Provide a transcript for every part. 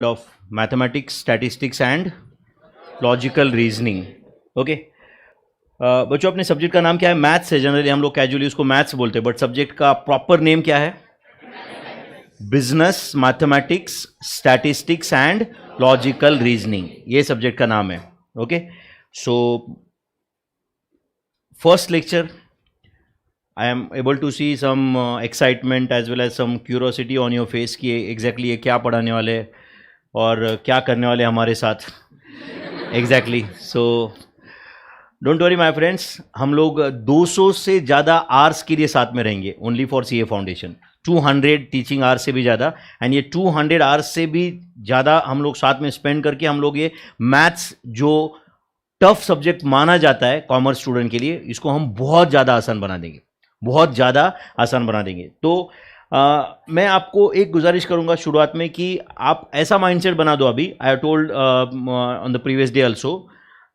of mathematics, statistics and logical reasoning. Okay बच्चों, अपने subject का नाम क्या है? मैथ्स है. जनरली हम लोग कैजुअली उसको मैथ्स बोलते हैं, बट सब्जेक्ट का प्रॉपर नेम क्या है? Business, mathematics, statistics and logical reasoning, ये सब्जेक्ट का नाम है. Okay, so first lecture I am able to see some excitement as well as some curiosity on your face कि exactly ये क्या पढ़ाने वाले और क्या करने वाले हमारे साथ exactly. So don't worry my friends, हम लोग 200 से ज़्यादा आवर्स के लिए साथ में रहेंगे only for CA Foundation. 200 teaching hours से भी ज़्यादा, एंड ये 200 आवर्स से भी ज़्यादा हम लोग साथ में स्पेंड करके हम लोग ये मैथ्स जो टफ सब्जेक्ट माना जाता है कॉमर्स स्टूडेंट के लिए, इसको हम बहुत ज़्यादा आसान बना देंगे, बहुत ज़्यादा आसान बना देंगे. तो मैं आपको एक गुजारिश करूंगा शुरुआत में कि आप ऐसा माइंडसेट बना दो. अभी I have told on the previous day also,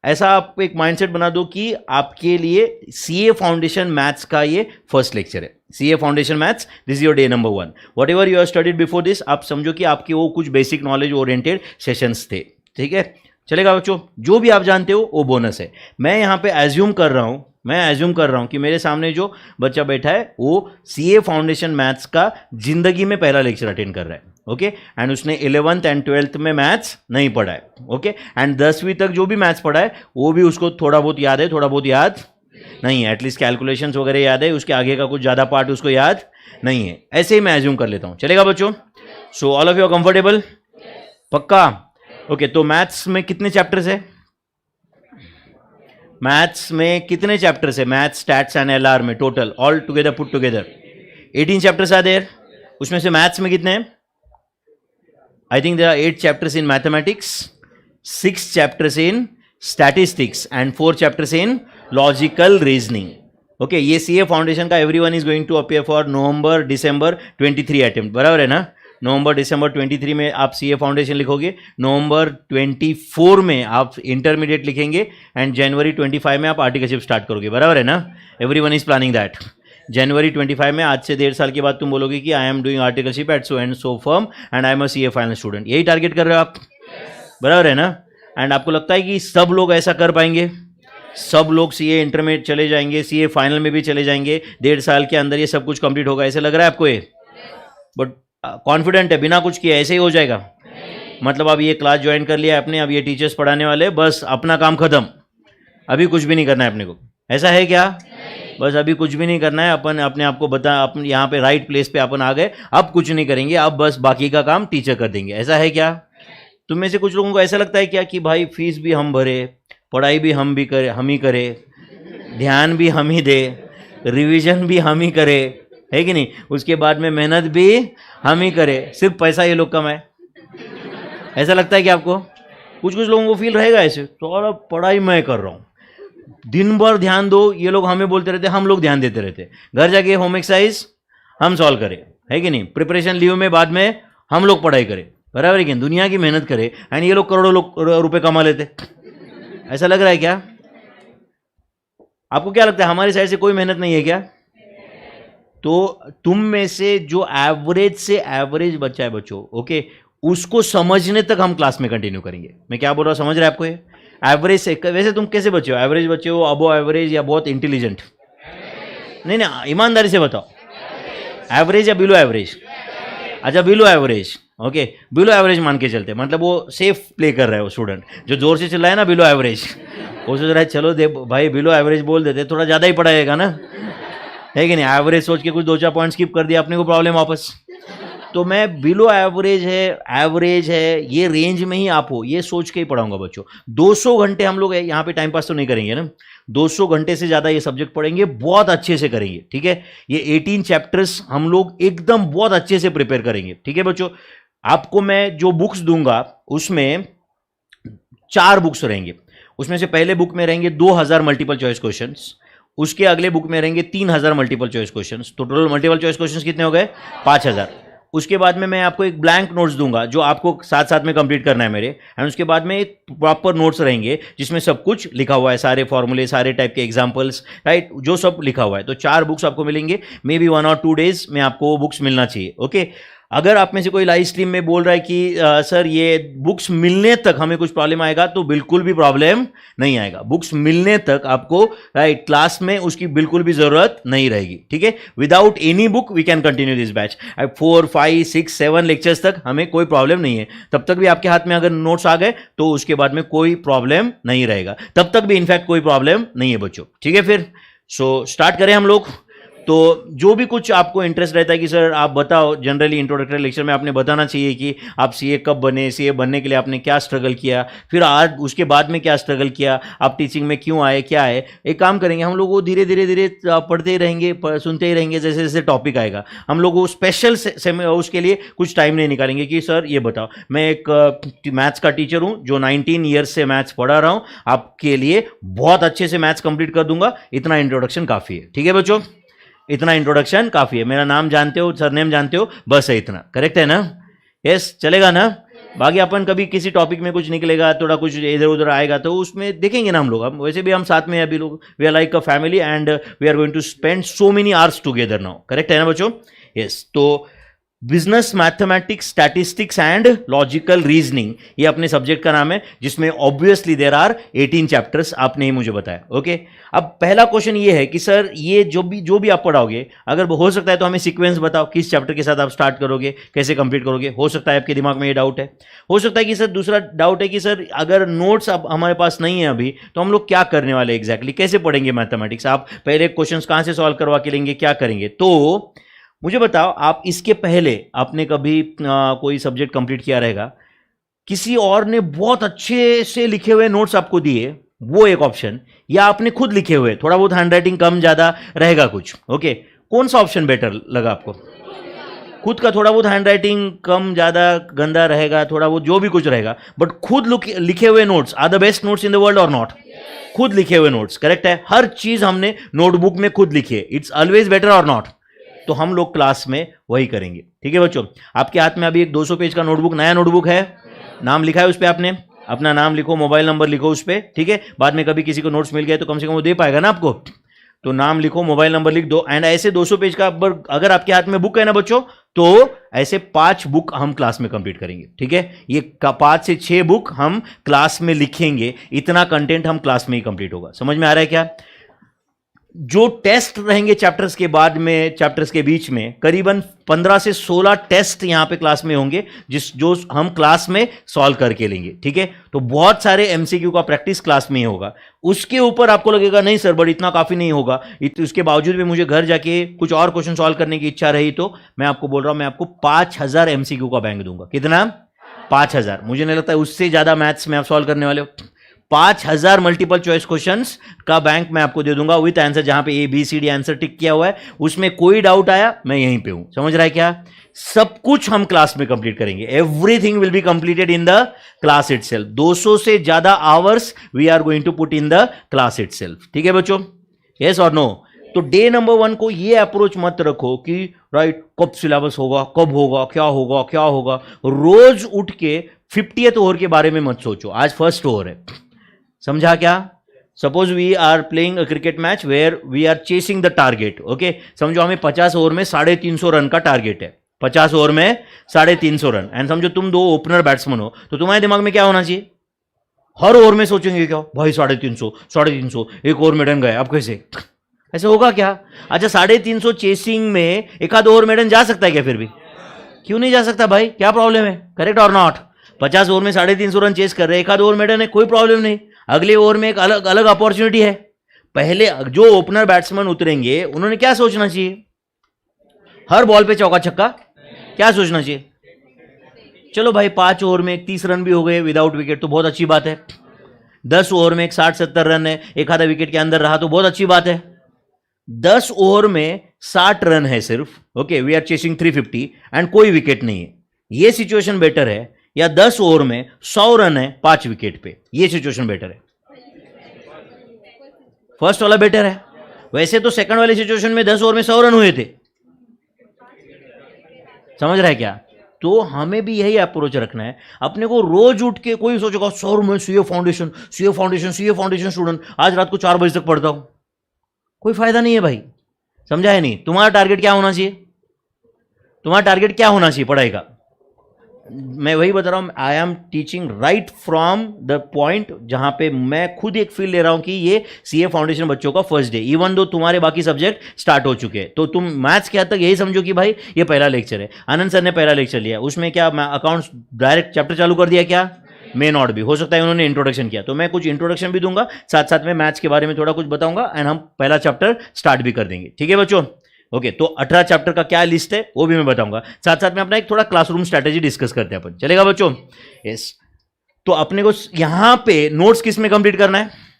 ऐसा आप एक माइंडसेट बना दो कि आपके लिए सीए फाउंडेशन मैथ्स का ये फर्स्ट लेक्चर है. CA foundation maths, this is your day number 1. What ever you have studied before this, आप समझो कि आपके वो कुछ बेसिक नॉलेज ओरिएंटेड सेशंस थे. ठीक है, चलेगा बच्चों? जो भी आप जानते हो वो बोनस है. मैं यहाँ पे एज्यूम कर रहा हूँ कि मेरे सामने जो बच्चा बैठा है वो सीए फाउंडेशन मैथ्स का जिंदगी में पहला लेक्चर अटेंड कर रहा है. ओके, एंड उसने 11th एंड 12th में मैथ्स नहीं पढ़ा है. ओके, एंड 10वीं तक जो भी मैथ्स पढ़ा है वो भी उसको थोड़ा बहुत याद है, थोड़ा बहुत याद नहीं है. एटलीस्ट कैलकुलेशंस वगैरह याद है, उसके आगे का कुछ ज़्यादा पार्ट उसको याद नहीं है. ऐसे ही मैं एज्यूम कर लेता हूँ. चलेगा बच्चों? So all of you are comfortable? पक्का? ओके, तो मैथ्स में कितने चैप्टर्स है? मैथ्स में कितने चैप्टर्स है? मैथ्स, स्टैट्स एंड एलआर में total all together put together 18 chapters are there. उसमें से मैथ्स में कितने हैं? I think there are 8 chapters in mathematics, 6 chapters in statistics and 4 chapters in logical reasoning. Okay, ये सीए फाउंडेशन का everyone is going to appear for November December 23 attempt. बराबर है ना? नवंबर दिसंबर 23 में आप सीए फाउंडेशन लिखोगे, नवंबर 24 में आप इंटरमीडिएट लिखेंगे, एंड जनवरी 25 में आप आर्टिकलशिप स्टार्ट करोगे. बराबर है ना? Everyone is planning that. जनवरी 25 में, आज से 1.5 साल के बाद तुम बोलोगे कि I am doing articleship at so and so firm and I am a CA final student. यही टारगेट कर रहे हो आप? बराबर है ना? एंड आपको लगता है कि सब लोग ऐसा कर पाएंगे? सब लोग सीए इंटरमीडिएट चले जाएंगे, सीए फाइनल में भी चले जाएंगे, 1.5 साल के अंदर ये सब कुछ कंप्लीट होगा, ऐसे लग रहा है आपको ये? बट कॉन्फिडेंट है बिना कुछ किए ऐसे ही हो जाएगा? मतलब अब ये क्लास ज्वाइन कर लिया आपने, अब ये टीचर्स पढ़ाने वाले, बस अपना काम खत्म, अभी कुछ भी नहीं करना है अपने को, ऐसा है क्या? बस अभी कुछ भी नहीं करना है, अपन अपने आप को बता, अपन यहाँ पे राइट प्लेस पे अपन आ गए, अब कुछ नहीं करेंगे, अब बस बाकी का काम टीचर कर देंगे, ऐसा है क्या? तुम में से कुछ लोगों को ऐसा लगता है क्या कि भाई फीस भी हम भरे, पढ़ाई भी हम ही करें, ध्यान भी हम ही दे, रिविजन भी हम ही करें, है कि नहीं? उसके बाद में मेहनत भी हम ही करें, सिर्फ पैसा ये लोग कमाए, ऐसा लगता है कि आपको? कुछ लोगों को फील रहेगा ऐसे, तो पढ़ाई मैं कर रहा हूँ, दिन भर ध्यान दो, ये लोग हमें बोलते रहते, हम लोग ध्यान देते रहते, घर जाके होम एक्सरसाइज हम सॉल्व करें, है कि नहीं? प्रिपरेशन लीव में बाद में हम लोग पढ़ाई करें. बराबर है कि दुनिया की मेहनत करें, एंड ये लोग करोड़ों रुपए कमा लेते. ऐसा लग रहा है क्या? आपको क्या लगता है, हमारी साइड से कोई मेहनत नहीं है क्या? तो तुम में से जो एवरेज से एवरेज बच्चा है बच्चों, ओके, उसको समझने तक हम क्लास में कंटिन्यू करेंगे. मैं क्या बोल रहा हूँ, समझ रहे हैं आपको? ये एवरेज से, वैसे तुम कैसे बच्चे हो? एवरेज बच्चे हो, अबो एवरेज, या बहुत इंटेलिजेंट? नहीं, ईमानदारी से बताओ, एवरेज या बिलो एवरेज? अच्छा, below average. Okay, below average मान के चलते, मतलब वो सेफ प्ले कर रहा है वो स्टूडेंट जो जोर से चिल्ला रहा है ना, बिलो एवरेज, वो सोच रहा है चलो दे भाई बिलो एवरेज बोल देते, थोड़ा ज़्यादा ही पढ़ाएगा ना, है कि नहीं? एवरेज सोच के कुछ 2-4 पॉइंट स्किप कर दिया, अपने को प्रॉब्लम वापस. तो मैं बिलो एवरेज है, ये रेंज में ही आप हो, ये सोच के ही पढ़ाऊंगा बच्चों. 200 घंटे हम लोग यहाँ पे टाइम पास तो नहीं करेंगे ना, 200 घंटे से ज़्यादा ये सब्जेक्ट पढ़ेंगे, बहुत अच्छे से करेंगे. ठीक है, ये 18 चैप्टर्स हम लोग एकदम बहुत अच्छे से प्रिपेयर करेंगे. ठीक है बच्चों, आपको मैं जो बुक्स दूंगा उसमें 4 बुक्स रहेंगे. उसमें से पहले बुक में रहेंगे 2000 मल्टीपल चॉइस क्वेश्चंस, उसके अगले बुक में रहेंगे 3000 मल्टीपल चॉइस क्वेश्चंस. तो टोटल मल्टीपल चॉइस क्वेश्चंस कितने हो गए? 5000. उसके बाद में मैं आपको एक ब्लैंक नोट्स दूंगा जो आपको साथ साथ में कंप्लीट करना है मेरे, एंड उसके बाद में एक प्रॉपर नोट्स रहेंगे जिसमें सब कुछ लिखा हुआ है, सारे फॉर्मूले, सारे टाइप के एग्जांपल्स, राइट, जो सब लिखा हुआ है. तो 4 बुक्स आपको मिलेंगे, मे बी 1 और 2 डेज में आपको वो बुक्स मिलना चाहिए. ओके, अगर आप में से कोई लाइव स्ट्रीम में बोल रहा है कि सर ये बुक्स मिलने तक हमें कुछ प्रॉब्लम आएगा, तो बिल्कुल भी प्रॉब्लम नहीं आएगा। बुक्स मिलने तक आपको राइट क्लास में उसकी बिल्कुल भी जरूरत नहीं रहेगी, ठीक है। Without any book we can continue this batch. 4, 5, 6, 7 lectures तक हमें कोई प्रॉब्लम नहीं है। तब तक भी आपके हाथ में अगर नोट्स आ गए तो उसके बाद में कोई प्रॉब्लम नहीं रहेगा, तब तक भी इनफैक्ट कोई प्रॉब्लम नहीं है बच्चों, ठीक है। फिर स्टार्ट करें हम लोग। तो जो भी कुछ आपको इंटरेस्ट रहता है कि सर आप बताओ, जनरली इंट्रोडक्टरी लेक्चर में आपने बताना चाहिए कि आप सीए कब बने, सीए बनने के लिए आपने क्या स्ट्रगल किया, फिर आज उसके बाद में क्या स्ट्रगल किया, आप टीचिंग में क्यों आए, क्या है। एक काम करेंगे हम लोग, वो धीरे धीरे धीरे पढ़ते ही रहेंगे, सुनते ही रहेंगे, जैसे जैसे टॉपिक आएगा। हम लोग वो स्पेशल उसके लिए कुछ टाइम नहीं निकालेंगे कि सर ये बताओ। मैं एक मैथ्स का टीचर हूँ जो 19 ईयर्स से मैथ्स पढ़ा रहा हूँ, आपके लिए बहुत अच्छे से मैथ्स कंप्लीट कर दूंगा। इतना इंट्रोडक्शन काफ़ी है, ठीक है बच्चों, इतना इंट्रोडक्शन काफी है। मेरा नाम जानते हो, सरनेम जानते हो, बस है इतना, करेक्ट है ना? यस, चलेगा ना? बाकी अपन कभी किसी टॉपिक में कुछ निकलेगा, थोड़ा कुछ इधर उधर आएगा तो उसमें देखेंगे ना हम लोग। हम वैसे भी हम साथ में अभी लोग, we are like a family and we are going to spend so many hours together now, correct है ना बच्चों? यस, तो business mathematics, statistics and logical reasoning, ये अपने सब्जेक्ट का नाम है, जिसमें ऑब्वियसली देयर आर 18 चैप्टर्स, आपने ही मुझे बताया। ओके, अब पहला क्वेश्चन ये है कि सर ये जो भी आप पढ़ाओगे, अगर हो सकता है तो हमें सीक्वेंस बताओ, किस चैप्टर के साथ आप स्टार्ट करोगे, कैसे कंप्लीट करोगे। हो सकता है आपके दिमाग में ये डाउट है। हो सकता है कि सर दूसरा डाउट है कि सर अगर नोट्स अब हमारे पास नहीं है अभी, तो हम लोग क्या करने वाले एग्जैक्टली, कैसे पढ़ेंगे मैथमेटिक्स, आप पहले क्वेश्चन कहाँ से सॉल्व करवा के लेंगे, क्या करेंगे। तो मुझे बताओ, आप इसके पहले आपने कभी कोई सब्जेक्ट कंप्लीट किया रहेगा, किसी और ने बहुत अच्छे से लिखे हुए नोट्स आपको दिए, वो एक ऑप्शन, या आपने खुद लिखे हुए, थोड़ा बहुत हैंडराइटिंग कम ज्यादा रहेगा कुछ, ओके, कौन सा ऑप्शन बेटर लगा आपको? खुद का थोड़ा बहुत हैंडराइटिंग कम ज्यादा गंदा रहेगा, थोड़ा बहुत जो भी कुछ रहेगा, बट खुद लिखे हुए notes are the best notes in the world or not? खुद लिखे हुए नोट्स, करेक्ट है। हर चीज हमने नोटबुक में खुद लिखी है, इट्स ऑलवेज बेटर और नॉट? तो हम लोग क्लास में वही करेंगे, ठीक है बच्चों। आपके हाथ में अभी एक 200 पेज का नोटबुक, नया नोटबुक है, नाम लिखा है उस पर, आपने अपना नाम लिखो, मोबाइल नंबर लिखो उस पर, ठीक है। बाद में कभी किसी को नोट्स मिल गया तो कम से कम वो दे पाएगा ना आपको, तो नाम लिखो, मोबाइल नंबर लिख दो। एंड ऐसे 200 पेज का अगर आपके हाथ में बुक है ना बच्चों, तो ऐसे 5 बुक हम क्लास में कंप्लीट करेंगे, ठीक है। ये 5 से 6 बुक हम क्लास में लिखेंगे, इतना कंटेंट हम क्लास में ही कंप्लीट होगा। समझ में आ रहा है क्या? जो टेस्ट रहेंगे चैप्टर्स के बाद में, चैप्टर्स के बीच में करीबन 15 से 16 टेस्ट यहां पे क्लास में होंगे, जो हम क्लास में सॉल्व करके लेंगे, ठीक है। तो बहुत सारे एमसीक्यू का प्रैक्टिस क्लास में ही होगा। उसके ऊपर आपको लगेगा नहीं सर बट इतना काफी नहीं होगा, उसके बावजूद भी मुझे घर जाके कुछ और क्वेश्चन सॉल्व करने की इच्छा रही, तो मैं आपको बोल रहा हूं, मैं आपको 5000 एमसीक्यू का बैंक दूंगा। कितना? 5000। मुझे नहीं लगता उससे ज्यादा मैथ्स में आप सॉल्व करने वाले हो। 5000 मल्टीपल चॉइस क्वेश्चंस का बैंक मैं आपको दे दूंगा विद आंसर, जहां पे ABCD आंसर टिक किया हुआ है, उसमें कोई डाउट आया मैं यहीं पे हूं। समझ रहा है क्या? सब कुछ हम क्लास में कंप्लीट करेंगे, everything will be completed in the class itself. 200 से ज्यादा hours we are going to put in the class itself, ठीक है बच्चों? यस और नो? तो डे नंबर 1 को ये अप्रोच मत रखो कि राइट कब सिलेबस होगा, कब होगा, क्या होगा, क्या होगा। रोज उठ के 50th ओवर के बारे में मत सोचो, आज फर्स्ट ओवर है। समझा क्या? Suppose we are playing a cricket match where we are chasing the target, okay. समझो हमें 50 ओवर में 350 रन का टारगेट है, 50 ओवर में 350 रन। एंड समझो तुम 2 ओपनर बैट्समैन हो, तो तुम्हारे दिमाग में क्या होना चाहिए? हर ओवर में सोचेंगे क्या भाई 350, एक ओवर में रन गए, अब कैसे? ऐसे होगा क्या? अच्छा 350 चेसिंग में एक आध ओवर मेडन जा सकता है क्या? फिर भी क्यों नहीं जा सकता भाई? क्या प्रॉब्लम है? करेक्ट और नॉट? 50 ओवर में 350 रन चेस कर रहे, एक आध ओवर मेडन है, कोई प्रॉब्लम नहीं। अगले ओवर में एक अलग अलग अपॉर्चुनिटी है। पहले जो ओपनर बैट्समैन उतरेंगे उन्होंने क्या सोचना चाहिए? हर बॉल पे चौका छक्का? क्या सोचना चाहिए? चलो भाई 5 ओवर में 30 रन भी हो गए विदाउट विकेट, तो बहुत अच्छी बात है। 10 ओवर में 60-70 रन है, एक आधा विकेट के अंदर रहा, तो बहुत अच्छी बात है। 10 ओवर में 60 रन है सिर्फ, okay, we are chasing 350 and कोई विकेट नहीं है, ये सिचुएशन बेटर है या 10 ओवर में 100 रन है 5 विकेट पे, ये सिचुएशन बेटर है? फर्स्ट वाला बेटर है। वैसे तो सेकंड वाले सिचुएशन में 10 ओवर में 100 रन हुए थे। समझ रहा है क्या? तो हमें भी यही अप्रोच रखना है अपने को। रोज उठ के कोई सोचेगा सर मैं सीए फाउंडेशन स्टूडेंट आज रात को 4 बजे तक पढ़ता हूं, कोई फायदा नहीं है भाई। समझा है नहीं? तुम्हारा टारगेट क्या होना चाहिए? तुम्हारा टारगेट क्या होना चाहिए पढ़ाई का? मैं वही बता रहा हूं, आई am teaching right from the point जहां पे मैं खुद एक फील ले रहा हूं कि ये सीए फाउंडेशन बच्चों का फर्स्ट डे, इवन दो तुम्हारे बाकी सब्जेक्ट स्टार्ट हो चुके हैं, तो तुम मैथ्स के हद तक यही समझो कि भाई ये पहला लेक्चर है। आनंद सर ने पहला लेक्चर लिया, उसमें क्या अकाउंट्स डायरेक्ट चैप्टर चालू कर दिया क्या? मे नॉट भी हो सकता है उन्होंने इंट्रोडक्शन किया, तो मैं कुछ इंट्रोडक्शन भी दूंगा, साथ साथ में मैथ्स के बारे में थोड़ा कुछ बताऊंगा, एंड हम पहला चैप्टर स्टार्ट भी कर देंगे। ठीक है बच्चों? ओके, तो 18 चैप्टर का क्या लिस्ट है वो भी मैं बताऊंगा, साथ साथ में अपना एक थोड़ा क्लासरूम स्ट्रैटेजी डिस्कस करते हैं अपन। चलेगा बच्चों? यस। तो अपने को यहां पे नोट्स किस में कंप्लीट करना है?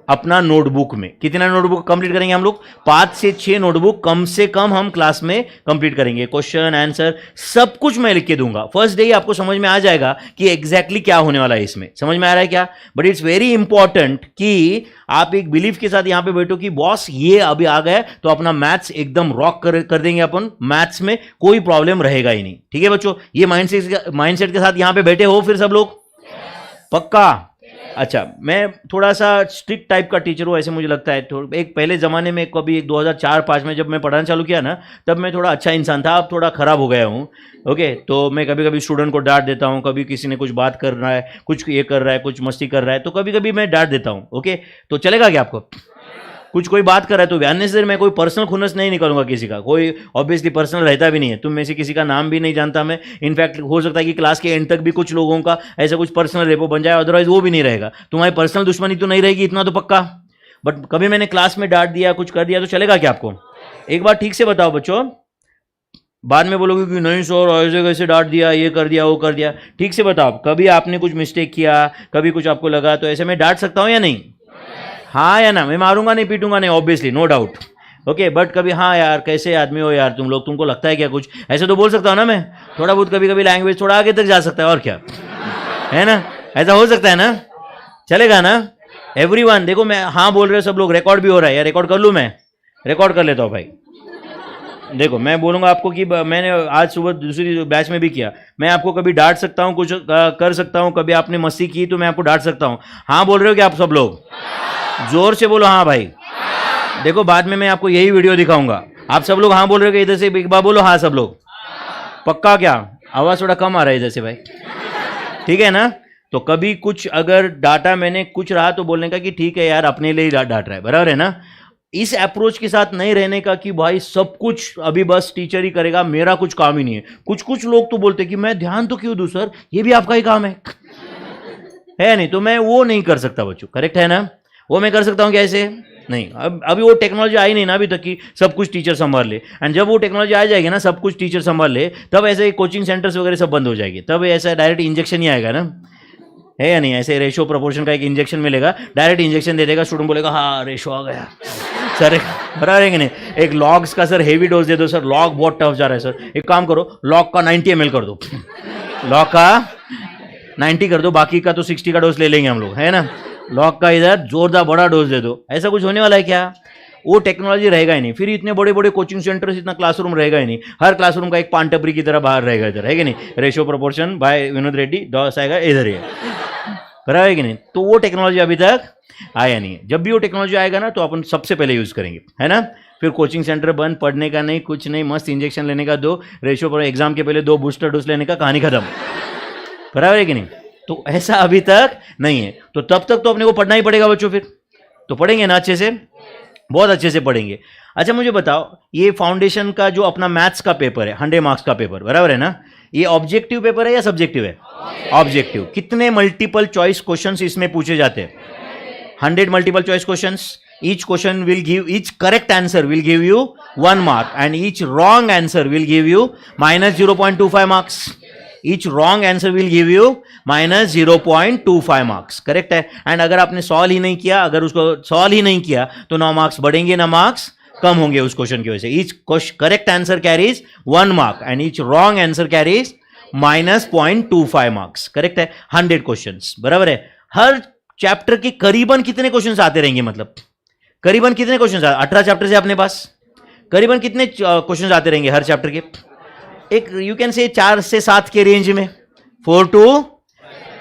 अपना नोटबुक में। कितना नोटबुक कंप्लीट करेंगे हम लोग? 5 से 6 नोटबुक कम से कम हम क्लास में कंप्लीट करेंगे। क्वेश्चन आंसर सब कुछ मैं लिख के दूंगा। फर्स्ट डे ही आपको समझ में आ जाएगा कि एग्जैक्टली क्या होने वाला है इसमें। समझ में आ रहा है क्या? बट इट्स वेरी इंपॉर्टेंट कि आप एक बिलीव के साथ यहां पे बैठो कि बॉस ये अभी आ गए तो अपना मैथ्स एकदम रॉक कर देंगे अपन, मैथ्स में कोई प्रॉब्लम रहेगा ही नहीं। ठीक है बच्चों? ये माइंडसेट के साथ यहां पे बैठे हो फिर सब लोग? पक्का? अच्छा, मैं थोड़ा सा स्ट्रिक्ट टाइप का टीचर हूँ ऐसे मुझे लगता है। तो एक पहले ज़माने में कभी एक 2004-05 में जब मैं पढ़ाना चालू किया ना, तब मैं थोड़ा अच्छा इंसान था, अब थोड़ा ख़राब हो गया हूँ। ओके, तो मैं कभी कभी स्टूडेंट को डांट देता हूँ, कभी किसी ने कुछ बात कर रहा है, कुछ ये कर रहा है, कुछ मस्ती कर रहा है, तो कभी कभी मैं डांट देता हूँ। ओके, तो चलेगा क्या आपको? कुछ कोई बात कर रहा है तो भी अननेसेसरी, मैं कोई पर्सनल खुन्नस नहीं निकालूंगा किसी का, कोई ऑब्वियसली पर्सनल रहता भी नहीं है, तुम में से किसी का नाम भी नहीं जानता मैं। इनफैक्ट हो सकता है कि क्लास के एंड तक भी कुछ लोगों का ऐसा कुछ पर्सनल रेपो बन जाए, अदरवाइज वो भी नहीं रहेगा। तुम्हारी पर्सनल दुश्मनी तो नहीं रहेगी, इतना तो पक्का। बट कभी मैंने क्लास में डांट दिया, कुछ कर दिया, तो चलेगा क्या आपको? एक बार ठीक से बताओ बच्चों, बाद में बोलोगे कि नहीं सर ऐसे कैसे डांट दिया, ये कर दिया, वो कर दिया। ठीक से बताओ, कभी आपने कुछ मिस्टेक किया, कभी कुछ आपको लगा, तो ऐसे मैं डांट सकता हूँ या नहीं? हाँ या ना? मैं मारूंगा नहीं, पीटूंगा नहीं, obviously, no doubt. Okay, but कभी हाँ यार कैसे आदमी हो यार तुम लोग, तुमको लगता है क्या कुछ, ऐसे तो बोल सकता हूँ ना मैं। थोड़ा बहुत कभी कभी लैंग्वेज थोड़ा आगे तक जा सकता है, और क्या है ना? ऐसा हो सकता है ना? चलेगा ना? एवरीवन देखो, मैं हाँ बोल रहे हो सब लोग, रिकॉर्ड भी हो रहा है यार, रिकॉर्ड कर लूँ मैं? रिकॉर्ड कर लेता हूँ भाई। देखो मैं बोलूंगा आपको कि मैंने आज सुबह दूसरी बैच में भी किया, मैं आपको कभी डांट सकता हूँ, कुछ कर सकता हूँ, कभी आपने मस्ती की तो मैं आपको डांट सकता हूँ। हाँ बोल रहे हो क्या आप सब लोग? जोर से बोलो हाँ भाई। देखो बाद में मैं आपको यही वीडियो दिखाऊंगा, आप सब लोग हाँ बोल रहे हो, इधर से एक बार बोलो हाँ सब लोग। पक्का? क्या आवाज थोड़ा कम आ रहा है इधर से भाई? ठीक है ना? तो कभी कुछ अगर डाटा मैंने कुछ रहा तो बोलने का कि ठीक है यार अपने लिए ही डांट रहा है, बराबर है ना? इस अप्रोच के साथ नहीं रहने का कि भाई सब कुछ अभी बस टीचर ही करेगा, मेरा कुछ काम ही नहीं है। कुछ लोग तो बोलते कि मैं ध्यान तो क्यों दूं सर, ये भी आपका ही काम है नहीं? तो मैं वो नहीं कर सकता बच्चों, करेक्ट है ना? वो मैं कर सकता हूँ कैसे? नहीं, अब अभी वो टेक्नोलॉजी आई नहीं ना अभी तक कि सब कुछ टीचर संभाल ले। एंड जब वो टेक्नोलॉजी आ जाएगी ना, सब कुछ टीचर संभाल ले, तब ऐसे कोचिंग सेंटर्स वगैरह सब बंद हो जाएगी, तब ऐसा डायरेक्ट इंजेक्शन ही आएगा ना, है या नहीं? ऐसे रेशो प्रोपोर्शन का एक इंजेक्शन मिलेगा, डायरेक्ट इंजेक्शन दे देगा, स्टूडेंट बोलेगा हाँ रेशो आ गया सर, बराबर है कि नहीं? एक लॉग्स का सर हेवी डोज दे दो सर, लॉग बहुत टफ जा रहा है सर, एक काम करो लॉग का 90 ml कर दो, लॉग का 90 कर दो, बाकी का तो 60 का डोज ले लेंगे हम लोग, है ना? लॉग का इधर जोरदार बड़ा डोज दे दो। ऐसा कुछ होने वाला है क्या? वो टेक्नोलॉजी रहेगा ही नहीं, फिर इतने बड़े बड़े कोचिंग सेंटर्स, इतना क्लासरूम रहेगा ही नहीं, हर क्लासरूम का एक पान टपरी की तरह बाहर रहेगा इधर, है कि नहीं? Ratio proportion by Vinod Reddy, डॉस आएगा इधर ही, बराबर है कि नहीं? तो वो टेक्नोलॉजी अभी तक आया नहीं है। जब भी वो टेक्नोलॉजी आएगा ना तो अपन सबसे पहले यूज करेंगे, है ना? फिर कोचिंग सेंटर बंद, पढ़ने का नहीं, कुछ नहीं, मस्त इंजेक्शन लेने का, 2 रेशो पर एग्जाम के पहले 2 बूस्टर डोज लेने का, कहानी खत्म, बराबर है कि नहीं? तो ऐसा अभी तक नहीं है, तो तब तक तो अपने को पढ़ना ही पड़ेगा बच्चों। फिर तो पढ़ेंगे ना अच्छे से, बहुत अच्छे से पढ़ेंगे। अच्छा मुझे बताओ, ये फाउंडेशन का जो अपना मैथ्स का पेपर है, 100 मार्क्स का पेपर, बराबर है ना? ये ऑब्जेक्टिव पेपर है या सब्जेक्टिव है? ऑब्जेक्टिव। कितने मल्टीपल चॉइस क्वेश्चंस इसमें पूछे जाते हैं? 100 multiple choice questions. Each question will give, each correct answer will give you 1 mark and each wrong answer will give you minus 0.25 marks. Each wrong answer will give you minus 0.25 marks. Correct है? And अगर आपने solve ही नहीं किया, अगर उसको solve ही नहीं किया तो ना मार्क्स बढ़ेंगे ना मार्क्स कम होंगे उस क्वेश्चन की वजह से। Each correct answer carries 1 mark and each wrong answer carries minus 0.25 marks. Correct है? 100 क्वेश्चंस, बराबर है? हर चैप्टर के करीबन कितने क्वेश्चंस आते रहेंगे? मतलब करीबन कितने क्वेश्चंस? 18 चैप्टर से अपने पास करीबन कितने क्वेश्चंस आते रहेंगे हर चैप्टर के? एक यू कैन से 4 से 7 के रेंज में, 4 to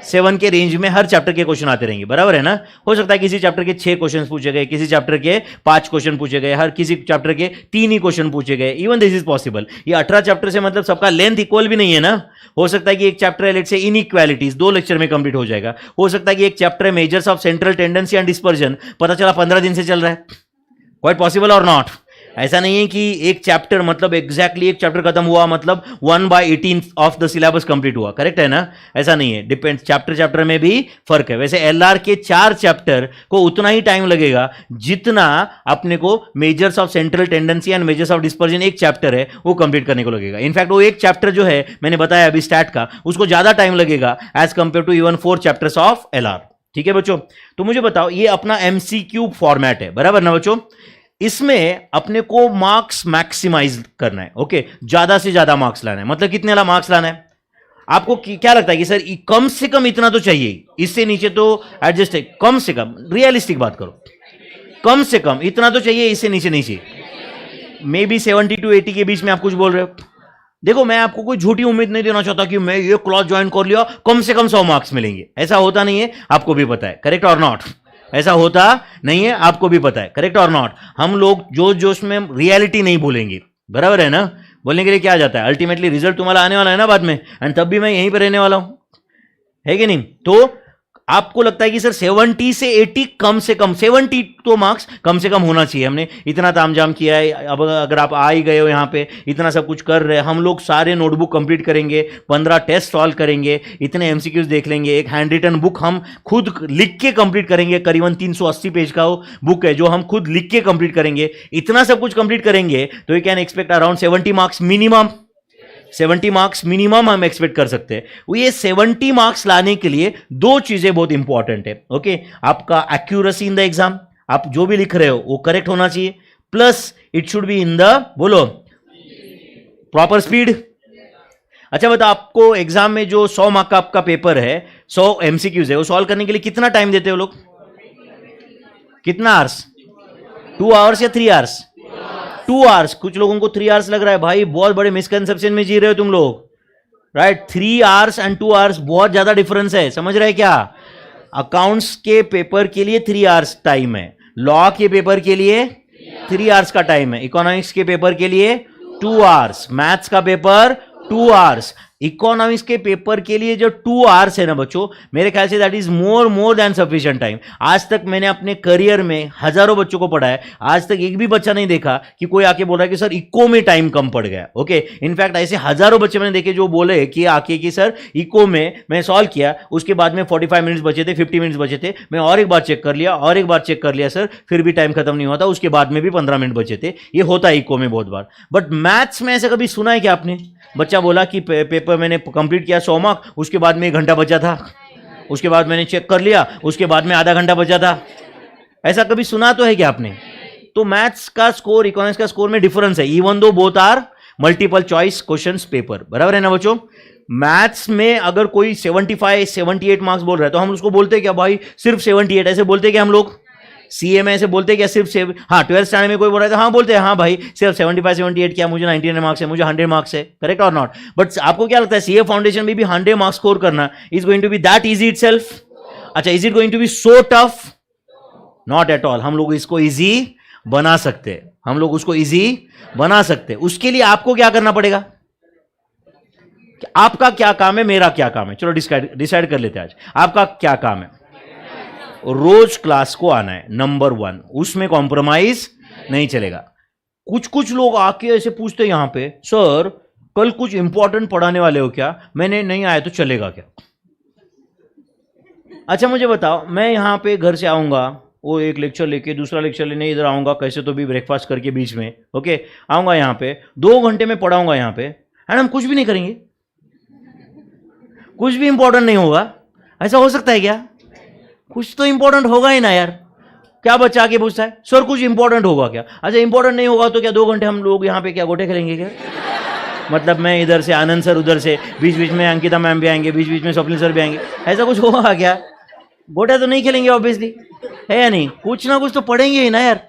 7 के रेंज में हर चैप्टर के क्वेश्चन आते रहेंगे, बराबर है ना। हो सकता है किसी चैप्टर के 6 क्वेश्चन पूछे गए, किसी चैप्टर के 5 क्वेश्चन पूछे गए, हर किसी चैप्टर के 3 ही क्वेश्चन पूछे गए, इवन दिस इज पॉसिबल। ये 18 चैप्टर से मतलब सबका लेंथ इक्वल भी नहीं है ना। हो सकता है कि एक चैप्टर है लेट से इनइक्वालिटीज 2 लेक्चर में कंप्लीट हो जाएगा। हो सकता है कि एक चैप्टर है measures of central tendency and dispersion, पता चला 15 दिन से चल रहा है। क्वाइट पॉसिबल और नॉट। ऐसा नहीं है कि एक चैप्टर मतलब एग्जैक्टली एक चैप्टर खत्म हुआ मतलब 1/18 ऑफ द सिलेबस कंप्लीट हुआ, करेक्ट है ना। ऐसा नहीं है, डिपेंड, चैप्टर में भी फर्क है। वैसे एलआर के 4 चैप्टर को उतना ही टाइम लगेगा जितना अपने को measures of central tendency and measures of dispersion एक चैप्टर है वो कंप्लीट करने को लगेगा। इनफैक्ट वो एक चैप्टर जो है मैंने बताया अभी स्टैट का, उसको ज्यादा टाइम लगेगा as compare to even 4 chapters of LR. ठीक है बच्चों, तो मुझे बताओ, ये अपना एमसीक्यू फॉर्मेट है, बराबर ना बच्चों। इसमें अपने को मार्क्स मैक्सिमाइज करना है, ओके, ज्यादा से ज्यादा मार्क्स लाना है। मतलब कितने वाला मार्क्स लाना है आपको, क्या लगता है कि सर कम से कम इतना तो चाहिए, इससे नीचे तो एडजस्ट है, कम से कम रियलिस्टिक बात करो, कम से कम इतना तो चाहिए, इससे नीचे नहीं चाहिए। मे बी 70 to 80 के बीच में आप कुछ बोल रहे हो। देखो, मैं आपको कोई झूठी उम्मीद नहीं देना चाहता कि मैं ये क्लास ज्वाइन कर लिया कम से कम 100 मार्क्स मिलेंगे, ऐसा होता नहीं है, आपको भी पता है, करेक्ट और नॉट। ऐसा होता नहीं है, आपको भी पता है, करेक्ट और नॉट। हम लोग जोश में रियलिटी नहीं बोलेंगे, बराबर है ना। बोलने के लिए क्या जाता है, अल्टीमेटली रिजल्ट तुम्हारा आने वाला है ना बाद में, एंड तब भी मैं यहीं पर रहने वाला हूं, है कि नहीं। तो आपको लगता है कि सर 70 से 80 कम से कम 70 तो मार्क्स कम से कम होना चाहिए। हमने इतना तामझाम किया है, अब अगर आप आ ही गए हो यहाँ पे, इतना सब कुछ कर रहे हैं, हम लोग सारे नोटबुक कंप्लीट करेंगे, 15 टेस्ट सॉल्व करेंगे, इतने एमसीक्यूज देख लेंगे, एक हैंड रिटन बुक हम खुद लिख के कंप्लीट करेंगे, करीबन 380 पेज का वो बुक है जो हम खुद लिख के कंप्लीट करेंगे। इतना सब कुछ कंप्लीट करेंगे तो you can expect around 70 marks minimum. 70 marks minimum हम एक्सपेक्ट कर सकते हैं। ये 70 मार्क्स लाने के लिए 2 चीजें बहुत इंपॉर्टेंट है, ओके। आपका एक्यूरेसी इन द एग्जाम, आप जो भी लिख रहे हो वो करेक्ट होना चाहिए, plus it should be in the, बोलो, प्रॉपर स्पीड। अच्छा बताओ, आपको एग्जाम में जो 100 मार्क का आपका पेपर है, 100 एमसीक्यूज है, वो सॉल्व करने के लिए कितना टाइम देते हो लोग, कितना आवर्स, 2 आवर्स या 3 आवर्स? 2 आवर्स। कुछ लोगों को 3 आवर्स लग रहा है, भाई बहुत बड़े मिसकंसेप्शन में जी रहे हो तुम लोग, राइट। 3 आवर्स एंड 2 आवर्स बहुत ज्यादा डिफरेंस है, समझ रहे हैं क्या। अकाउंट्स के पेपर के लिए 3 आवर्स टाइम है, लॉ के पेपर के लिए 3 आवर्स का टाइम है, इकोनॉमिक्स के पेपर के लिए 2 आवर्स, मैथ्स का पेपर 2 आवर्स। इकोनॉमिक्स के पेपर के लिए जो 2 आवर्स है ना बच्चों, मेरे ख्याल say that is more than sufficient time. आज तक मैंने अपने करियर में हजारों बच्चों को पढ़ाया, आज तक एक भी बच्चा नहीं देखा कि कोई आके बोल रहा है कि सर इको में टाइम कम पड़ गया, ओके। इनफैक्ट ऐसे हजारों बच्चे मैंने देखे जो बोले कि आके कि सर इको में मैं सॉल्व किया, उसके बाद में 45 मिनट्स बचे थे, 50 मिनट्स बचे थे, मैं और एक बार चेक कर लिया, और एक बार चेक कर लिया सर, फिर भी टाइम खत्म नहीं होता, उसके बाद में भी 15 मिनट बचे थे। ये होता है इको में बहुत बार। बट मैथ्स में ऐसा कभी सुना है कि आपने, बच्चा बोला कि पेपर मैंने कंप्लीट किया 100 मार्क, उसके बाद में 1 घंटा बचा था, उसके बाद मैंने चेक कर लिया, उसके बाद में आधा घंटा बचा था, ऐसा कभी सुना तो है क्या आपने। तो मैथ्स का स्कोर इकोनॉमिक्स का स्कोर में डिफरेंस है, even though both are multiple choice questions paper, बराबर है ना बच्चों। मैथ्स में अगर कोई 75 78 मार्क्स बोल रहा है तो हम उसको बोलते हैं क्या, भाई सिर्फ 78, ऐसे बोलते हैं क्या हम लोग। सीए में ऐसे बोलते हैं क्या, सिर्फ हाँ 12th स्टैंडर्ड में कोई बोल रहा है तो हाँ बोलते हैं, हाँ भाई सिर्फ 75 78 क्या, मुझे 99 मार्क्स है, मुझे 100 मार्क्स है, करेक्ट और नॉट। बट आपको क्या लगता है, सीए फाउंडेशन में भी 100 मार्क्स स्कोर करना is going to be that easy itself? अच्छा, is it going to be so tough? Not at all. हम लोग इसको इजी बना सकते हैं, हम लोग उसको इजी बना सकते हैं। उसके लिए आपको क्या करना पड़ेगा, आपका क्या काम है, मेरा क्या काम है, चलो डिसाइड कर लेते हैं आज। आपका क्या काम है, रोज क्लास को आना है, नंबर 1, उसमें कॉम्प्रोमाइज नहीं चलेगा। कुछ लोग आके ऐसे पूछते हैं यहां पे, सर कल कुछ इंपॉर्टेंट पढ़ाने वाले हो क्या, मैंने नहीं आया तो चलेगा क्या। अच्छा मुझे बताओ, मैं यहां पे घर से आऊंगा, वो एक लेक्चर लेके दूसरा लेक्चर लेने इधर आऊंगा, कैसे तो भी ब्रेकफास्ट करके बीच में, ओके, आऊंगा यहां पे 2 घंटे में पढ़ाऊंगा यहां पे, एंड हम कुछ भी नहीं करेंगे, कुछ भी इंपॉर्टेंट नहीं होगा। ऐसा हो सकता है क्या? कुछ तो इंपॉर्टेंट होगा ही ना यार। क्या बच्चा आके पूछता है, सर कुछ इंपॉर्टेंट होगा क्या? अच्छा इंपॉर्टेंट नहीं होगा तो क्या 2 घंटे हम लोग यहाँ पे क्या गोटे खेलेंगे क्या? मतलब मैं इधर से आनंद सर, उधर से बीच बीच में अंकिता मैम भी आएंगे, बीच बीच में स्वप्निल सर भी आएंगे, ऐसा कुछ होगा क्या? गोटा तो नहीं खेलेंगे ऑब्वियसली, है या नहीं? कुछ ना कुछ तो पढ़ेंगे ही ना यार।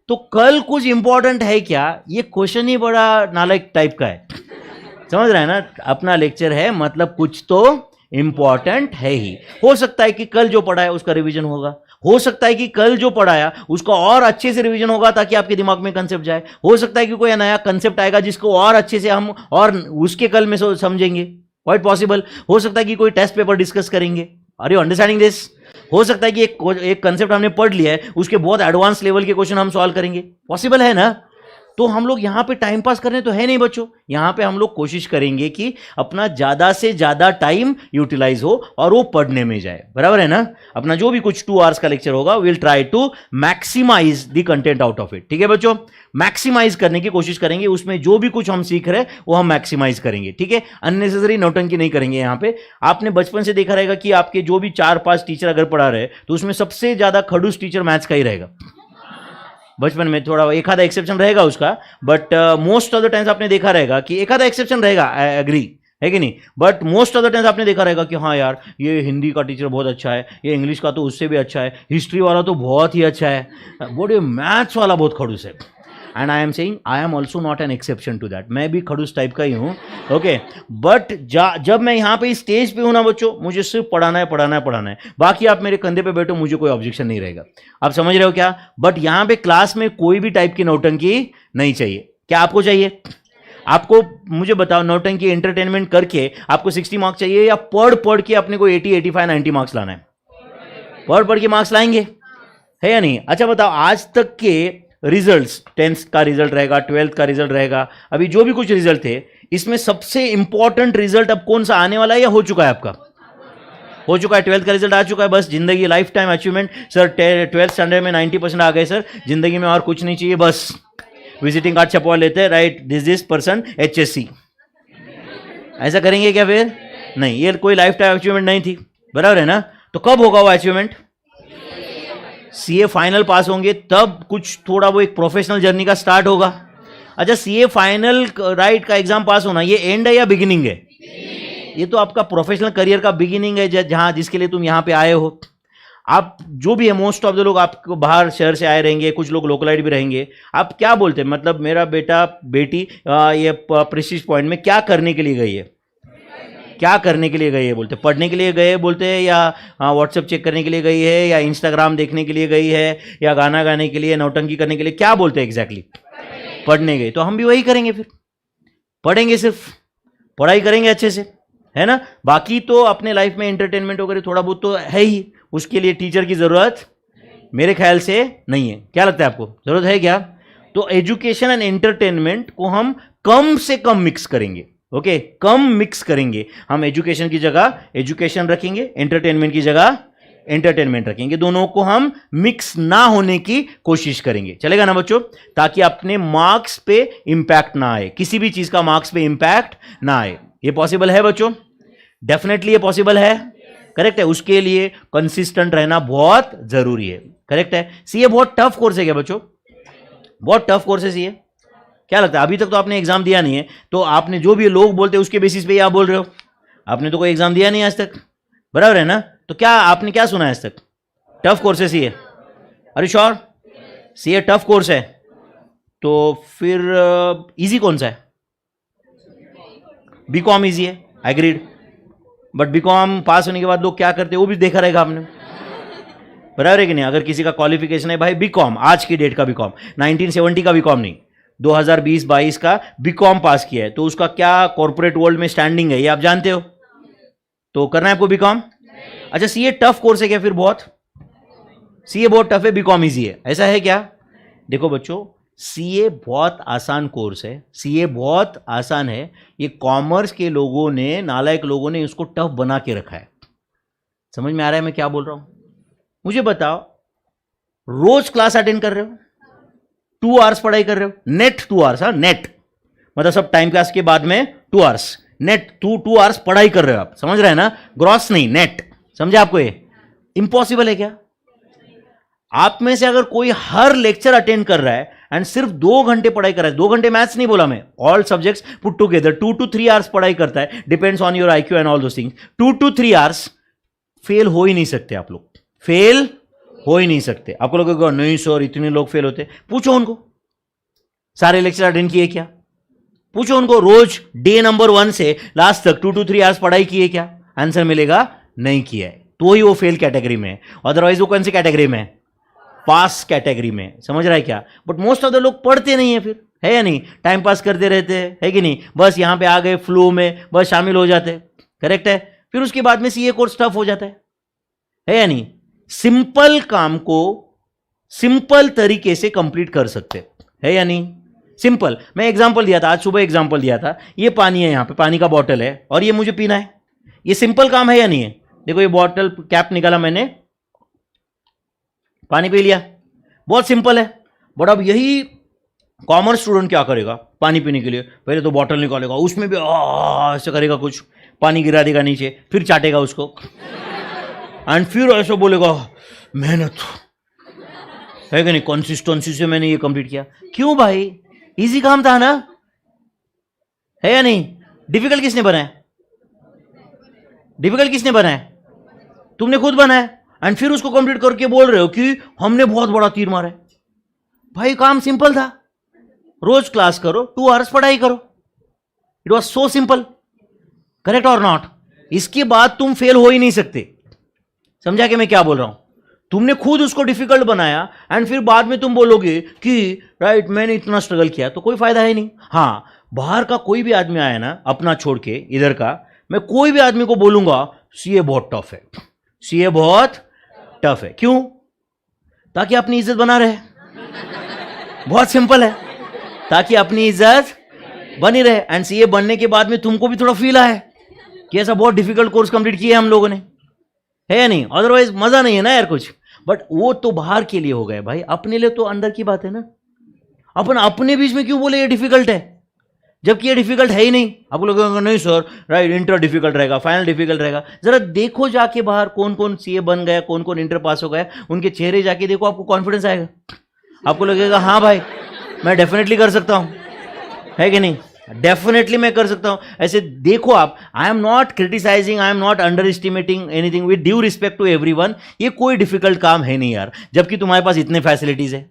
तो कल कुछ इंपॉर्टेंट है क्या, ये क्वेश्चन ही बड़ा नालायक टाइप का है, समझ रहा है ना। अपना लेक्चर है मतलब कुछ तो इंपॉर्टेंट है ही। हो सकता है कि कल जो पढ़ाया उसका रिवीजन होगा, हो सकता है कि कल जो पढ़ाया उसका और अच्छे से रिवीजन होगा ताकि आपके दिमाग में कंसेप्ट जाए, हो सकता है कि कोई नया कंसेप्ट आएगा जिसको और अच्छे से हम और उसके कल में समझेंगे, क्वाइट पॉसिबल। हो सकता है कि कोई टेस्ट पेपर डिस्कस करेंगे, आर यू अंडरस्टैंडिंग दिस? हो सकता है कि एक कंसेप्ट हमने पढ़ लिया है, उसके बहुत एडवांस लेवल के क्वेश्चन हम सॉल्व करेंगे, पॉसिबल है ना? तो हम लोग यहां पे टाइम पास करने तो है नहीं बच्चों, यहां पे हम लोग कोशिश करेंगे कि अपना ज्यादा से ज्यादा टाइम यूटिलाइज हो और वो पढ़ने में जाए, बराबर है ना? अपना जो भी कुछ 2 आवर्स का लेक्चर होगा, will try to maximise the content out of it. ठीक है बच्चों, मैक्सिमाइज करने की कोशिश करेंगे, उसमें जो भी कुछ हम सीख रहे हैं वो हम मैक्सिमाइज करेंगे। ठीक है, अननेसेसरी नौटंकी नहीं करेंगे। यहां पे आपने बचपन से देखा रहेगा कि आपके जो भी 4-5 टीचर अगर पढ़ा रहे तो उसमें सबसे ज्यादा खड़ूस टीचर मैथ्स का ही रहेगा। बचपन में थोड़ा एक आधा एक्सेप्शन रहेगा उसका, but most of the times आपने देखा रहेगा कि एक आधा एक्सेप्शन रहेगा, आई एग्री, है कि नहीं? But most of the times आपने देखा रहेगा कि हाँ यार ये हिंदी का टीचर बहुत अच्छा है, ये इंग्लिश का तो उससे भी अच्छा है, हिस्ट्री वाला तो बहुत ही अच्छा है, बट ये मैथ्स वाला बहुत खड़ूस है। And I am saying I am also not an exception to that, मैं भी खड़ूस टाइप का ही हूँ, ओके। बट जब मैं यहाँ पे स्टेज पे हूँ ना बच्चों, मुझे सिर्फ पढ़ाना है, पढ़ाना है, पढ़ाना है, बाकी आप मेरे कंधे पे बैठो, मुझे कोई ऑब्जेक्शन नहीं रहेगा। आप समझ रहे हो क्या? बट यहाँ पे क्लास में कोई भी टाइप की नौटंकी नहीं चाहिए। क्या आपको चाहिए? आपको मुझे बताओ, नौटंकी एंटरटेनमेंट करके आपको 60 मार्क्स चाहिए या पढ़ पढ़ के अपने को 80, 85, 90 मार्क्स लाना है? पढ़ पढ़ के मार्क्स लाएंगे, है या नहीं? अच्छा बताओ, आज तक के रिजल्ट्स, 10th का रिजल्ट रहेगा, 12th का रिजल्ट रहेगा, अभी जो भी कुछ रिजल्ट थे, इसमें सबसे इंपॉर्टेंट रिजल्ट अब कौन सा आने वाला है या हो चुका है आपका? हो चुका है, 12th का रिजल्ट आ चुका है, बस जिंदगी life time achievement. Sir 12th standard में 90% आ गए सर, जिंदगी में और कुछ नहीं चाहिए, बस विजिटिंग कार्ड छपवा लेते हैं, राइट, दिस पर्सन HSC। ऐसा करेंगे क्या फिर? नहीं, ये कोई लाइफ टाइम अचीवमेंट नहीं थी, बराबर है ना? तो कब होगा वो अचीवमेंट? सीए फाइनल पास होंगे तब कुछ थोड़ा वो एक प्रोफेशनल जर्नी का स्टार्ट होगा। अच्छा, सीए फाइनल राइट का एग्जाम पास होना ये एंड है या बिगिनिंग है? ये तो आपका प्रोफेशनल करियर का बिगिनिंग है, जहां जिसके लिए तुम यहां पे आए हो। आप जो भी है, मोस्ट ऑफ द लोग आपको बाहर शहर से आए रहेंगे, कुछ लोग लोकलाइट भी रहेंगे। आप क्या बोलते हैं, मतलब मेरा बेटा बेटी ये प्रेस्टीज पॉइंट में क्या करने के लिए गई है? क्या करने के लिए गई है बोलते? पढ़ने के लिए गए बोलते हैं, या व्हाट्सएप चेक करने के लिए गई है, या इंस्टाग्राम देखने के लिए गई है, या गाना गाने के लिए, नौटंकी करने के लिए? क्या बोलते हैं एग्जैक्टली? पढ़ने गए। तो हम भी वही करेंगे, फिर पढ़ेंगे, सिर्फ पढ़ाई करेंगे अच्छे से, है ना? बाकी तो अपने लाइफ में एंटरटेनमेंट वगैरह थोड़ा बहुत तो है ही, उसके लिए टीचर की जरूरत मेरे ख्याल से नहीं है। क्या लगता है आपको, जरूरत है क्या? तो एजुकेशन एंड एंटरटेनमेंट को हम कम से कम मिक्स करेंगे, ओके, कम मिक्स करेंगे हम। एजुकेशन की जगह एजुकेशन रखेंगे, एंटरटेनमेंट की जगह एंटरटेनमेंट रखेंगे, दोनों को हम मिक्स ना होने की कोशिश करेंगे। चलेगा ना बच्चों? ताकि अपने मार्क्स पे इंपैक्ट ना आए, किसी भी चीज का मार्क्स पे इंपैक्ट ना आए। ये पॉसिबल है बच्चों? डेफिनेटली ये पॉसिबल है, करेक्ट है। उसके लिए कंसिस्टेंट रहना बहुत जरूरी है, करेक्ट है। सीए बहुत टफ कोर्स है क्या बच्चों? बहुत टफ कोर्स है सीए। क्या लगता है? अभी तक तो आपने एग्जाम दिया नहीं है, तो आपने जो भी लोग बोलते हैं उसके बेसिस पे ही आप बोल रहे हो। आपने तो कोई एग्जाम दिया नहीं आज तक, बराबर है ना? तो क्या आपने क्या सुना है आज तक? टफ कोर्स है सीए। अरे श्योर सीए टफ कोर्स है, तो फिर इजी कौन सा है? बीकॉम इजी है, एग्रीड। बट बीकॉम पास होने के बाद लोग क्या करते हैं वो भी देखा रहेगा आपने, बराबर है कि नहीं? अगर किसी का क्वालिफिकेशन है भाई बीकॉम, आज की डेट का बीकॉम, 1970 का बीकॉम नहीं, 2020-22 का बीकॉम पास किया है, तो उसका क्या कॉर्पोरेट वर्ल्ड में स्टैंडिंग है ये आप जानते हो। तो करना है आपको बीकॉम। अच्छा, सीए टफ कोर्स है क्या फिर? बहुत सीए बहुत टफ है, बीकॉम इजी है, ऐसा है क्या? देखो बच्चों, सीए बहुत आसान कोर्स है, सीए बहुत आसान है। ये कॉमर्स के लोगों ने, नालायक लोगों ने उसको टफ बना के रखा है। समझ में आ रहा है मैं क्या बोल रहा हूं? मुझे बताओ, रोज क्लास अटेंड कर रहे हो, 2 आवर्स पढ़ाई कर रहे हो, नेट 2 आवर्स, हाँ नेट, मतलब सब टाइम क्लास के बाद में 2 आवर्स नेट, 2 आवर्स पढ़ाई कर रहे हो आप, समझ रहे हैं ना? ग्रॉस नहीं, नेट, समझे आपको? ये इंपॉसिबल है क्या? आप में से अगर कोई हर लेक्चर अटेंड कर रहा है एंड सिर्फ 2 घंटे पढ़ाई कर रहा है, 2 घंटे मैथ्स नहीं बोला मैं, all subjects put together 2 to 3 hours पढ़ाई करता है, depends on your IQ and all those things, 2 to 3 hours, fail हो ही नहीं सकते आप लोग, फेल हो ही नहीं सकते। आपको लगेगा नहीं सर इतने लोग फेल होते, पूछो उनको, सारे लेक्चर अटेंड किए क्या? पूछो उनको, रोज डे नंबर 1 से लास्ट तक 2 to 3 आवर्स पढ़ाई किए क्या? आंसर मिलेगा नहीं किया है, तो ही वो फेल कैटेगरी में है, अदरवाइज वो कौन सी कैटेगरी में है, पास कैटेगरी में। समझ रहा है क्या? बट मोस्ट ऑफ द लोग पढ़ते नहीं है, फिर है या नहीं, टाइम पास करते रहते हैं, है कि नहीं, बस यहाँ पे आ गए फ्लो में, बस शामिल हो जाते हैं, करेक्ट है। फिर उसके बाद में सीए कोर्स टफ हो जाता है या नहीं। सिंपल काम को सिंपल तरीके से कंप्लीट कर सकते है या नहीं, सिंपल। मैं एग्जांपल दिया था, आज सुबह एग्जांपल दिया था, ये पानी है, यहाँ पे पानी का बॉटल है और ये मुझे पीना है, ये सिंपल काम है या नहीं है। देखो ये बॉटल कैप निकाला मैंने, पानी पी लिया, बहुत सिंपल है। बट अब यही कॉमर्स स्टूडेंट क्या करेगा पानी पीने के लिए, पहले तो बॉटल निकालेगा, उसमें भी ऐसे करेगा, कुछ पानी गिरा देगा नीचे, फिर चाटेगा उसको एंड फिर ऐसा बोलेगा मेहनत है कि नहीं, कंसिस्टेंसी से मैंने ये कंप्लीट किया। क्यों भाई, इजी काम था ना, है या नहीं। डिफिकल्ट किसने बनाया, डिफिकल्ट किसने बनाया, तुमने खुद बनाया, एंड फिर उसको कंप्लीट करके बोल रहे हो कि हमने बहुत बड़ा तीर मारा है। भाई काम सिंपल था, रोज क्लास करो, 2 आवर्स पढ़ाई करो, it was so simple, correct और नॉट। इसके बाद तुम फेल हो ही नहीं सकते। समझा कि मैं क्या बोल रहा हूं, तुमने खुद उसको डिफिकल्ट बनाया एंड फिर बाद में तुम बोलोगे कि राइट मैंने इतना स्ट्रगल किया, तो कोई फायदा है नहीं। हाँ, बाहर का कोई भी आदमी आया ना, अपना छोड़ के इधर का, मैं कोई भी आदमी को बोलूंगा सीए बहुत टफ है, सीए बहुत टफ है। क्यों? ताकि अपनी इज्जत बना रहे, बहुत सिंपल है, ताकि अपनी इज्जत बनी रहे। एंड सीए बनने के बाद में तुमको भी थोड़ा फील आए कि ऐसा बहुत डिफिकल्ट कोर्स कंप्लीट किया हम लोगों ने, है या नहीं, अदरवाइज मजा नहीं है ना यार कुछ। बट वो तो बाहर के लिए हो गए भाई, अपने लिए तो अंदर की बात है ना। अपन अपने बीच में क्यों बोले ये डिफिकल्ट है, जबकि ये डिफिकल्ट है ही नहीं। आप लोग कहेंगे नहीं सर राइट इंटर डिफिकल्ट रहेगा, फाइनल डिफिकल्ट रहेगा। जरा देखो जाके बाहर कौन कौन सीए बन गया, कौन कौन इंटर पास हो गया, उनके चेहरे जाके देखो, आपको कॉन्फिडेंस आएगा, आपको लगेगा हाँ भाई मैं डेफिनेटली कर सकता हूं, है कि नहीं, डेफिनेटली मैं कर सकता हूं। ऐसे देखो आप, I am not criticising, I am not underestimating anything, with due respect to everyone. ये कोई डिफिकल्ट काम है नहीं यार, जबकि तुम्हारे पास इतने फैसिलिटीज है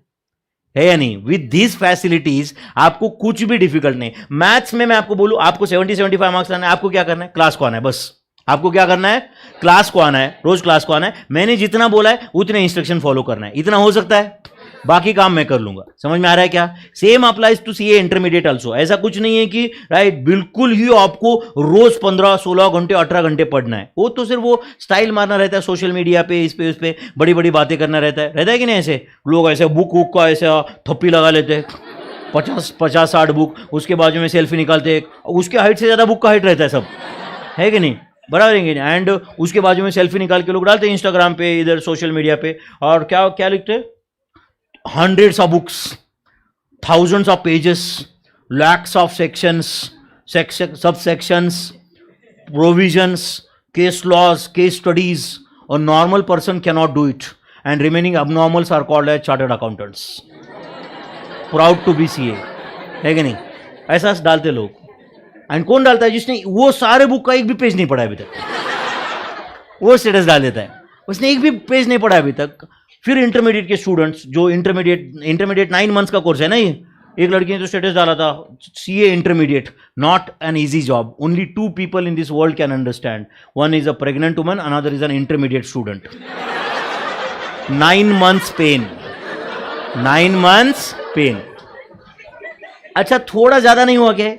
या नहीं। विद दीज फैसिलिटीज आपको कुछ भी डिफिकल्ट नहीं। मैथ्स में मैं आपको बोलूं, आपको 70-75 मार्क्स लाना है, आपको क्या करना है, क्लास को आना है, बस आपको क्या करना है, क्लास को आना है, रोज क्लास को आना है, मैंने जितना बोला है उतने इंस्ट्रक्शन फॉलो करना है, इतना हो सकता है, बाकी काम मैं कर लूंगा। समझ में आ रहा है क्या? Same applies to CA intermediate also. ऐसा कुछ नहीं है कि राइट बिल्कुल ही आपको रोज 15-16 घंटे 18 घंटे पढ़ना है। वो तो सिर्फ वो स्टाइल मारना रहता है सोशल मीडिया पे, इस पे उस पे बड़ी बड़ी बातें करना रहता है कि नहीं। ऐसे लोग ऐसे बुक वुक का ऐसा थप्पी लगा लेते हैं, 50-60 बुक, उसके बाजू में सेल्फी निकालते हैं, उसके हाइट से ज्यादा बुक का हाइट रहता है सब, है कि नहीं, बराबर है कि नहीं। एंड उसके बाजू में सेल्फी निकाल के लोग डालते हैं इंस्टाग्राम पे, इधर सोशल मीडिया पे, और क्या क्या लिखते हैं, hundreds of books, thousands of pages, lakhs of sections, subsections, provisions, case laws, case studies. A normal person cannot do it, and remaining abnormals are called as chartered accountants. Proud to be CA, है कि नहीं? ऐसा डालते लोग। And कौन डालता है? जिसने वो सारे बुक का एक भी पेज नहीं पढ़ा अभी तक, वो स्टेटस डाल देता है, उसने एक भी पेज नहीं पढ़ा अभी तक। फिर इंटरमीडिएट के स्टूडेंट्स, जो इंटरमीडिएट 9 मंथ्स का कोर्स है ना, ये एक लड़की ने तो स्टेटस डाला था, CA intermediate not an easy job, only 2 people in this world can understand, one is a pregnant woman, another is an intermediate student. 9 months pain, 9 months pain. अच्छा थोड़ा ज्यादा नहीं हुआ क्या?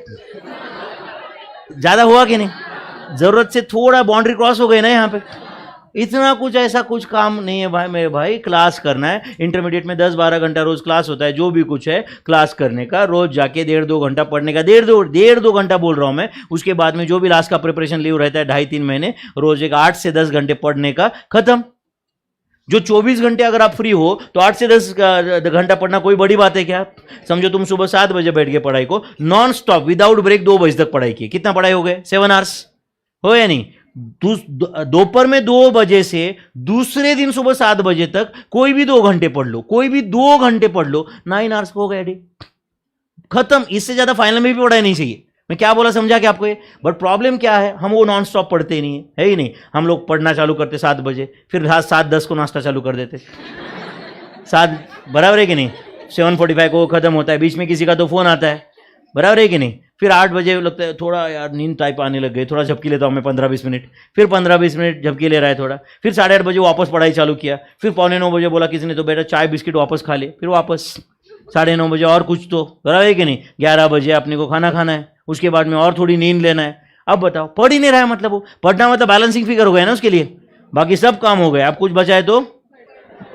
ज्यादा हुआ कि नहीं? जरूरत से थोड़ा बाउंड्री क्रॉस हो गई ना यहाँ पे। इतना कुछ ऐसा कुछ काम नहीं है भाई, मेरे भाई क्लास करना है। इंटरमीडिएट में 10-12 घंटा रोज क्लास होता है, जो भी कुछ है क्लास करने का, रोज जाके 1.5-2 घंटा पढ़ने का, 1.5-2 घंटा बोल रहा हूं मैं। उसके बाद में जो भी लास्ट का प्रिपरेशन लीव रहता है 2.5-3 महीने, रोज एक 8 से 10 घंटे पढ़ने का, खत्म। जो 24 घंटे अगर आप फ्री हो तो 8 से 10 घंटा पढ़ना कोई बड़ी बात है क्या? समझो तुम सुबह 7 बजे बैठ गए पढ़ाई को, नॉन स्टॉप विदाउट ब्रेक 2 बजे तक पढ़ाई की, कितना पढ़ाई हो गए? 7 आवर्स हो या नहीं? दोपहर में 2 बजे से दूसरे दिन सुबह 7 बजे तक कोई भी 2 घंटे पढ़ लो, कोई भी 2 घंटे पढ़ लो, 9 आवर्स हो गए, खत्म। इससे ज्यादा फाइनल में भी पढ़ाई नहीं चाहिए। मैं क्या बोला समझा क्या आपको ये? बट प्रॉब्लम क्या है, हम वो नॉन स्टॉप पढ़ते ही नहीं है ही नहीं। हम लोग पढ़ना चालू करते 7 बजे, फिर 7:10 को नाश्ता चालू कर देते, 7 बराबर है कि नहीं, 7:45 को खत्म होता है, बीच में किसी का तो फोन आता है, बराबर है कि नहीं, फिर 8 बजे लगता है थोड़ा यार नींद टाइप आने लग गई, थोड़ा झपकी लेता हूँ मैं 15-20 मिनट, फिर 15-20 मिनट झपकी ले रहा है थोड़ा, फिर 8:30 बजे वापस पढ़ाई चालू किया, फिर 8:45 बजे बोला किसी ने तो बेटा चाय बिस्किट वापस खा ले, फिर वापस 9:30 बजे और कुछ तो बराबर है कि नहीं, 11 बजे अपने को खाना खाना है, उसके बाद में और थोड़ी नींद लेना है। अब बताओ पढ़ ही नहीं रहा है, मतलब वो पढ़ना मतलब बैलेंसिंग फिगर हो गया ना उसके लिए, बाकी सब काम हो गए, अब कुछ बचा है तो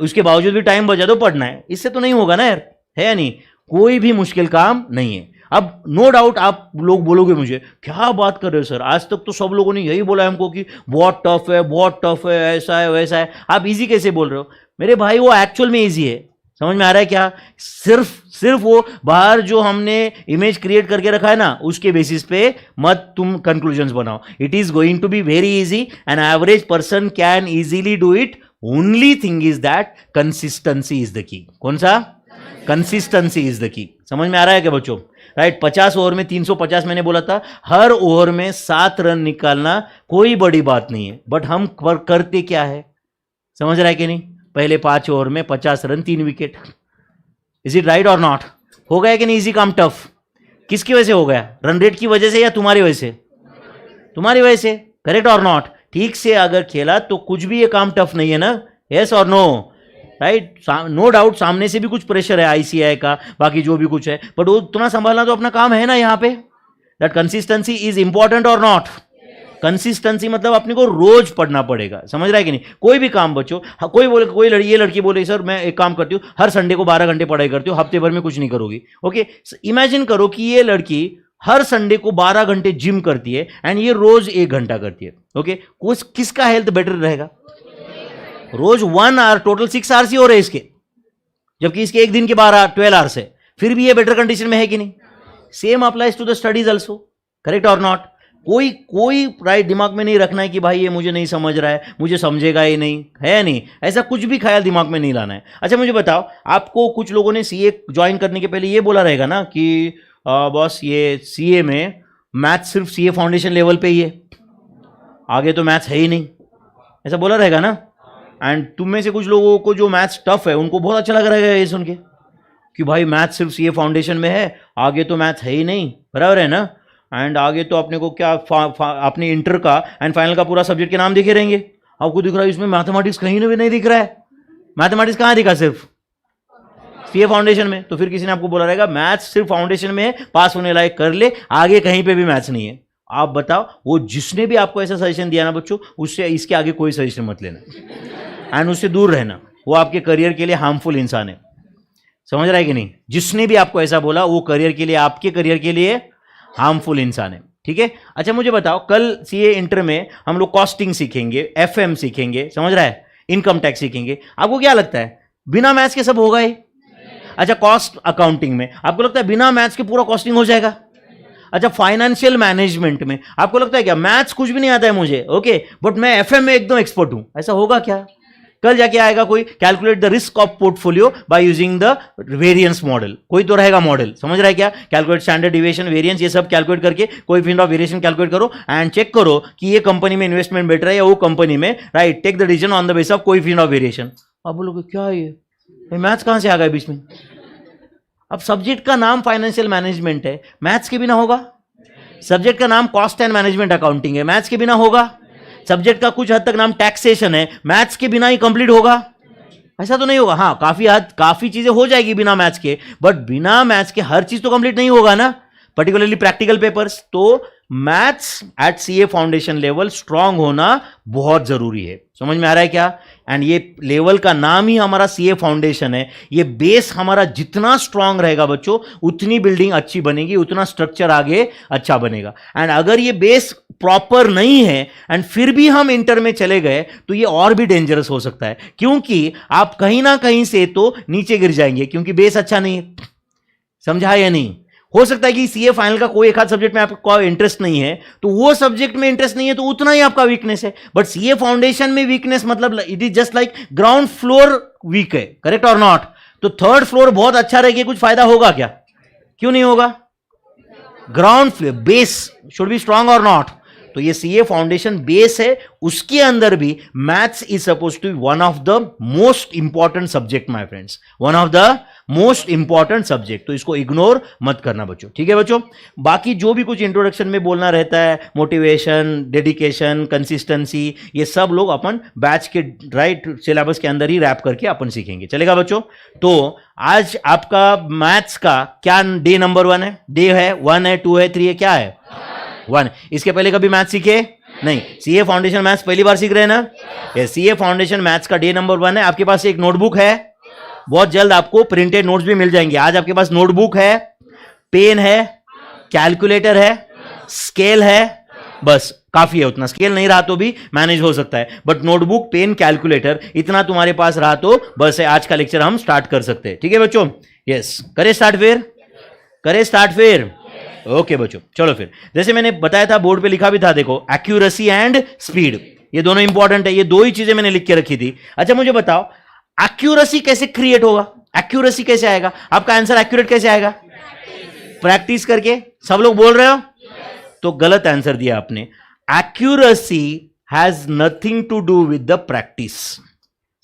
उसके बावजूद भी टाइम बचा तो पढ़ना है, इससे तो नहीं होगा ना यार, है या नहीं? कोई भी मुश्किल काम नहीं है। अब नो डाउट आप लोग बोलोगे मुझे क्या बात कर रहे हो सर, आज तक तो सब लोगों ने यही बोला है हमको कि बहुत टफ है, बहुत टफ है, ऐसा है वैसा है, आप इजी कैसे बोल रहे हो? मेरे भाई वो एक्चुअल में इजी है, समझ में आ रहा है क्या? सिर्फ वो बाहर जो हमने इमेज क्रिएट करके रखा है ना उसके बेसिस पे मत तुम कंक्लूजन्स बनाओ। It is going to be very easy, an average person can easily do it, only thing is that consistency is the key. कौन सा? कंसिस्टेंसी इज द की। समझ में आ रहा है क्या बच्चों? राइट, 50 ओवर में 350 मैंने बोला था, हर ओवर में 7 रन निकालना कोई बड़ी बात नहीं है, बट हम करते क्या है, समझ रहा है कि नहीं? पहले 5 ओवर में 50 run 3 wicket. Is it right और नॉट? हो गया कि नहीं इजी काम टफ? किसकी वजह से हो गया? रन रेट की वजह से या तुम्हारी वजह से? तुम्हारी वजह से, करेक्ट और नॉट? ठीक से अगर खेला तो कुछ भी ये काम टफ नहीं है ना, यस और नो? राइट, नो डाउट सामने से भी कुछ प्रेशर है आईसीआई का, बाकी जो भी कुछ है, बट वो तुम्हारा संभालना तो अपना काम है ना यहाँ पे। दैट कंसिस्टेंसी इज इंपॉर्टेंट और नॉट? कंसिस्टेंसी मतलब अपने को रोज पढ़ना पड़ेगा, समझ रहा है कि नहीं? कोई भी काम बच्चों, कोई बोले, कोई ये लड़की बोले सर मैं एक काम करती हूँ हर संडे को 12 घंटे पढ़ाई करती हूँ, हफ्ते भर में कुछ नहीं करोगी। ओके, इमेजिन करो कि ये लड़की हर संडे को 12 घंटे जिम करती है एंड ये रोज 1 घंटा करती है। ओके, किसका हेल्थ बेटर रहेगा? रोज 1 आवर, टोटल 6 आवर्स ही हो रहे इसके, जबकि इसके एक दिन के 12 आवर्स है, फिर भी ये बेटर कंडीशन में है कि नहीं? Same applies to the studies also, correct और नॉट? कोई राइट दिमाग में नहीं रखना है कि भाई ये मुझे नहीं समझ रहा है, मुझे समझेगा ही नहीं, है नहीं, ऐसा कुछ भी ख्याल दिमाग में नहीं लाना है। अच्छा मुझे बताओ, आपको कुछ लोगों ने सीए ज्वाइन करने के पहले ये बोला रहेगा ना कि बॉस ये सीए में मैथ्स सिर्फ सीए फाउंडेशन लेवल पे ही है, आगे तो मैथ्स है ही नहीं, ऐसा बोला रहेगा ना? एंड तुम में से कुछ लोगों को जो मैथ्स टफ है उनको बहुत अच्छा लग रहा है ये सुन के कि भाई मैथ्स सिर्फ सीए फाउंडेशन में है, आगे तो मैथ्स है ही नहीं, बराबर है ना? एंड आगे तो अपने को क्या अपने इंटर का एंड फाइनल का पूरा सब्जेक्ट के नाम दिखे रहेंगे, आपको दिख रहा है इसमें मैथमेटिक्स कहीं भी नहीं दिख रहा है, मैथमेटिक्स कहाँ दिखा? सिर्फ सीए फाउंडेशन में। तो फिर किसी ने आपको बोला रहेगा मैथ्स सिर्फ फाउंडेशन में है, पास होने लायक कर ले, आगे कहीं पे भी मैथ्स नहीं है। आप बताओ, वो जिसने भी आपको ऐसा सजेशन दिया ना बच्चों, उससे इसके आगे कोई सजेशन मत लेना एंड उससे दूर रहना, वो आपके करियर के लिए हार्मफुल इंसान है, समझ रहा है कि नहीं? जिसने भी आपको ऐसा बोला वो करियर के लिए, आपके करियर के लिए हार्मफुल इंसान है, ठीक है? अच्छा मुझे बताओ, कल सीए इंटर में हम लोग कॉस्टिंग सीखेंगे, एफएम सीखेंगे, समझ रहा है, इनकम टैक्स सीखेंगे। आपको क्या लगता है बिना मैथ्स के सब होगा ही? अच्छा कॉस्ट अकाउंटिंग में आपको लगता है बिना मैथ्स के पूरा कॉस्टिंग हो जाएगा? अच्छा फाइनेंशियल मैनेजमेंट में आपको लगता है क्या मैथ्स कुछ भी नहीं आता है मुझे, ओके, बट मैं एफएम में एकदम एक्सपर्ट हूं, ऐसा होगा क्या? कल जाके आएगा कोई calculate the risk of portfolio by using the variance model, कोई तो रहेगा मॉडल, समझ रहा है क्या? कैलकुलेट स्टैंडर्ड डिविएशन, वेरिएंस, ये सब कैलकुलेट करके कोएफिशिएंट ऑफ वेरिएशन कैलकुलेट करो एंड चेक करो कि ये कंपनी में इन्वेस्टमेंट बेटर है या वो कंपनी में, right? Take the decision on the base of coefficient of variation. आप बोलोगे क्या ये मैथ्स कहां से आ गया बीच में? अब सब्जेक्ट का नाम फाइनेंशियल मैनेजमेंट है, मैथ्स के बिना होगा? सब्जेक्ट का नाम कॉस्ट एंड मैनेजमेंट अकाउंटिंग है, मैथ्स के बिना होगा? सब्जेक्ट का कुछ हद तक नाम टैक्सेशन है, मैथ्स के बिना ही कंप्लीट होगा? ऐसा तो नहीं होगा। हाँ, काफी चीजें हो जाएगी बिना मैथ्स के, बट बिना मैथ्स के हर चीज तो कंप्लीट नहीं होगा ना, पर्टिकुलरली प्रैक्टिकल पेपर्स। तो maths at CA foundation level strong होना बहुत जरूरी है, समझ में आ रहा है क्या? एंड ये लेवल का नाम ही हमारा सीए फाउंडेशन है। ये बेस हमारा जितना स्ट्रांग रहेगा बच्चों, उतनी बिल्डिंग अच्छी बनेगी, उतना स्ट्रक्चर आगे अच्छा बनेगा। एंड अगर ये बेस प्रॉपर नहीं है एंड फिर भी हम इंटर में चले गए तो ये और भी डेंजरस हो सकता है, क्योंकि आप कहीं ना कहीं से तो नीचे गिर जाएंगे, क्योंकि बेस अच्छा नहीं है। समझा या नहीं? हो सकता है कि सीए फाइनल का कोई एक आध सब्जेक्ट में आपको इंटरेस्ट नहीं है, तो वो सब्जेक्ट में इंटरेस्ट नहीं है तो उतना ही आपका वीकनेस है। बट सीए फाउंडेशन में वीकनेस मतलब it is just like ground floor weak है, करेक्ट और नॉट? तो थर्ड फ्लोर बहुत अच्छा रहेगा, कुछ फायदा होगा क्या? क्यों नहीं होगा? Ground floor base should be strong or not? तो ये सीए फाउंडेशन बेस है, उसके अंदर भी maths is suppose to be one of the most important subject my friends, one of the most important subject, तो इसको इग्नोर मत करना बच्चों, ठीक है बच्चों। बाकी जो भी कुछ इंट्रोडक्शन में बोलना रहता है, मोटिवेशन, डेडिकेशन, कंसिस्टेंसी, ये सब लोग अपन बैच के राइट सिलेबस के अंदर ही रैप करके अपन सीखेंगे, चलेगा बच्चों। तो आज आपका मैथ्स का क्या डे नंबर 1 है, डे है 1 है 2 है 3 है, क्या है 1। इसके पहले कभी मैथ्स सीखे नहीं, सीए फाउंडेशन मैथ्स पहली बार सीख रहे हैं ना, ये सीए फाउंडेशन मैथ्स का डे नंबर 1 है। आपके पास एक नोटबुक है, बहुत जल्द आपको प्रिंटेड नोट्स भी मिल जाएंगे। आज आपके पास नोटबुक है, पेन है, कैलकुलेटर है, स्केल है, बस काफी है उतना। स्केल नहीं रहा तो भी मैनेज हो सकता है, बट नोटबुक, पेन, कैलकुलेटर इतना तुम्हारे पास रहा तो बस है, आज का लेक्चर हम स्टार्ट कर सकते हैं, ठीक है बच्चों। यस, करें स्टार्ट फिर, करें स्टार्ट फिर। ओके बच्चों, चलो फिर, जैसे मैंने बताया था, बोर्ड पे लिखा भी था, देखो एक्यूरेसी एंड स्पीड, ये दोनों इंपॉर्टेंट है, ये दो ही चीजें मैंने लिख के रखी थी। अच्छा मुझे बताओ, एक्यूरेसी कैसे क्रिएट होगा, एक्यूरेसी कैसे आएगा, आपका आंसर एक्यूरेट कैसे आएगा, प्रैक्टिस करके। सब लोग बोल रहे हो, तो गलत आंसर दिया आपने। Accuracy has nothing to do with the practice.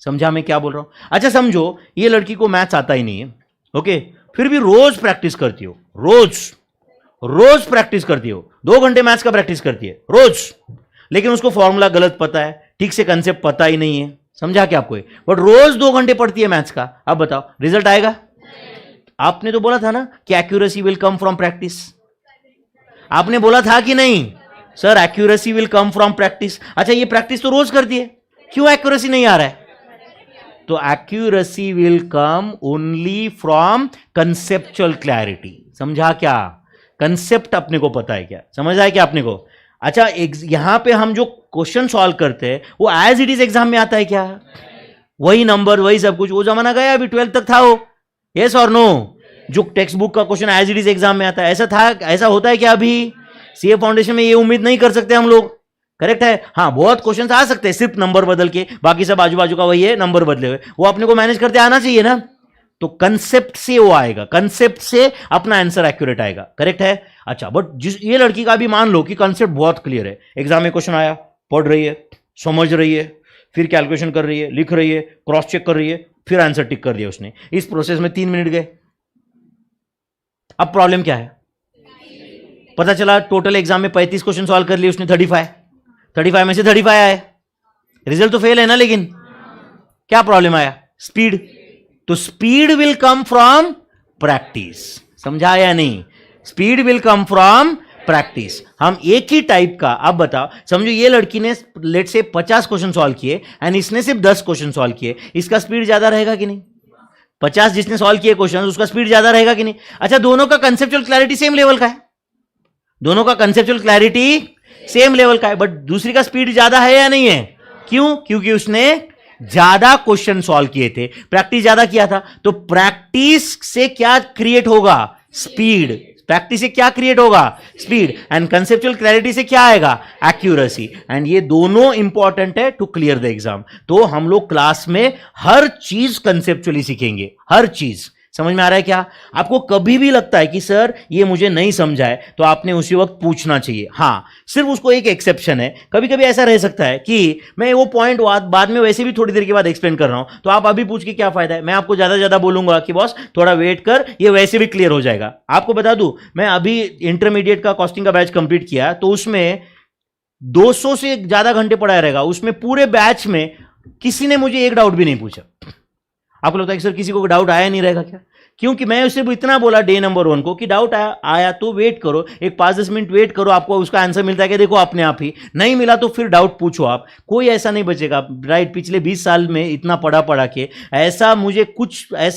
समझा मैं क्या बोल रहा हूं? अच्छा समझो, ये लड़की को मैथ्स आता ही नहीं है, ओके, फिर भी रोज प्रैक्टिस करती हो, रोज रोज प्रैक्टिस करती हो, 2 घंटे मैथ्स का प्रैक्टिस करती है रोज, लेकिन उसको फॉर्मूला गलत पता है, ठीक से कंसेप्ट पता ही नहीं है, समझा क्या आपको, बट रोज 2 घंटे पढ़ती है मैथ्स का। अब बताओ रिजल्ट आएगा? आपने तो बोला था ना कि accuracy will come from practice, आपने बोला था कि नहीं sir accuracy will come from practice. अच्छा ये प्रैक्टिस तो रोज करती है, क्यों एक्यूरेसी नहीं आ रहा है? तो accuracy will come only from conceptual clarity. समझा क्या? कंसेप्ट अपने को पता है क्या, समझ आया क्या अपने को? अच्छा यहां पे हम जो क्वेश्चन सॉल्व करते हैं वो एज इट इज एग्जाम में आता है क्या? वही नंबर, वही सब कुछ, वो जमाना गया, अभी 12th तक था वो, यस और नो? जो टेक्स्ट बुक का question as it is exam में आता है, ऐसा था, ऐसा होता है क्या अभी? सीए फाउंडेशन में ये उम्मीद नहीं कर सकते हम लोग, करेक्ट है। हाँ बहुत क्वेश्चन आ सकते हैं सिर्फ नंबर बदल के, बाकी सब आजू बाजू का वही है, नंबर बदले हुए, वो अपने को मैनेज करते आना चाहिए ना। तो कंसेप्ट से वो आएगा, कंसेप्ट से अपना आंसर एक्यूरेट आएगा, करेक्ट है। अच्छा बट जिस ये लड़की का भी मान लो कि कंसेप्ट बहुत क्लियर है, एग्जाम में क्वेश्चन आया, पढ़ रही है, समझ रही है, फिर कैलकुलेशन कर रही है, लिख रही है, क्रॉस चेक कर रही है, फिर आंसर टिक कर दिया उसने, इस प्रोसेस में 3 मिनट गए। अब प्रॉब्लम क्या है? पता चला टोटल एग्जाम में 35 क्वेश्चन सॉल्व कर लिए उसने, 35 में से 35 आए, रिजल्ट तो फेल है ना। लेकिन क्या प्रॉब्लम आया? स्पीड। तो speed will come from practice, समझा या नहीं? Speed will come from practice. हम एक ही टाइप का, अब बताओ, समझो ये लड़की ने लेट से 50 क्वेश्चन सॉल्व किए एंड इसने सिर्फ 10 क्वेश्चन सॉल्व किए, इसका स्पीड ज्यादा रहेगा कि नहीं? 50 जिसने सॉल्व किए क्वेश्चन उसका स्पीड ज्यादा रहेगा कि नहीं? अच्छा दोनों का कंसेप्चुअल क्लैरिटी सेम लेवल का है, दोनों का कंसेप्चुअल क्लैरिटी सेम लेवल का है, बट दूसरी का स्पीड ज्यादा है या नहीं है? क्यों? क्योंकि उसने ज्यादा क्वेश्चन सॉल्व किए थे, प्रैक्टिस ज्यादा किया था। तो प्रैक्टिस से क्या क्रिएट होगा? स्पीड। प्रैक्टिस से क्या क्रिएट होगा? स्पीड। एंड कंसेप्चुअल क्लैरिटी से क्या आएगा? एक्यूरेसी। एंड ये दोनों इंपॉर्टेंट है टू क्लियर द एग्जाम। तो हम लोग क्लास में हर चीज कंसेप्चुअली सीखेंगे, हर चीज। समझ में आ रहा है क्या? आपको कभी भी लगता है कि सर ये मुझे नहीं समझा है, तो आपने उसी वक्त पूछना चाहिए। हाँ सिर्फ उसको एक एक्सेप्शन है, कभी कभी ऐसा रह सकता है कि मैं वो पॉइंट बाद में वैसे भी थोड़ी देर के बाद एक्सप्लेन कर रहा हूं, तो आप अभी पूछ के क्या फायदा है? मैं आपको ज्यादा बोलूंगा कि बॉस थोड़ा वेट कर, ये वैसे भी क्लियर हो जाएगा। आपको बता दूं, मैं अभी इंटरमीडिएट का कॉस्टिंग का बैच कंप्लीट किया, तो उसमें 200 से ज्यादा घंटे पढ़ाया रहेगा, उसमें पूरे बैच में किसी ने मुझे एक डाउट भी नहीं पूछा। आपको लगता है कि सर किसी को डाउट आया नहीं रहेगा क्या? क्योंकि मैं उससे इतना बोला डे नंबर 1 को कि डाउट आया तो वेट करो, एक 5-10 मिनट वेट करो, आपको उसका आंसर मिलता है कि देखो अपने आप ही, नहीं मिला तो फिर डाउट पूछो आप, कोई ऐसा नहीं बचेगा। राइट, पिछले 20 साल में इतना पढ़ा के ऐसा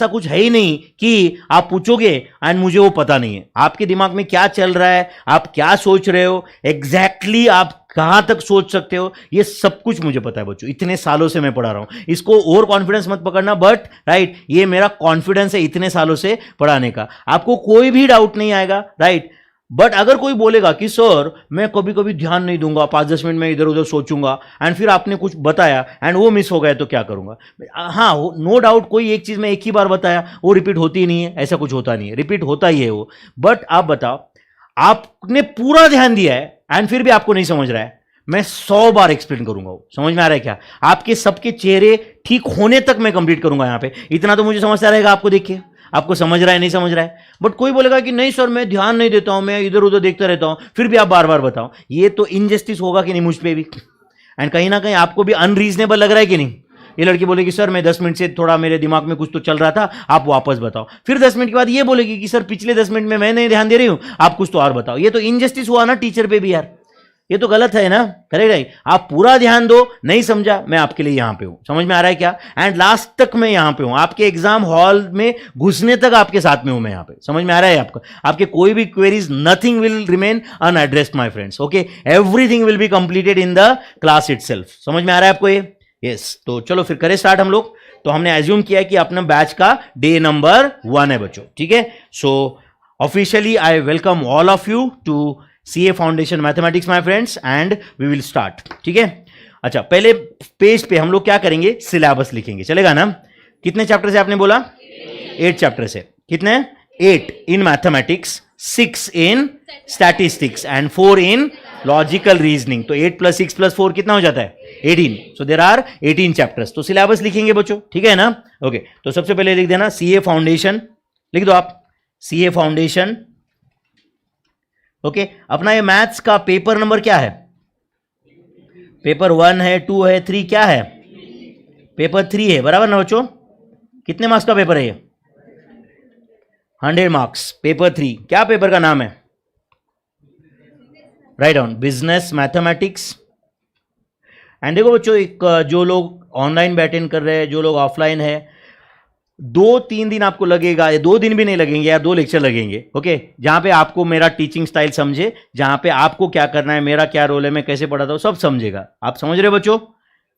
कुछ है ही नहीं कि आप पूछोगे एंड मुझे वो पता नहीं है। आपके दिमाग में क्या चल रहा है, आप क्या सोच रहे हो, एग्जैक्टली आप कहां तक सोच सकते हो, ये सब कुछ मुझे पता है बच्चों, इतने सालों से मैं पढ़ा रहा हूं। इसको ओवर कॉन्फिडेंस मत पकड़ना, बट राइट ये मेरा कॉन्फिडेंस है इतने सालों से पढ़ाने का, आपको कोई भी डाउट नहीं आएगा। राइट, बट अगर कोई बोलेगा कि सर मैं कभी कभी ध्यान नहीं दूंगा, 5-10 मिनट में इधर उधर सोचूंगा एंड फिर आपने कुछ बताया एंड वो मिस हो गया तो क्या करूंगा? हाँ नो डाउट, कोई एक चीज में एक ही बार बताया वो रिपीट होती ही नहीं है, ऐसा कुछ होता नहीं है, रिपीट होता ही है वो। बट आप बताओ, आपने पूरा ध्यान दिया है एंड फिर भी आपको नहीं समझ रहा है, मैं 100 बार एक्सप्लेन करूंगा। वो समझ में आ रहा है क्या? आपके सबके चेहरे ठीक होने तक मैं कंप्लीट करूंगा यहां पे। इतना तो मुझे समझता रहेगा आपको देख के, आपको समझ रहा है नहीं समझ रहा है। बट कोई बोलेगा कि नहीं सर मैं ध्यान नहीं देता हूं, मैं इधर उधर देखता रहता हूं, फिर भी आप बार बार बताओ। ये तो इनजस्टिस होगा कि नहीं मुझ पे भी, एंड कहीं ना कहीं आपको भी अनरीजनेबल लग रहा है कि नहीं। ये लड़की बोलेगी सर मैं 10 मिनट से थोड़ा मेरे दिमाग में कुछ तो चल रहा था, आप वापस बताओ। फिर 10 मिनट के बाद ये बोलेगी कि सर पिछले 10 मिनट में मैं नहीं ध्यान दे रही हूं, आप कुछ तो और बताओ। ये तो इनजस्टिस हुआ ना टीचर पे भी यार, ये तो गलत है ना, करेक्ट है? आप पूरा ध्यान दो, नहीं समझा मैं आपके लिए यहां पे हूं। समझ में आ रहा है क्या? एंड लास्ट तक मैं यहां पे हूं, आपके एग्जाम हॉल में घुसने तक आपके साथ में हूं मैं यहां पे। समझ में आ रहा है आपको? आपके कोई भी queries, nothing will remain unaddressed my friends. Okay, everything will be completed in the class itself. समझ में आ रहा है आपको ये? यस, तो चलो फिर करें स्टार्ट हम लोग। तो हमने एज्यूम किया कि अपना बैच का डे नंबर 1 है बच्चों, ठीक है? So officially I welcome all of you to CA foundation mathematics my friends, and we will start, ठीक है? अच्छा, पहले पेज पे हम लोग क्या करेंगे, सिलेबस लिखेंगे, चलेगा ना? कितने चैप्टर से आपने बोला? 8 चैप्टर से। कितने? 8 इन mathematics, 6 in statistics and 4 in logical reasoning. तो 8 + 6 + 4 कितना हो जाता है? 18। So there are 18 chapters. तो सिलेबस लिखेंगे बच्चों, ठीक है ना? ओके, तो सबसे पहले लिख देना CA फाउंडेशन, लिख दो आप CA फाउंडेशन। ओके, अपना ये मैथ्स का पेपर नंबर क्या है? पेपर 1 है, 2 है, 3 क्या है? पेपर 3 है, बराबर ना बच्चों? कितने मार्क्स का पेपर है ये? 100 मार्क्स, पेपर 3। क्या पेपर का नाम है? Write down, business mathematics. And देखो बच्चों, एक जो लोग ऑनलाइन भी अटेंड कर रहे हैं, जो लोग ऑफलाइन है, 2-3 दिन आपको लगेगा, या 2 दिन भी नहीं लगेंगे यार, 2 लेक्चर लगेंगे। ओके, जहां पे आपको मेरा टीचिंग स्टाइल समझे, जहां पे आपको क्या करना है, मेरा क्या रोल है, मैं कैसे पढ़ाता हूं, सब समझेगा। आप समझ रहे हो बच्चों?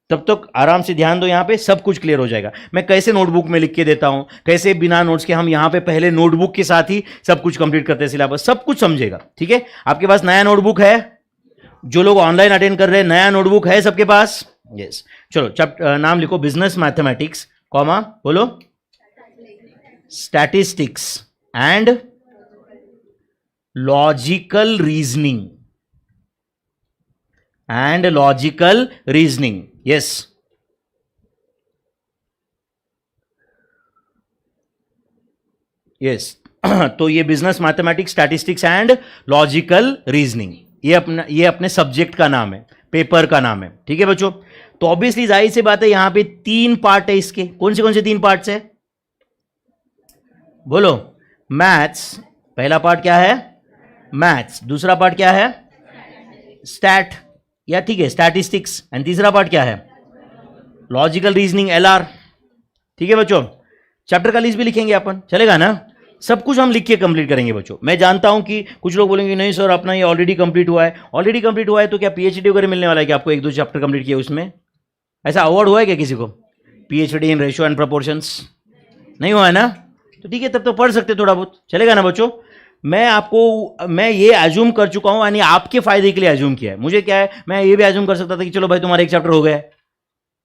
तब तक आराम से ध्यान दो, यहां पे सब कुछ क्लियर हो जाएगा। मैं कैसे नोटबुक में लिख के देता हूं, कैसे बिना नोट्स के हम यहां पे पहले नोटबुक के साथ ही सब कुछ कंप्लीट करते हैं, सिलेबस सब कुछ समझेगा, ठीक है? आपके पास नया नोटबुक है? जो लोग ऑनलाइन अटेंड कर रहे हैं, नया नोटबुक है सबके पास? यस। चलो नाम लिखो, बिजनेस मैथमेटिक्स, कॉमा बोलो, statistics and logical reasoning, and logical reasoning. Yes, yes. तो ये business mathematics, statistics and logical reasoning, ये अपने सब्जेक्ट का नाम है, पेपर का नाम है, ठीक है बच्चों? तो ऑब्वियसली जाहिर सी बात है, यहां पे 3 पार्ट है इसके। कौन से 3 पार्ट्स है? बोलो। मैथ्स, पहला पार्ट क्या है? मैथ्स। दूसरा पार्ट क्या है? स्टैट, या ठीक है स्टैटिस्टिक्स। एंड तीसरा पार्ट क्या है? लॉजिकल रीजनिंग, LR, ठीक है बच्चों? चैप्टर का लिस्ट भी लिखेंगे अपन, चलेगा ना? सब कुछ हम लिख के कंप्लीट करेंगे बच्चों। मैं जानता हूं कि कुछ लोग बोलेंगे नहीं सर अपना ये ऑलरेडी कंप्लीट हुआ है। ऑलरेडी कंप्लीट हुआ है तो क्या PhD वगैरह मिलने वाला है कि आपको 1-2 चैप्टर कंप्लीट किए उसमें? ऐसा अवार्ड हुआ है क्या किसी को? PhD in ratio and proportions नहीं हुआ है ना? तो ठीक है, तब तो पढ़ सकते थोड़ा बहुत, चलेगा ना बच्चों? मैं ये एज्यूम कर चुका हूं, यानी आपके फायदे के लिए एज्यूम किया है। मुझे क्या है, मैं ये भी एज्यूम कर सकता था कि चलो भाई तुम्हारा 1 चैप्टर हो गया।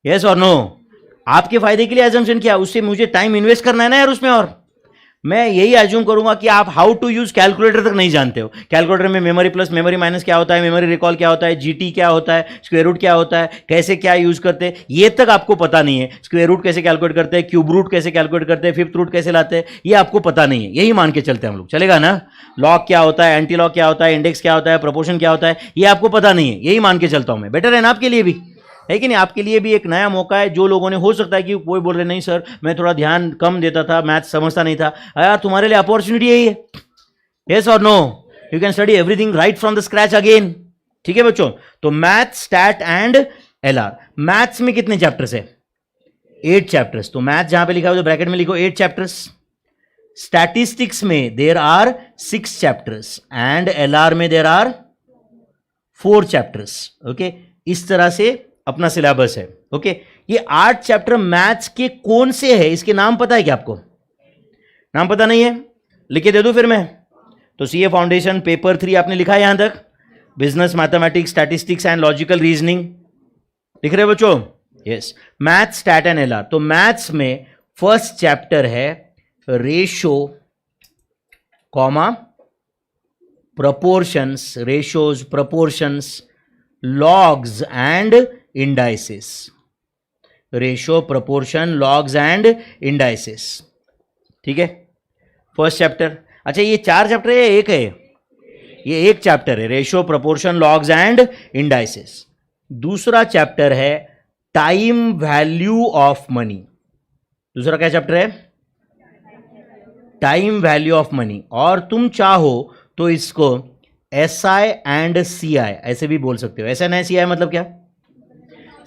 यस और नो? आपके फायदे के लिए एजम्पशन किया, उससे मुझे टाइम इन्वेस्ट करना है ना यार उसमें। और मैं यही एज्यूम करूंगा कि आप हाउ टू यूज कैलकुलेटर तक नहीं जानते हो। कैलकुलेटर में मेमोरी प्लस मेमोरी माइनस क्या होता है, मेमोरी रिकॉल क्या होता है, GT क्या होता है, स्क्वायर रूट क्या होता है, कैसे क्या यूज करते हैं, ये तक आपको पता नहीं है। स्क्वायर रूट कैसे कैलकुलेट करते हैं, क्यूब रूट कैसे कैलकुलेट करते हैं, फिफ्थ रूट कैसे लाते हैं, ये आपको पता नहीं है। यही मान के चलते हैं हम लोग, चलेगा ना? लॉग क्या होता है, एंटी लॉग क्या होता है, इंडेक्स क्या होता है, प्रोपोर्शन क्या होता है, ये आपको पता नहीं है। यही मान के चलता हूं मैं, बेटर है ना आपके लिए भी, है कि नहीं? आपके लिए भी एक नया मौका है। जो लोगों ने, हो सकता है कि कोई बोल रहे नहीं सर मैं थोड़ा ध्यान कम देता था, मैथ समझता नहीं था, यार तुम्हारे लिए अपॉर्चुनिटी यही है। यस और no? You can study everything right from the scratch again, ठीक है बच्चों? तो मैथ, स्टैट एंड LR। मैथ्स में कितने चैप्टर्स है? 8 चैप्टर्स। तो मैथ जहां पे लिखा हुआ तो ब्रैकेट में लिखो 8 चैप्टर्स। स्टैटिस्टिक्स में there are 6 chapters and LR में देयर आर 4 चैप्टर्स। ओके, इस तरह से अपना सिलेबस है। ओके, ये 8 चैप्टर मैथ्स के कौन से है, इसके नाम पता है क्या आपको? नाम पता नहीं है? लिख के दे दूं फिर मैं? तो CA फाउंडेशन पेपर 3 आपने लिखा है यहां तक, business mathematics, statistics and logical reasoning, लिख रहे बच्चों? Yes. Maths, stat and LR। तो मैथ्स में फर्स्ट चैप्टर है ratio, comma proportions, ratios, proportions, logs and indices. Ratio, proportion, logs and indices. ठीक है, फर्स्ट चैप्टर. अच्छा, ये 4 चैप्टर है, एक है, ये एक चैप्टर है, ratio, proportion, logs and indices. दूसरा चैप्टर है टाइम वैल्यू ऑफ मनी. दूसरा क्या चैप्टर है? Time value of money. और तुम चाहो तो इसको SI एंड CI ऐसे भी बोल सकते हो. SI एंड CI मतलब क्या?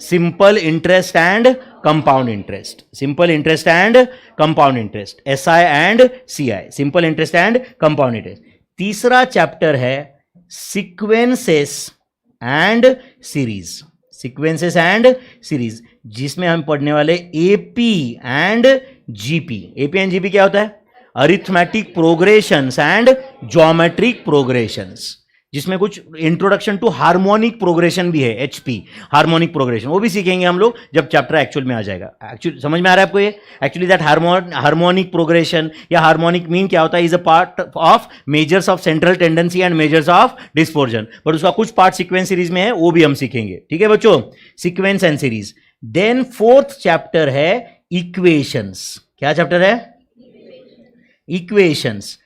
Simple interest and compound interest. Simple interest and compound interest. SI and CI, simple interest and compound interest. तीसरा चैप्टर है sequences and series. Sequences and series, जिसमें हम पढ़ने वाले AP and GP. AP and GP क्या होता है? Arithmetic progressions and geometric progressions, जिसमें कुछ इंट्रोडक्शन टू हार्मोनिक प्रोग्रेशन भी है. HP, हार्मोनिक प्रोग्रेशन, वो भी सीखेंगे हम लोग जब चैप्टर एक्चुअल में आ जाएगा. एक्चुअली समझ में आ रहा है आपको ये? एक्चुअली दैट हार्मोनिक प्रोग्रेशन या हार्मोनिक मीन क्या होता है? Is a part of measures of central tendency and measures of dispersion. But उसका कुछ पार्ट सीक्वेंस सीरीज में है, वो भी हम सीखेंगे. ठीक है बच्चों, sequence and series. Then fourth chapter है इक्वेशंस. क्या चैप्टर है? इक्वेशंस.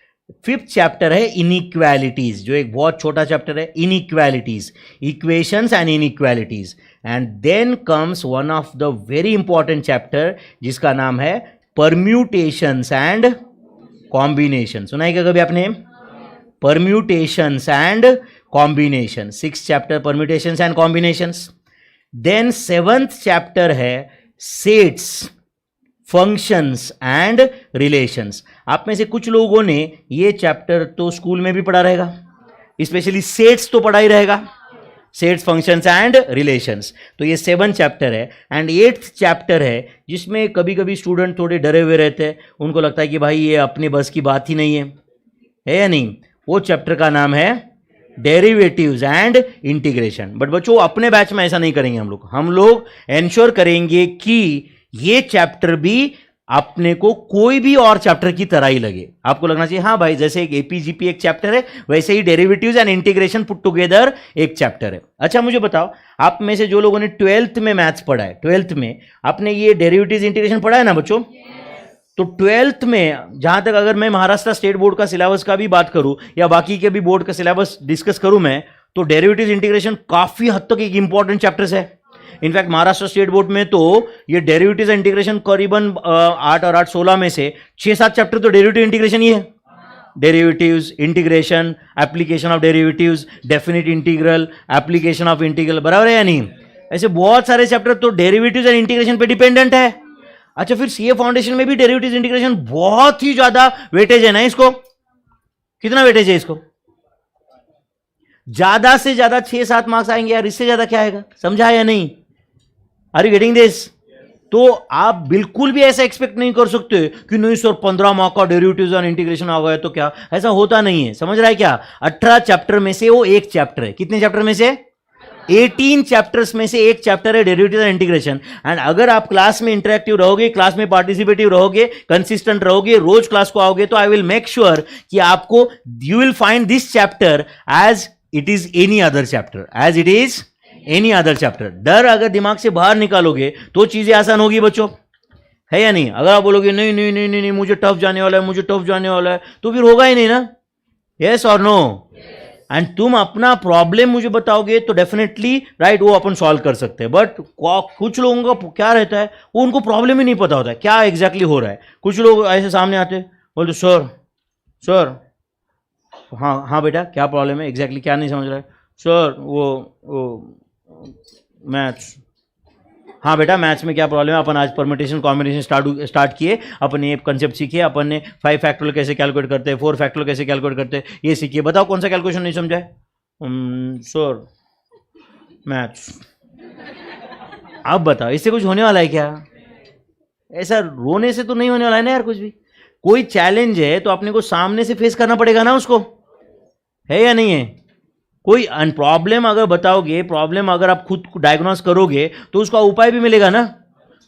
फिफ्थ चैप्टर है इनइक्वालिटीज, जो एक बहुत छोटा चैप्टर है. Inequalities, equations and inequalities. And then comes one of the very important chapter जिसका नाम है परम्यूटेशंस एंड कॉम्बिनेशन. सुना है क्या कभी आपने? Permutations and combination. 6th chapter permutations and combinations. Then 7th chapter है सेट्स, फंक्शंस एंड रिलेशंस. आप में से कुछ लोगों ने ये चैप्टर तो स्कूल में भी पढ़ा रहेगा, स्पेशली सेट्स तो पढ़ा ही रहेगा. Sets, functions and relations. तो ये 7th चैप्टर है. एंड 8th चैप्टर है जिसमें कभी कभी स्टूडेंट थोड़े डरे हुए रहते हैं, उनको लगता है कि भाई ये अपने बस की बात ही नहीं है या नहीं? वो चैप्टर का नाम है डेरिवेटिव्स एंड इंटीग्रेशन. बट बच्चों, अपने बैच में ऐसा नहीं करेंगे हम लोग एंश्योर करेंगे कि ये चैप्टर भी अपने को कोई भी और चैप्टर की तरह ही लगे. आपको लगना चाहिए हाँ भाई, जैसे एक APGP एक चैप्टर है, वैसे ही derivatives and integration put together एक चैप्टर है. अच्छा, मुझे बताओ, आप में से जो लोगों ने 12th में मैथ्स पढ़ा है, 12th में आपने ये डेरिवेटिव्स इंटीग्रेशन पढ़ा है ना बच्चों? तो 12th में जहां तक अगर मैं महाराष्ट्र स्टेट बोर्ड का सिलेबस का भी बात करूं या बाकी के भी बोर्ड का सिलेबस डिस्कस करूं मैं, तो डेरिवेटिव्स इंटीग्रेशन काफी हद तक एक इंपॉर्टेंट चैप्टर है. इनफैक्ट महाराष्ट्र स्टेट बोर्ड में तो ये डेरिवेटिव्स इंटीग्रेशन करीबन 8 और 8 16 में से 6-7 चैप्टर तो डेरिवेटिव इंटीग्रेशन ही है. Derivatives, integration, application of derivatives, definite integral, application of integral, बराबर है या नहीं? ऐसे बहुत सारे चैप्टर तो डेरिवेटिव्स एंड इंटीग्रेशन पे डिपेंडेंट है. अच्छा, फिर CA फाउंडेशन में भी डेरिवेटिव्स इंटीग्रेशन बहुत ही ज्यादा वेटेज है ना इसको? कितना वेटेज है इसको? ज्यादा से ज्यादा 6-7 मार्क्स आएंगे यार, इससे ज्यादा क्या आएगा? समझा या नहीं? Are you getting this? तो आप बिल्कुल भी ऐसा एक्सपेक्ट नहीं कर सकते कि नहीं सर 15 मार्क का डेरिवेटिव्स और इंटीग्रेशन आ गया तो क्या, ऐसा होता नहीं है. समझ रहा है क्या? 18 चैप्टर में से वो एक चैप्टर है. कितने चैप्टर में से? 18 चैप्टर्स में से एक चैप्टर है डेरिवेटिव और इंटीग्रेशन. एंड अगर आप क्लास में इंटरेक्टिव रहोगे, क्लास में पार्टिसिपेटिव रहोगे, कंसिस्टेंट रहोगे, रोज क्लास को आओगे, तो आई विल मेक श्योर कि आपको you will find this chapter as it is any other chapter, as it is any other chapter. डर अगर दिमाग से बाहर निकालोगे तो चीजें आसान होगी बच्चों, है या नहीं? अगर आप बोलोगे नहीं नहीं नहीं नहीं, नहीं मुझे टफ जाने वाला है, मुझे टफ जाने वाला है, तो फिर होगा ही नहीं ना. यस और नो? एंड तुम अपना प्रॉब्लम मुझे बताओगे तो डेफिनेटली राइट, वो अपन सॉल्व कर सकते हैं. बट कुछ लोगों का क्या रहता है, वो उनको प्रॉब्लम ही नहीं पता होता है क्या एग्जैक्टली हो रहा है. कुछ लोग ऐसे सामने आते बोलते सर सर हाँ हाँ बेटा क्या प्रॉब्लम है, एग्जैक्टली क्या नहीं समझ रहा है? सर वो मैथ्स. हाँ बेटा मैथ्स में क्या प्रॉब्लम है? अपन आज परम्यूटेशन कॉम्बिनेशन स्टार्ट किए, अपन ये कंसेप्ट सीखे, अपन ने 5 फैक्टोरियल कैसे कैलकुलेट करते हैं, 4 फैक्टोरियल कैसे कैलकुलेट करते हैं, ये सीखिए. बताओ कौन सा कैलकुलेशन नहीं समझा है? Sir maths. अब बताओ इससे कुछ होने वाला है क्या? ऐसा रोने से तो नहीं होने वाला है ना यार कुछ भी. कोई चैलेंज है तो अपने को सामने से फेस करना पड़ेगा ना उसको, है या नहीं है? कोई प्रॉब्लम अगर बताओगे, प्रॉब्लम अगर आप खुद डायग्नोस करोगे तो उसका उपाय भी मिलेगा ना.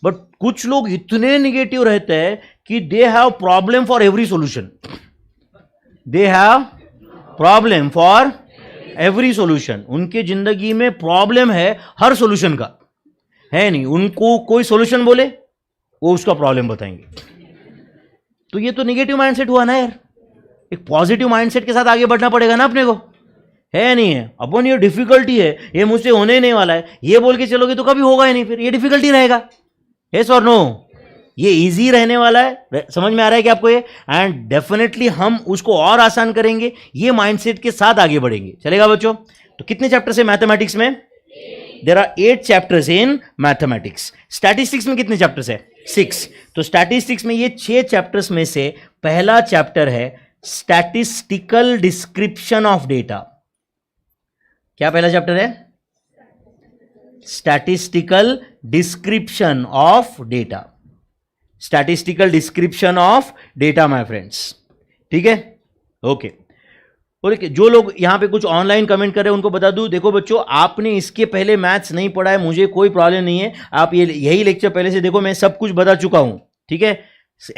बट कुछ लोग इतने निगेटिव रहते हैं कि they have problem for every solution. They have problem for every solution. उनके जिंदगी में प्रॉब्लम है हर सॉल्यूशन का, है नहीं, उनको कोई सॉल्यूशन बोले वो उसका प्रॉब्लम बताएंगे। तो ये तो नेगेटिव माइंडसेट हुआ ना यार, एक पॉजिटिव माइंडसेट के साथ आगे बढ़ना पड़ेगा ना अपने को, है नहीं है। अपन ये डिफिकल्टी है, ये मुझसे होने ही नहीं वाला है, ये बोल के चलोगे तो कभी होगा ही नहीं, फिर ये डिफिकल्टी रहेगा। यस और नो? ये इजी रहने वाला है, समझ में आ रहा है कि आपको ये, एंड डेफिनेटली हम उसको और आसान करेंगे, ये माइंडसेट के साथ आगे बढ़ेंगे। चलेगा बच्चों? तो कितने चैप्टर्स है मैथमेटिक्स में? There are 8 chapters in mathematics. Statistics में कितने चैप्टर्स है? 6। तो स्टैटिस्टिक्स में ये 6 चैप्टर्स में से पहला चैप्टर है स्टैटिस्टिकल डिस्क्रिप्शन ऑफ डेटा। क्या पहला चैप्टर है? Statistical description of data. Statistical description of data my friends, ठीक है? ओके। और जो लोग यहां पे कुछ ऑनलाइन कमेंट कर रहे हैं उनको बता दूं, देखो बच्चों, आपने इसके पहले मैथ्स नहीं पढ़ा है, मुझे कोई प्रॉब्लम नहीं है, आप ये यही लेक्चर पहले से देखो, मैं सब कुछ बता चुका हूं, ठीक है?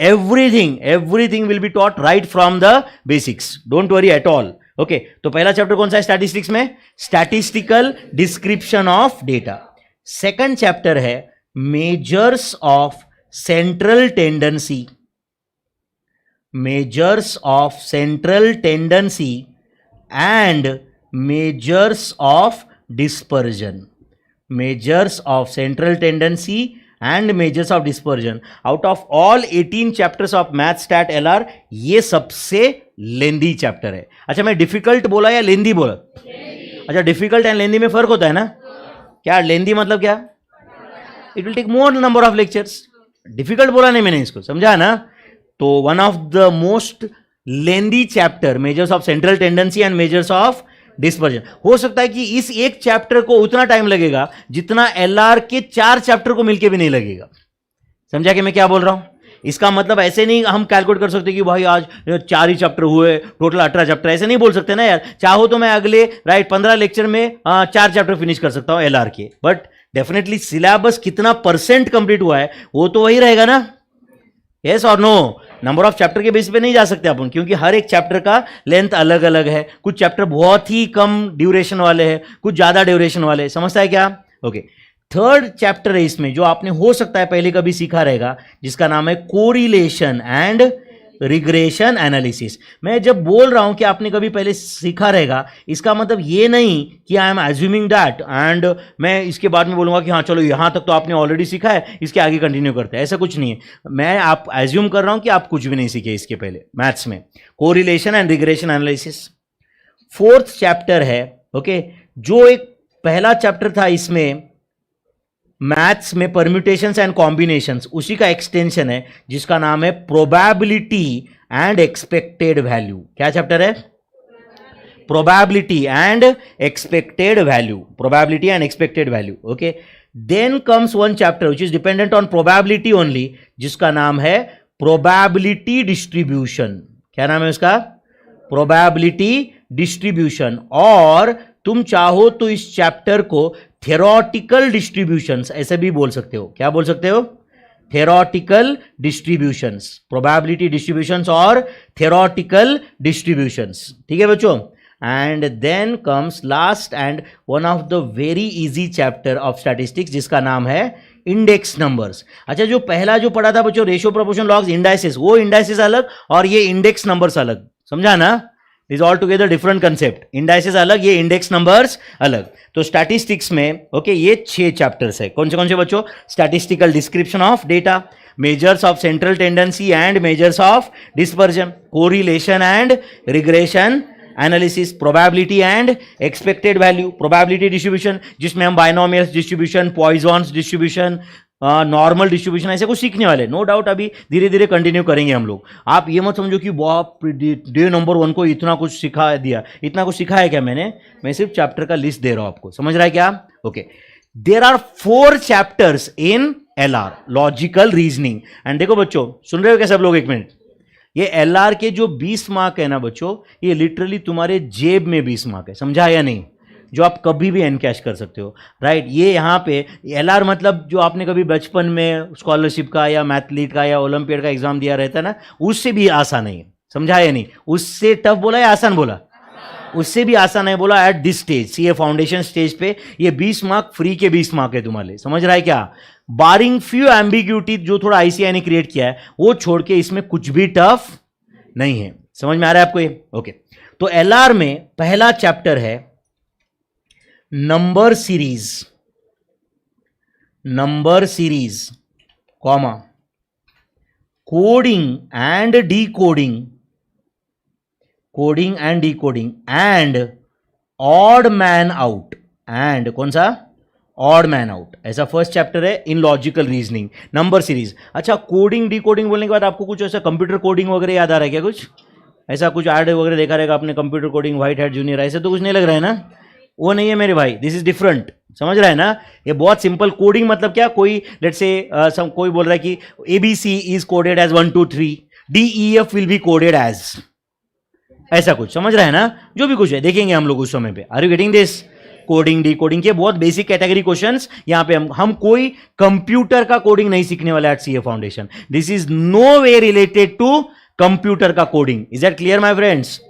Everything will be taught right from the basics, don't worry at all. Okay, तो पहला चैप्टर कौन सा है स्टैटिस्टिक्स में? Statistical description of data. Second chapter है measures of central tendency. Measures of central tendency and measures of dispersion. Measures of central tendency and measures of dispersion. Out of all 18 chapters of math stat LR, ये सबसे लेंदी chapter है। अच्छा, मैं difficult बोला या लेंदी बोला? अच्छा, डिफिकल्ट एंड लेंदी में फर्क होता है ना? क्या लेंदी मतलब क्या? It will take more number of lectures. Difficult बोला नहीं मैंने, इसको समझा ना? तो one of the most lengthy chapter, measures of central tendency and measures of dispersion. हो सकता है कि इस एक चैप्टर को उतना टाइम लगेगा जितना एलआर के 4 चैप्टर को मिलके भी नहीं लगेगा। समझा कि मैं क्या बोल रहा हूं? इसका मतलब ऐसे नहीं हम कैलकुलेट कर सकते कि भाई आज 4 ही चैप्टर हुए, टोटल 18 चैप्टर, ऐसे नहीं बोल सकते ना यार। चाहो तो मैं अगले 15 लेक्चर में 4 चैप्टर फिनिश कर सकता हूं एलआर के, बट डेफिनेटली सिलेबस कितना % कंप्लीट हुआ है वो तो वही रहेगा ना? यस और नो? नंबर ऑफ चैप्टर के बेस पे नहीं जा सकते अपन, क्योंकि हर एक चैप्टर का लेंथ अलग अलग है। कुछ चैप्टर बहुत ही कम ड्यूरेशन वाले हैं, कुछ ज्यादा ड्यूरेशन वाले, समझता है क्या? ओके। थर्ड चैप्टर है इसमें जो आपने हो सकता है पहले कभी सीखा रहेगा, जिसका नाम है कोरिलेशन एंड रिग्रेशन एनालिसिस। मैं जब बोल रहा हूं कि आपने कभी पहले सीखा रहेगा, इसका मतलब ये नहीं कि I am assuming that and मैं इसके बाद में बोलूंगा कि हाँ चलो यहां तक तो आपने ऑलरेडी सीखा है, इसके आगे कंटिन्यू करते हैं, ऐसा कुछ नहीं है। मैं आप एज्यूम कर रहा हूं कि आप कुछ भी नहीं सीखे इसके पहले मैथ्स में। Correlation and regression analysis fourth chapter है। ओके, जो एक पहला चैप्टर था इसमें मैथ्स में परम्यूटेशंस एंड कॉम्बिनेशंस, उसी का एक्सटेंशन है जिसका नाम है प्रोबेबिलिटी एंड एक्सपेक्टेड वैल्यू। क्या चैप्टर है? Probability and expected value. Probability and expected value. Okay, then comes one chapter which is dependent on probability only, जिसका नाम है प्रोबेबिलिटी डिस्ट्रीब्यूशन। क्या नाम है उसका? Probability distribution. और तुम चाहो तो इस चैप्टर को थ्योरेटिकल डिस्ट्रीब्यूशंस ऐसे भी बोल सकते हो। क्या बोल सकते हो? थ्योरेटिकल डिस्ट्रीब्यूशंस, प्रोबेबिलिटी डिस्ट्रीब्यूशंस और थ्योरेटिकल डिस्ट्रीब्यूशंस। ठीक है बच्चों? And then comes last and one of the very easy chapter of statistics, जिसका नाम है इंडेक्स नंबर्स। अच्छा, जो पहला जो पढ़ा था बच्चों रेशियो, प्रोपोर्शन, लॉग्स, इंडाइसेस, वो इंडाइसेस अलग और ये इंडेक्स नंबर्स अलग। समझा ना? Is all together different concept. Indices अलग, ये इंडेक्स नंबर्स अलग। तो स्टैटिस्टिक्स में ओके ये 6 चैप्टर्स है। कौन से बच्चों? Statistical description of data, measures of central tendency and measures of dispersion, correlation and regression analysis, probability and expected value, probability distribution जिसमें हम binomials distribution, Poisson's distribution, normal distribution ऐसे कुछ सीखने वाले। नो डाउट अभी धीरे धीरे कंटिन्यू करेंगे हम लोग। आप ये मत समझो कि बहुत डे नंबर 1 को इतना कुछ सिखा दिया। इतना कुछ सिखाया क्या मैंने? मैं सिर्फ चैप्टर का लिस्ट दे रहा हूं आपको। समझ रहा है क्या? Okay, there are 4 chapters in LR, logical reasoning. And देखो बच्चों, सुन रहे हो क्या सब लोग? एक मिनट, ये एलआर के जो 20 मार्क है ना बच्चों, ये लिटरली तुम्हारे जेब में 20 मार्क है। समझा या नहीं? जो आप कभी भी एनकैश कर सकते हो, राइट? ये यहाँ पे एलआर मतलब जो आपने कभी बचपन में स्कॉलरशिप का या मैथलीट का या ओलंपियड का एग्जाम दिया रहता है ना, उससे भी आसान नहीं है। समझा या नहीं? उससे टफ बोला या आसान बोला? उससे भी आसान है बोला at this stage, CA foundation stage पे ये 20 मार्क फ्री के 20 मार्क है तुम्हारे, समझ रहा है क्या? बारिंग फ्यू एम्बिग्यूटी जो थोड़ा आईसीआई ने क्रिएट किया है वो छोड़ के इसमें कुछ भी टफ नहीं है। समझ में आ रहा है आपको ये? ओके, तो एलआर में पहला चैप्टर है number series, number series comma coding and decoding, coding and decoding and odd man out, and कौन सा? ऑड मैन आउट, ऐसा फर्स्ट चैप्टर है इन लॉजिकल रीजनिंग, नंबर सीरीज। अच्छा, कोडिंग डीकोडिंग बोलने के बाद आपको कुछ ऐसा कंप्यूटर कोडिंग वगैरह याद आ रहा है क्या? कुछ ऐसा कुछ ऐड वगैरह देखा रहेगा आपने, computer coding white hat junior, ऐसे तो कुछ नहीं लग रहा है ना? वो नहीं है मेरे भाई, दिस इज डिफरेंट, समझ रहा है ना? ये बहुत सिंपल। कोडिंग मतलब क्या? कोई लेट्स से कोई बोल रहा है कि ABC is coded as 1 2 3, DEF will be coded as, ऐसा कुछ, समझ रहा है ना? जो भी कुछ है देखेंगे हम लोग उस समय पे। Are you getting this? Coding decoding के बहुत बेसिक कैटेगरी क्वेश्चंस यहां पे हम कोई कंप्यूटर का कोडिंग नहीं सीखने वाले at CA foundation. This is no way related to computer का coding. Is that clear my friends?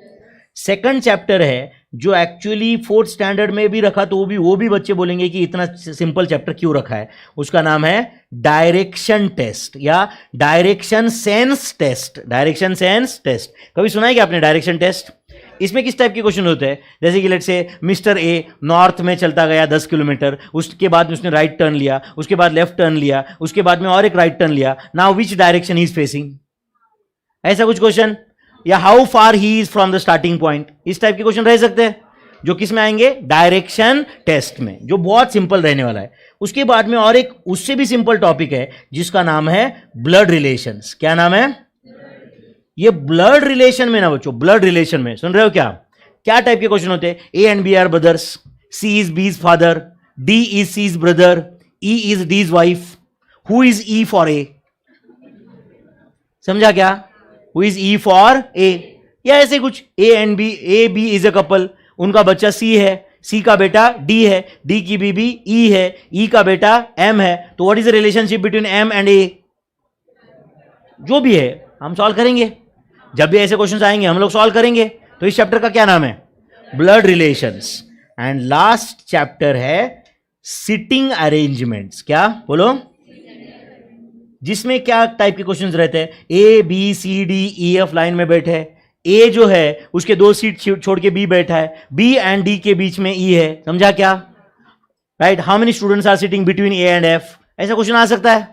Second chapter है जो एक्चुअली 4th स्टैंडर्ड में भी रखा तो वो भी बच्चे बोलेंगे कि इतना सिंपल चैप्टर क्यों रखा है। उसका नाम है डायरेक्शन टेस्ट या direction sense test. Direction sense test कभी सुना है क्या आपने? डायरेक्शन टेस्ट इसमें किस टाइप के क्वेश्चन होते हैं? जैसे कि let's say mister A north में चलता गया 10 किलोमीटर, उसके बाद उसने राइट टर्न लिया, उसके बाद लेफ्ट टर्न लिया, उसके बाद में और एक राइट टर्न लिया, now which direction he is facing, ऐसा कुछ क्वेश्चन। या how far he is from the starting point, इस टाइप के क्वेश्चन रह सकते हैं जो किस में आएंगे? डायरेक्शन टेस्ट में, जो बहुत सिंपल रहने वाला है। उसके बाद में और एक उससे भी सिंपल टॉपिक है जिसका नाम है ब्लड रिलेशंस। क्या नाम है? ये ब्लड रिलेशन में ना बच्चों, ब्लड रिलेशन में सुन रहे हो क्या? क्या टाइप के क्वेश्चन होते हैं? A and B are brothers, C is B's father, D is C's brother, E is D's wife, who is E for A, समझा क्या? Who is E for A, या ऐसे कुछ। A and B, A B is a couple, उनका बच्चा सी है, सी का बेटा डी है, डी की बीबी ई है, ई का बेटा एम है, तो what is the relationship between M and A? जो भी है हम सॉल्व करेंगे, जब भी ऐसे क्वेश्चंस आएंगे हम लोग सॉल्व करेंगे। तो इस चैप्टर का क्या नाम है? Blood relations. And last chapter है सिटिंग अरेंजमेंट्स। क्या बोलो? जिसमें क्या टाइप के क्वेश्चंस रहते हैं? A B C D E F line में बैठे हैं, ए जो है उसके 2 सीट छोड़ के बी बैठा है, बी एंड डी के बीच में ई है, समझा क्या? Right, how many students are sitting between A and F, ऐसा क्वेश्चन आ सकता है,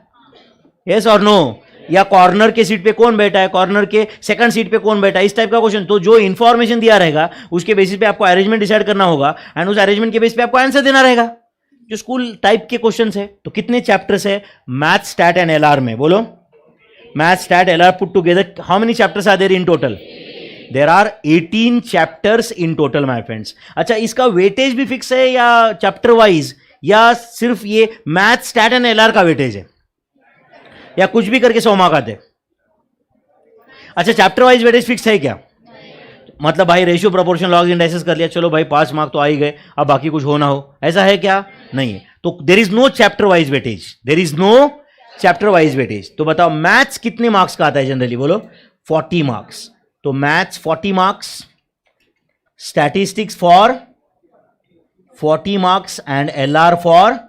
यस और नो। या कॉर्नर के सीट पे कौन बैठा है, कॉर्नर के सेकंड सीट पे कौन बैठा है, इस टाइप का क्वेश्चन। तो जो इंफॉर्मेशन दिया रहेगा उसके बेसिस पे आपको अरेंजमेंट डिसाइड करना होगा एंड उस अरेंजमेंट के बेसिस पे आपको आंसर देना रहेगा, जो स्कूल टाइप के क्वेश्चंस है। तो कितने चैप्टर्स है मैथ, स्टैट एंड एलआर में? बोलो, math, stat, LR put together how many chapters are there in total? देयर are 18 chapters in total my friends. अच्छा, इसका वेटेज भी फिक्स है या चैप्टर वाइज, या सिर्फ ये मैथ, स्टैट एंड एलआर का वेटेज है, या कुछ भी करके 100 मार्क आते? अच्छा, चैप्टर वाइज वेटेज फिक्स है क्या? मतलब भाई रेशियो प्रोपोर्शन लॉग इंडाइसेस कर लिया, चलो भाई 5 मार्क तो आ ही गए, अब बाकी कुछ हो ना हो, ऐसा है क्या? नहीं है। तो there is no chapter wise weightage, there is no chapter wise weightage. तो बताओ मैथ्स कितने मार्क्स का आता है जनरली? बोलो 40 मार्क्स। तो maths 40 marks, statistics for 40 marks and LR for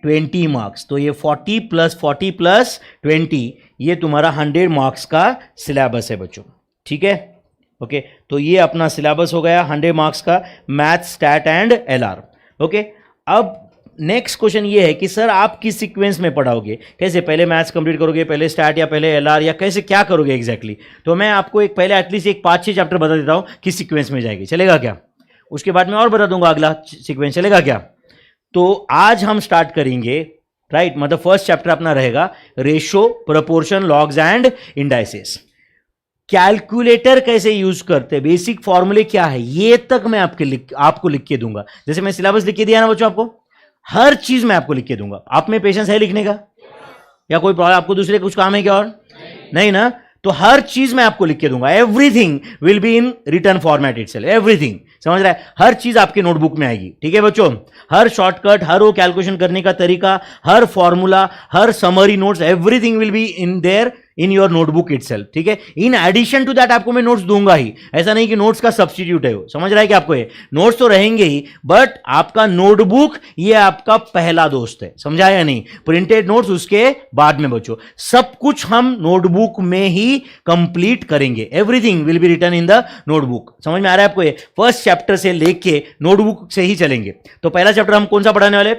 20 marks. तो ये 40 + 40 + 20 ये तुम्हारा 100 मार्क्स का सिलेबस है बच्चों, ठीक है? ओके, तो ये अपना सिलेबस हो गया 100 मार्क्स का math, stat and LR. Okay, अब नेक्स्ट क्वेश्चन ये है कि सर आप किस सीक्वेंस में पढ़ाओगे? कैसे, पहले मैथ्स कंप्लीट करोगे, पहले स्टैट या पहले एलआर, या कैसे क्या करोगे एग्जैक्टली? तो मैं आपको एक पहले एटलीस्ट एक 5-6 चैप्टर बता देता हूँ किस सीक्वेंस में जाएगी, चलेगा क्या? उसके बाद मैं और बता दूंगा अगला सीक्वेंस, चलेगा क्या? तो आज हम स्टार्ट करेंगे, राइट, मतलब फर्स्ट चैप्टर अपना रहेगा ratio, proportion, logs and indices. Calculator कैसे यूज करते हैं, बेसिक फॉर्मूले क्या है, ये तक मैं आपको लिख के दूंगा। जैसे मैं सिलेबस लिख के दिया ना बच्चों आपको, हर चीज मैं आपको लिख के दूंगा। आप में पेशेंस है लिखने का, या कोई प्रॉब्लम आपको? दूसरे कुछ काम है क्या और? नहीं ना? तो हर चीज मैं आपको लिख के दूंगा। Everything will be in return format itself, everything, समझ रहा है? हर चीज आपके नोटबुक में आएगी, ठीक है बच्चों? हर शॉर्टकट, हर वो कैलकुलेशन करने का तरीका, हर फॉर्मूला, हर summary notes, everything will be in there in your notebook itself, ठीक है। इन एडिशन टू दैट आपको मैं नोट्स दूंगा ही, ऐसा नहीं कि नोट्स का सब्स्टिट्यूट है वो, समझ रहा है कि आपको ये नोट्स तो रहेंगे ही, बट आपका नोटबुक ये आपका पहला दोस्त है, समझा या नहीं। प्रिंटेड नोट्स उसके बाद में बच्चों, सब कुछ हम नोटबुक में ही कंप्लीट करेंगे, everything will be written in the notebook. समझ में आ रहा है आपको ये? फर्स्ट चैप्टर से लेके नोटबुक से ही चलेंगे। तो पहला चैप्टर हम कौन सा पढ़ाने वाले?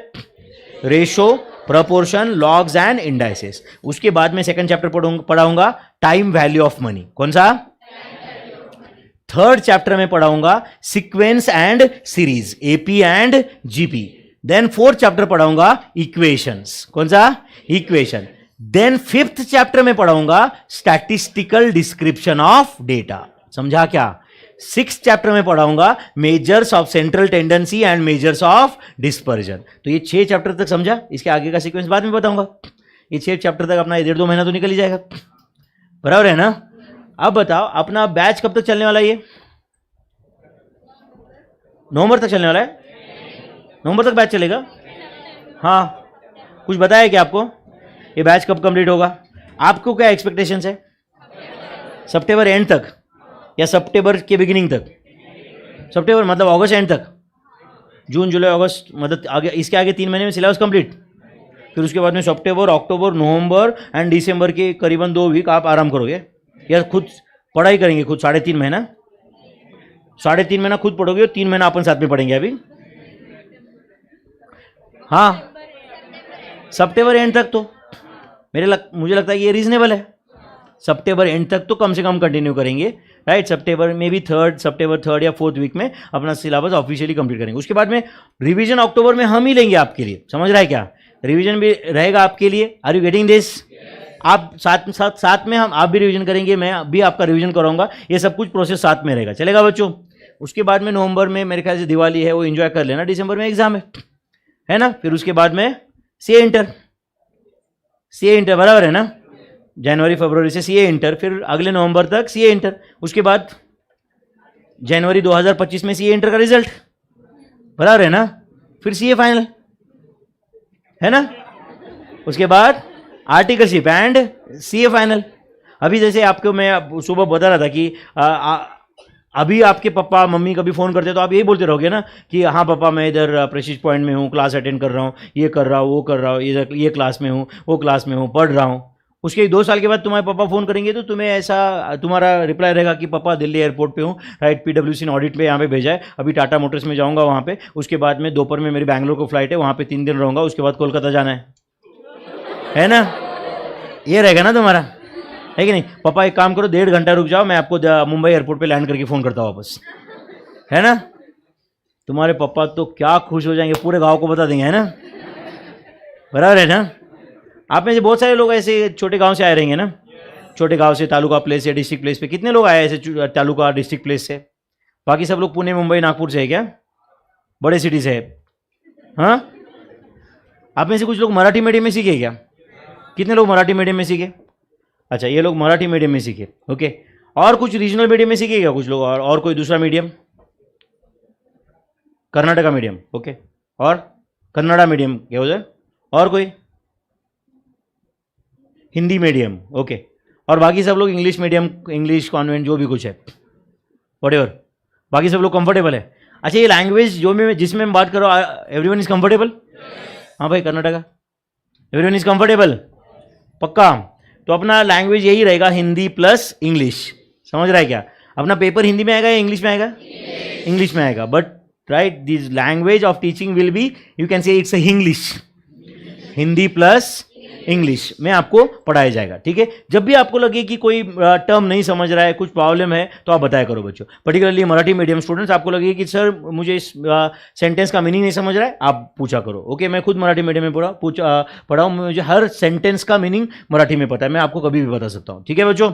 Ratio, proportion, logs and indices. उसके बाद में सेकंड चैप्टर पढ़ाऊंगा टाइम वैल्यू ऑफ मनी। कौन सा? थर्ड चैप्टर में पढ़ाऊंगा sequence and series, AP and GP. Then fourth chapter पढ़ाऊंगा इक्वेशंस। कौन सा? इक्वेशन। देन फिफ्थ चैप्टर में पढ़ाऊंगा स्टैटिस्टिकल डिस्क्रिप्शन ऑफ डेटा। समझा क्या? सिक्स चैप्टर में पढ़ाऊंगा measures of central tendency and measures of dispersion. तो ये 6 चैप्टर तक समझा, इसके आगे का सीक्वेंस बाद में बताऊंगा। ये 6 चैप्टर तक अपना 1.5-2 महीना तो निकल ही जाएगा, बराबर है ना? अब बताओ अपना बैच कब तक चलने वाला है? ये नवंबर तक चलने वाला है? नवंबर तक बैच चलेगा? हाँ, कुछ बताया क्या आपको? ये बैच कब कंप्लीट होगा? आपको क्या एक्सपेक्टेशन है? सितंबर एंड तक या सितंबर के बिगिनिंग तक? सितंबर मतलब अगस्त एंड तक, जून जुलाई अगस्त, मतलब आगे, इसके आगे 3 महीने में सिलेबस कंप्लीट। फिर उसके बाद में सितंबर, अक्टूबर, नवंबर एंड दिसंबर के करीबन 2 वीक आप आराम करोगे या खुद पढ़ाई करेंगे खुद? 3.5 महीना, 3.5 महीना खुद पढ़ोगे और 3 महीना अपन साथ में पढ़ेंगे अभी। हाँ, सितंबर एंड तक तो मुझे लगता है ये रीजनेबल है। सितंबर एंड तक तो कम से कम कंटिन्यू करेंगे, राइट? सितंबर में भी सितंबर थर्ड या फोर्थ वीक में अपना सिलेबस ऑफिशियली कंप्लीट करेंगे। उसके बाद में रिवीजन अक्टूबर में हम ही लेंगे आपके लिए, समझ रहा है क्या? रिवीजन भी रहेगा आपके लिए। Are you getting this? आप साथ में हम आप भी रिवीजन करेंगे, मैं भी आपका रिवीजन कराऊंगा, ये सब कुछ प्रोसेस साथ में रहेगा, चलेगा बच्चों? उसके बाद में नवंबर में मेरे ख्याल से दिवाली है, वो एंजॉय कर लेना। दिसंबर में एग्जाम है ना? फिर उसके बाद में सीए इंटर, बराबर है ना? जनवरी फरवरी से सीए इंटर, फिर अगले नवंबर तक सीए इंटर। उसके बाद जनवरी 2025 में सीए इंटर का रिजल्ट, बराबर है ना? फिर सीए फाइनल, है ना? उसके बाद आर्टिकलशिप एंड सीए फाइनल। अभी जैसे आपको मैं सुबह बता रहा था कि अभी आपके पापा मम्मी कभी फ़ोन करते तो आप यही बोलते रहोगे ना कि हाँ पापा मैं इधर प्रेस्टीज पॉइंट में हूँ, क्लास अटेंड कर रहा हूँ, ये कर रहा हूँ, वो कर रहा हूँ, इधर ये क्लास में हूँ, वो क्लास में हूँ, पढ़ रहा हूँ। उसके 2 साल के बाद तुम्हारे पापा फ़ोन करेंगे तो तुम्हें ऐसा तुम्हारा रिप्लाई रहेगा कि पापा दिल्ली एयरपोर्ट पे हूँ, राइट, PwC ने ऑडिट पे यहाँ पे भेजा है, अभी टाटा मोटर्स में जाऊँगा वहाँ पे, उसके बाद में दोपहर में मेरी बैंगलोर को फ्लाइट है, वहाँ पे 3 दिन रहूँगा, उसके बाद कोलकाता जाना है ना? ये रहेगा ना तुम्हारा, है कि नहीं? पापा एक काम करो, 1.5 घंटा रुक जाओ, मैं आपको मुंबई एयरपोर्ट पे लैंड करके फ़ोन करता हूँ वापस, है ना? तुम्हारे पापा तो क्या खुश हो जाएंगे, पूरे गांव को बता देंगे, है ना? बराबर है ना? आप में से बहुत सारे लोग ऐसे छोटे गांव से आए रहेंगे ना, छोटे गांव से तालुका प्लेस या डिस्ट्रिक्ट प्लेस पे। कितने लोग आए ऐसे तालुका डिस्ट्रिक्ट प्लेस से? बाकी सब लोग पुणे मुंबई नागपुर से है क्या? बड़े सिटी से है? हाँ, आप में से कुछ लोग मराठी मीडियम में सीखे क्या? कितने लोग मराठी मीडियम में सीखे? अच्छा, ये लोग मराठी मीडियम में सीखे, ओके। और कुछ रीजनल मीडियम में सीखे क्या कुछ लोग? और कोई दूसरा मीडियम? Karnataka medium, okay. और कन्नड़ा मीडियम क्या हो जाए? और कोई? Hindi medium, okay. और बाकी सब लोग इंग्लिश मीडियम, इंग्लिश कॉन्वेंट, जो भी कुछ है, व्हाटएवर, बाकी सब लोग कंफर्टेबल है। अच्छा, ये लैंग्वेज जो मैं जिसमें मैं बात कर रहा हूँ, एवरीवन इज कंफर्टेबल? हाँ भाई, कर्नाटका एवरीवन इज कंफर्टेबल, पक्का? तो अपना लैंग्वेज यही रहेगा, हिंदी प्लस इंग्लिश, समझ रहा है क्या? अपना पेपर हिंदी में आएगा या इंग्लिश में आएगा? इंग्लिश में आएगा, but right, this language of teaching will be, you can say it's English, Hindi plus English में आपको पढ़ाया जाएगा, ठीक है? जब भी आपको लगे कि कोई टर्म नहीं समझ रहा है, कुछ प्रॉब्लम है, तो आप बताया करो बच्चों। पर्टिकुलरली मराठी मीडियम स्टूडेंट्स, आपको लगे कि सर मुझे इस सेंटेंस का मीनिंग नहीं समझ रहा है, आप पूछा करो, ओके? मैं खुद मराठी मीडियम में पढ़ा हूँ, मुझे हर सेंटेंस का मीनिंग मराठी में पता है, मैं आपको कभी भी बता सकता हूँ, ठीक है बच्चों?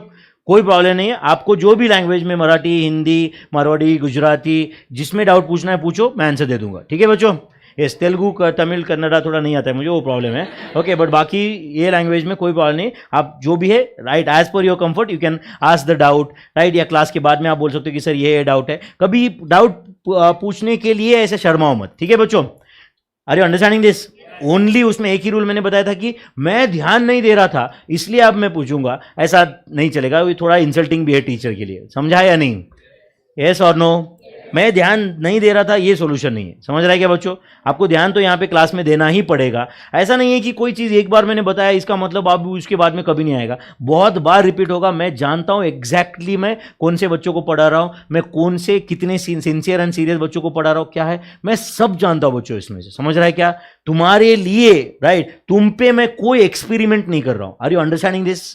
कोई प्रॉब्लम नहीं है। आपको जो भी लैंग्वेज में, मराठी, हिंदी, मारवाड़ी, गुजराती, जिसमें डाउट पूछना है पूछो, मैं आंसर दे दूंगा, ठीक है बच्चों? यस, तेलुगु, तमिल, कन्नड़ा थोड़ा नहीं आता है मुझे, वो प्रॉब्लम है, ओके। बट बाकी ये लैंग्वेज में कोई प्रॉब्लम नहीं, आप जो भी है, right, as per your comfort you can ask the doubt, right? या क्लास के बाद में आप बोल सकते हो कि सर ये डाउट है। कभी डाउट पूछने के लिए ऐसे शर्माओ मत, ठीक है बच्चों? Are you understanding this? Only उसमें एक ही रूल मैंने बताया था कि मैं ध्यान नहीं दे रहा था इसलिए अब मैं पूछूंगा, ऐसा नहीं चलेगा, ये थोड़ा इंसल्टिंग भी है टीचर के लिए, समझा या नहीं? यस और नो? मैं ध्यान नहीं दे रहा था ये सॉल्यूशन नहीं है, समझ रहा है क्या बच्चों? आपको ध्यान तो यहाँ पे क्लास में देना ही पड़ेगा। ऐसा नहीं है कि कोई चीज़ एक बार मैंने बताया इसका मतलब अब उसके बाद में कभी नहीं आएगा, बहुत बार रिपीट होगा। मैं जानता हूँ एग्जैक्टली मैं कौन से बच्चों को पढ़ा रहा हूँ, मैं कौन से कितने सिंसियर एंड सीरियस बच्चों को पढ़ा रहा हूँ, क्या है मैं सब जानता हूँ बच्चों इसमें से, समझ रहा है क्या? तुम्हारे लिए, राइट, तुम पे मैं कोई एक्सपेरिमेंट नहीं कर रहा हूँ। Are you understanding this?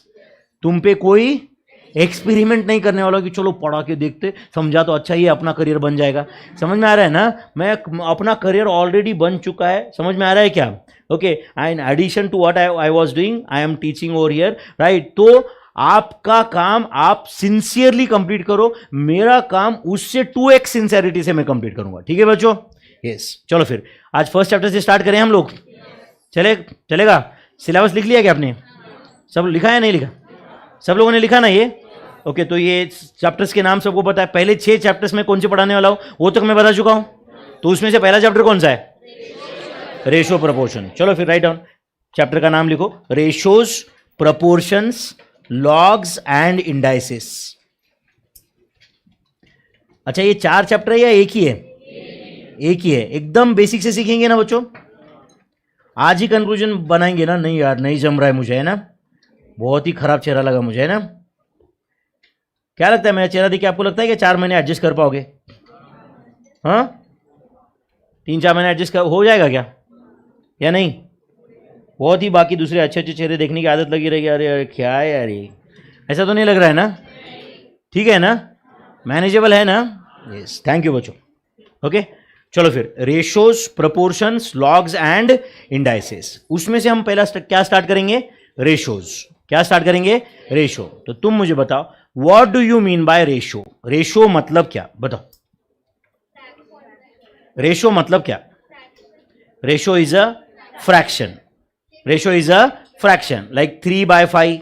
तुम पे कोई एक्सपेरिमेंट नहीं करने वाला कि चलो पढ़ा के देखते, समझा तो अच्छा ही अपना करियर बन जाएगा। समझ में आ रहा है ना? मैं अपना करियर ऑलरेडी बन चुका है, समझ में आ रहा है क्या? Okay, in addition to what I was doing, I am teaching over here, right? तो आपका काम आप सिंसियरली कंप्लीट करो, मेरा काम उससे 2x सिंसियरिटी से मैं कंप्लीट करूंगा, ठीक है बच्चों? यस, चलो फिर आज फर्स्ट चैप्टर से स्टार्ट करें हम लोग। चलेगा? सिलेबस लिख लिया क्या आपने? सब लिखा है नहीं लिखा? सब लोगों ने लिखा ना ये? ओके, तो ये चैप्टर्स के नाम सबको पता है। पहले 6 चैप्टर्स में कौन से पढ़ाने वाला हूं वो तक मैं बता चुका हूं, तो उसमें से पहला चैप्टर कौन सा है? Ratio proportion. चलो फिर राइट डाउन, चैप्टर का नाम लिखो, ratios, proportions, logs and indices. अच्छा, ये 4 चैप्टर है या एक ही है? एक ही है। एकदम बेसिक से सीखेंगे ना बच्चों? आज ही कंक्लूजन बनाएंगे ना? नहीं यार, नहीं जम रहा है मुझे, है ना? बहुत ही खराब चेहरा लगा मुझे, है ना? क्या लगता है मेरा चेहरा देख के आपको लगता है कि 4 महीने एडजस्ट कर पाओगे? हाँ, 3-4 महीने एडजस्ट हो जाएगा क्या या नहीं? बहुत ही बाकी दूसरे अच्छे अच्छे चेहरे देखने की आदत लगी रहेगी। अरे अरे क्या है यार ये, ऐसा तो नहीं लग रहा है ना? ठीक है ना? मैनेजेबल है ना? यस, थैंक यू बच्चों। ओके, चलो फिर ratios, proportions, logs and indices, उसमें से हम पहला क्या स्टार्ट करेंगे? रेशोज। क्या स्टार्ट करेंगे? रेशो। तो तुम मुझे बताओ, what do you mean by ratio? Ratio मतलब क्या, बताओ? रेशो मतलब क्या? Ratio is a fraction. Ratio is a fraction, like 3/5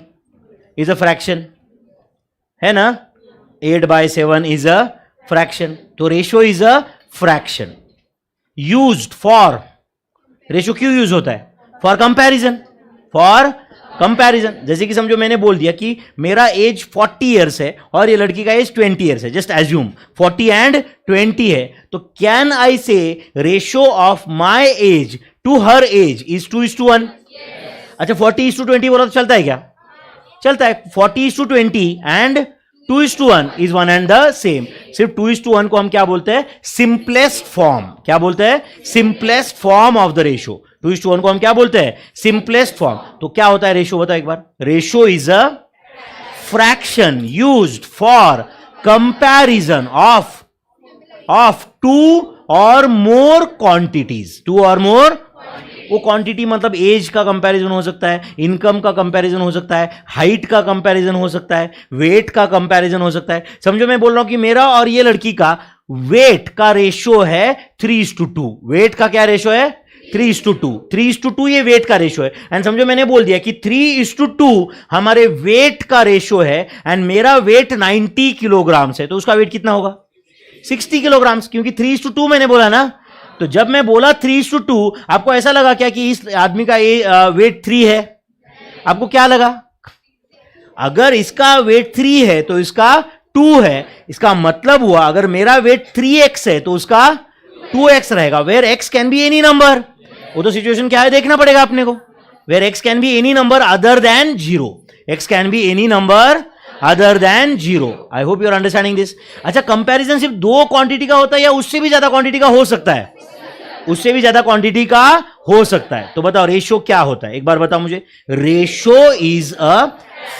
is a fraction, है ना? 8/7 इज अ फ्रैक्शन। तो ratio is a fraction used for, ratio क्यों यूज होता है? For comparison. फॉर कंपैरिजन, जैसे कि समझो मैंने बोल दिया कि मेरा एज 40 ईयर्स है और ये लड़की का एज 20 ईयर्स है, जस्ट एज्यूम 40 एंड 20 है, तो can I say ratio of my age to her age is 2:1? अच्छा, 40:20 बोला तो चलता है क्या? चलता है। 40:20 and 2:1 is one and the same. सिर्फ 2:1 को हम क्या बोलते हैं? Simplest form. क्या बोलते हैं? Simplest form of the ratio. 2:1 को हम क्या बोलते हैं? Simplest form. तो क्या होता है रेशो, बताओ एक बार? Ratio is a fraction used for comparison of 2 और मोर क्वांटिटीज। 2 और मोर, वो क्वांटिटी मतलब एज का कंपैरिजन हो सकता है, इनकम का कंपैरिजन हो सकता है, हाइट का कंपैरिजन हो सकता है, वेट का कंपैरिजन हो सकता है। समझो मैं बोल रहा हूं कि मेरा और ये लड़की का वेट का रेशो है 3:2। वेट का क्या रेशो है? 3:2। 3:2 ये वेट का रेशो है। एंड समझो मैंने बोल दिया कि 3:2 हमारे वेट का रेशो है एंड मेरा वेट 90 किलोग्राम है, तो उसका वेट कितना होगा? 60 किलोग्राम, क्योंकि 3:2 मैंने बोला ना। तो जब मैं बोला 3:2, आपको ऐसा लगा क्या कि इस आदमी का वेट 3 है? आपको क्या लगा? अगर इसका वेट 3 है तो इसका 2 है, इसका मतलब हुआ अगर मेरा वेट 3x है तो उसका 2x रहेगा। Where x can be any number, वो तो सिचुएशन क्या है देखना पड़ेगा अपने को। Where x can be any number other than 0, x can be any number other than 0। I hope you are understanding this. अच्छा, कंपैरिजन सिर्फ 2 क्वांटिटी का होता है या उससे भी ज्यादा क्वांटिटी का हो सकता है? उससे भी ज्यादा क्वांटिटी का हो सकता है। तो बताओ रेशो क्या होता है, एक बार बताओ मुझे। Ratio is a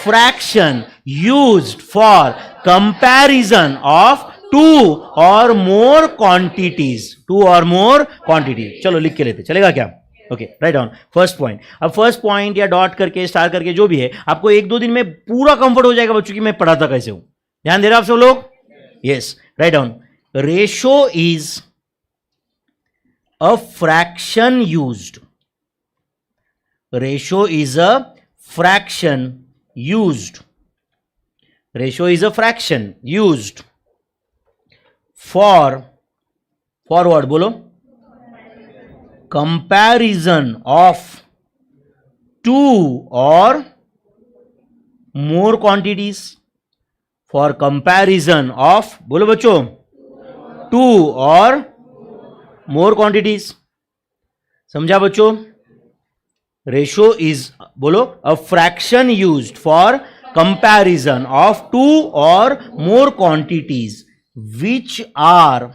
fraction used for comparison of 2 और मोर क्वांटिटीज। 2 और मोर क्वांटिटीज। चलो लिख के लेते, चलेगा क्या? Okay, right down first point. अब फर्स्ट पॉइंट या डॉट करके, स्टार करके, जो भी है, आपको 1-2 दिन में पूरा कंफर्ट हो जाएगा बच्चों की मैं पढ़ाता कैसे हूं। ध्यान दे रहे हो आप सब लोग? Yes, write down. Ratio is a fraction used. Ratio is a fraction used. Ratio is a fraction used for what? बोलो? कंपैरिजन ऑफ टू और more quantities, for comparison of, बोलो बच्चों, टू और मोर क्वांटिटीज. समझा बच्चों? Ratio is, बोलो, a fraction used for comparison of two और more quantities which are,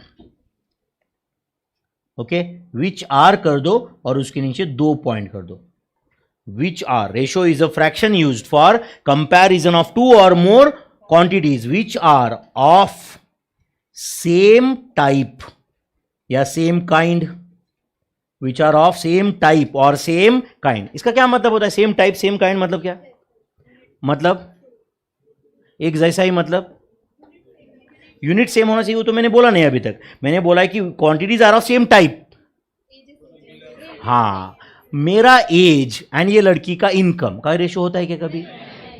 okay, which are कर दो और उसके नीचे 2 पॉइंट कर दो. Which are, ratio is a fraction used for comparison of two और more quantities which are of same type या same kind, which are of same type और सेम काइंड. इसका क्या मतलब होता है? सेम टाइप सेम काइंड मतलब क्या? मतलब एक जैसा ही, मतलब यूनिट सेम होना चाहिए. वो तो मैंने बोला नहीं अभी तक. मैंने बोला है कि quantities are of same type. हाँ, मेरा एज एंड ये लड़की का इनकम का रेशो होता है क्या कभी?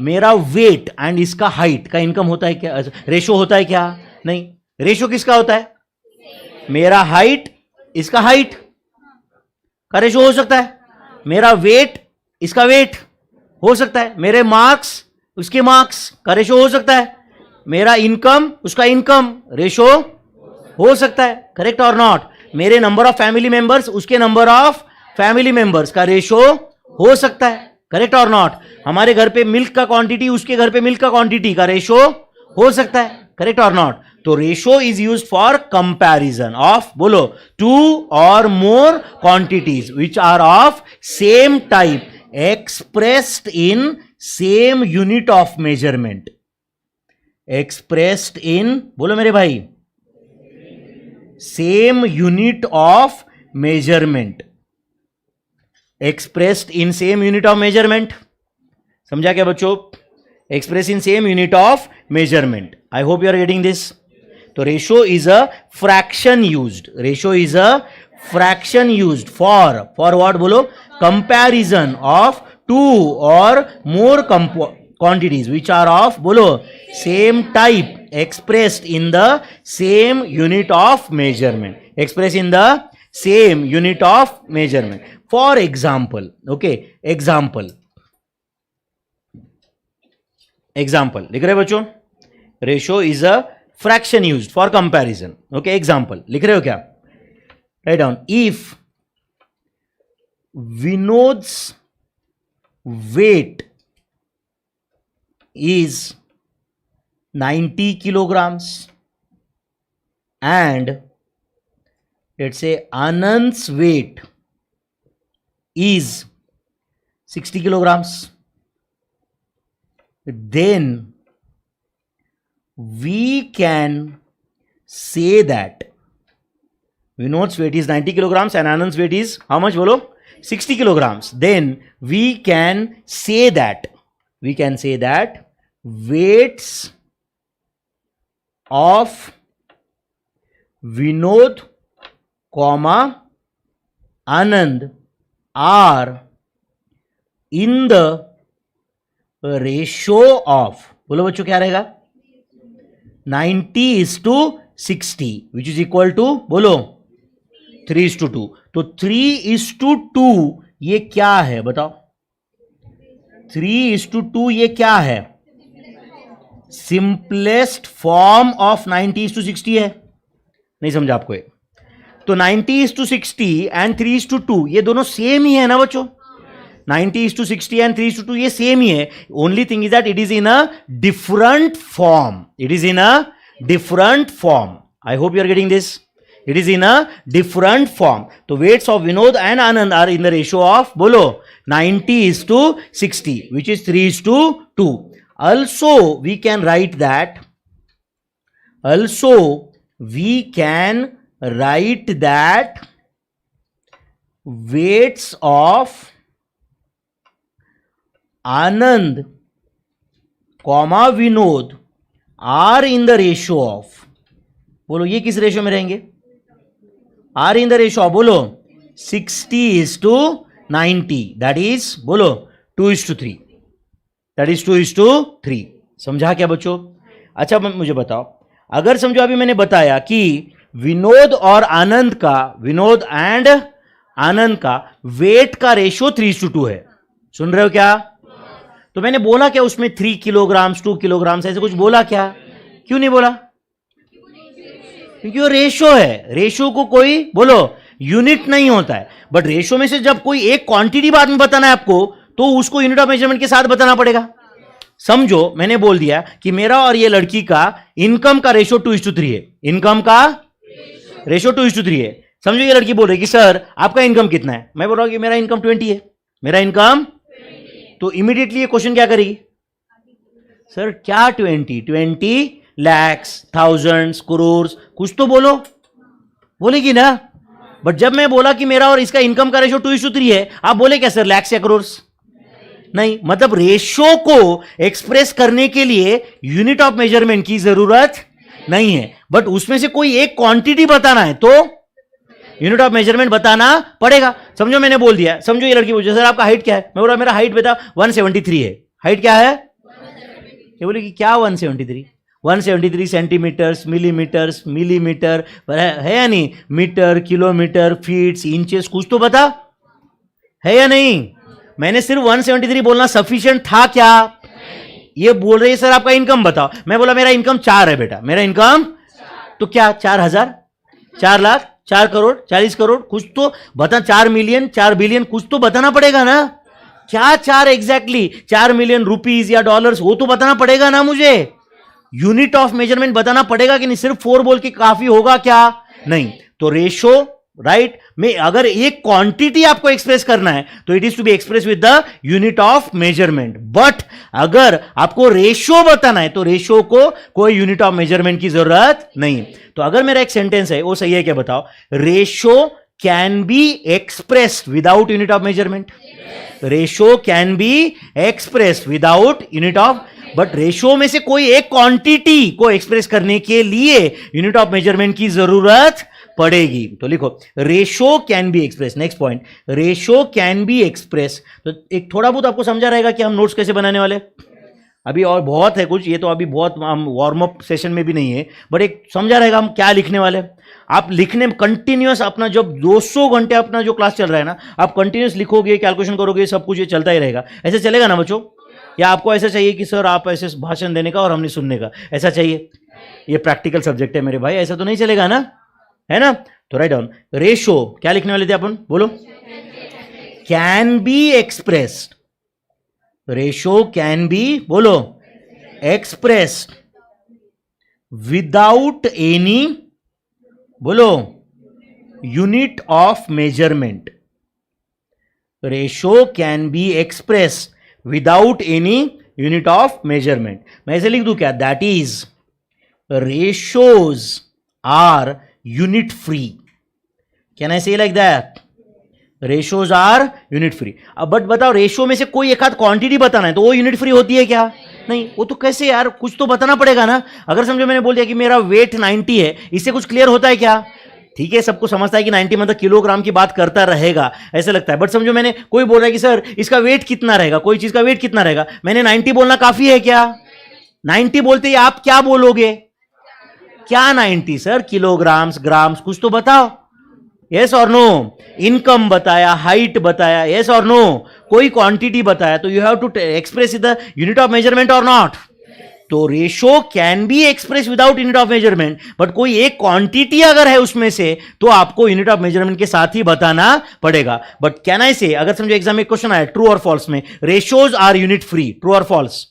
मेरा वेट एंड इसका हाइट का इनकम होता है क्या, रेशो होता है क्या? नहीं. रेशो किसका होता है? मेरा हाइट इसका हाइट का रेशो हो सकता है. मेरा वेट इसका वेट हो सकता है. मेरे मार्क्स उसके मार्क्स का रेशो हो सकता है. मेरा इनकम उसका इनकम रेशो हो सकता है. करेक्ट और नॉट? मेरे नंबर ऑफ फैमिली मेंबर्स उसके नंबर ऑफ फैमिली मेंबर्स का रेशो हो सकता है. करेक्ट और नॉट? हमारे घर पे मिल्क का क्वांटिटी उसके घर पे मिल्क का क्वांटिटी का रेशो हो सकता है. करेक्ट और नॉट? तो ratio is used for comparison of, बोलो, टू और more quantities which are of same type expressed in same unit of measurement. Expressed in, बोलो मेरे भाई, same unit of measurement. Expressed in same unit of measurement. समझा क्या बच्चों? Express in same unit of measurement. I hope you are getting this. तो ratio is a fraction used. Ratio is a fraction used for what, बोलो, comparison of two और मोर quantities which are of, बोलो, same type expressed in the same unit of measurement. Expressed in the same unit of measurement. For example, okay, example लिख रहे बच्चों? Ratio is a fraction used for comparison. Okay, example लिख रहे हो क्या? Right down. If Vinod's weight is 90 kilograms and let's say Anand's weight is 60 kilograms, then we can say that Vinod's weight is 90 kilograms and Anand's weight is how much, bolo? 60 kilograms. Then we can say that weights of Vinod comma Anand are in the ratio of, बोलो बच्चों क्या रहेगा? 90:60 which is equal to, बोलो, 3:2. तो 3:2 ये क्या है बताओ? 3:2 ये क्या है? सिंपलेस्ट फॉर्म ऑफ 90:60 है. नहीं समझा आपको ये? तो 90:60 एंड 3:2 ये दोनों सेम ही है ना बच्चों? 90:60 एंड 3:2 ये सेम ही है. Only thing is that it is in a different form. It is in a different form. I hope you are getting this. It is in a different form. So weights of Vinod and Anand are in the ratio of, bolo, 90:60, which is 3:2. Also, we can write that weights of Anand comma Vinod are in the ratio of, बोलो ये किस ratio में रहेंगे? Are in the ratio, बोलो, 60:90. That is, बोलो, 2:3. That is 2:3. समझा क्या बच्चों? अच्छा मुझे बताओ, अगर समझो अभी मैंने बताया कि विनोद और आनंद का, विनोद एंड आनंद का वेट का रेशियो 3:2 है। सुन रहे हो क्या? तो मैंने बोला क्या उसमें 3 किलोग्राम 2 किलोग्राम ऐसे कुछ बोला क्या? क्यों नहीं बोला? क्योंकि वो रेशियो है। रेशियो को कोई बोलो यूनिट नहीं होता है, बट रेशियो में से जब कोई एक क्वांटिटी बाद में बताना है आपको, तो उसको यूनिट ऑफ मेजरमेंट के साथ बताना पड़ेगा। समझो मैंने बोल दिया कि मेरा और ये लड़की का इनकम का रेशियो 2:3 है। इनकम का रेशियो 2:3 है। समझो ये लड़की बोल रही कि सर आपका इनकम कितना है? मैं बोल रहा हूं कि मेरा इनकम 20 है। मेरा इनकम, तो इमीडिएटली ये क्वेश्चन क्या करेगी? सर क्या 20 lakhs, thousands, crores, कुछ तो बोलो, बोलेगी ना। बट जब मैं बोला कि मेरा और इसका इनकम का रेशियो 2:3 है, आप बोले क्या सर लैक्स या करोर्स? नहीं, मतलब रेशियो को एक्सप्रेस करने के लिए यूनिट ऑफ मेजरमेंट की जरूरत नहीं है, बट उसमें से कोई एक क्वांटिटी बताना है तो यूनिट ऑफ मेजरमेंट बताना पड़ेगा। समझो मैंने बोल दिया, समझो ये लड़की पूछे सर आपका हाइट क्या है? मैं बोला मेरा हाइट बेटा 173 है। हाइट क्या है? ये बोले कि क्या 173? 173 सेंटीमीटर्स, मिलीमीटर है या नहीं? मीटर, किलोमीटर, फीट्स, इंचेस, कुछ तो बता, है या नहीं? मैंने सिर्फ 173 बोलना सफिशिएंट था क्या? ये बोल रही है सर आपका इनकम बताओ। मैं बोला मेरा इनकम 4 है बेटा, मेरा इनकम तो क्या 4,000, 4 लाख, 4 करोड़, 40 करोड़, कुछ तो बता। 4 मिलियन, 4 बिलियन, कुछ तो बताना पड़ेगा ना। क्या 4 एग्जैक्टली 4 मिलियन रुपीज या डॉलर्स, वो तो बताना पड़ेगा ना मुझे। यूनिट ऑफ मेजरमेंट बताना पड़ेगा कि नहीं? सिर्फ 4 बोल के काफी होगा क्या? नहीं। तो रेशो राइट में अगर एक क्वांटिटी आपको एक्सप्रेस करना है तो it is to be express with the unit of measurement. But अगर आपको रेशियो बताना है तो रेशियो को कोई यूनिट ऑफ मेजरमेंट की जरूरत नहीं। तो अगर मेरा एक सेंटेंस है वो सही है क्या बताओ? Ratio can be expressed without unit of measurement. Ratio can be expressed without unit of, but ratio में से कोई एक क्वांटिटी को एक्सप्रेस करने के लिए यूनिट ऑफ मेजरमेंट की जरूरत पड़ेगी। तो लिखो ratio can be express. Next point, ratio can be express. तो एक थोड़ा बहुत आपको समझा रहेगा कि हम नोट्स कैसे बनाने वाले। अभी और बहुत है कुछ, ये तो अभी बहुत हम वार्म अप सेशन में भी नहीं है, बट एक समझा रहेगा हम क्या लिखने वाले। आप लिखने में कंटिन्यूअस अपना जब 200 घंटे अपना जो क्लास चल रहा है ना, आप कंटिन्यूअस लिखोगे, कैलकुलेशन करोगे, सब कुछ ये चलता ही रहेगा। ऐसे चलेगा ना बच्चों? या आपको ऐसा चाहिए कि सर आप ऐसे भाषण देने का और हमने सुनने का, ऐसा चाहिए? ये प्रैक्टिकल सब्जेक्ट है मेरे भाई, ऐसा तो नहीं चलेगा ना, है ना? तो राइट डाउन रेशियो क्या लिखने वाले थे अपन, बोलो? Can be expressed. Ratio can be, बोलो, एक्सप्रेस्ड विदाउट एनी, बोलो, unit of measurement. Ratio can be expressed without any unit of measurement. मैं ऐसे लिख दूं क्या? That is ratios are unit free. Can I say like that? Ratios are unit free. अब but बताओ, ratio में से कोई एक आध क्वांटिटी बताना है तो वो यूनिट फ्री होती है क्या? नहीं। वो तो कैसे यार, कुछ तो बताना पड़ेगा ना। अगर समझो मैंने बोल दिया कि मेरा वेट 90 है, इससे कुछ क्लियर होता है क्या? ठीक है, सबको समझता है कि 90 मतलब किलोग्राम की बात करता रहेगा, ऐसा लगता है। बट समझो मैंने कोई बोल रहा है कि सर इसका वेट कितना रहेगा, कोई चीज का वेट कितना रहेगा, मैंने 90 बोलना काफी है क्या? 90 बोलते ही आप क्या बोलोगे? क्या 90 सर? किलोग्राम्स, ग्राम्स, कुछ तो बताओ। यस और नो? इनकम बताया, हाइट बताया, यस और नो? कोई क्वांटिटी बताया, तो you have to express the unit of measurement और नॉट। तो ratio can be express without unit of measurement, but कोई एक क्वांटिटी अगर है उसमें से तो आपको यूनिट ऑफ मेजरमेंट के साथ ही बताना पड़ेगा। बट कैन आई से, अगर समझो एग्जाम में क्वेश्चन आया ट्रू और फॉल्स में, ratios are unit free, true और false?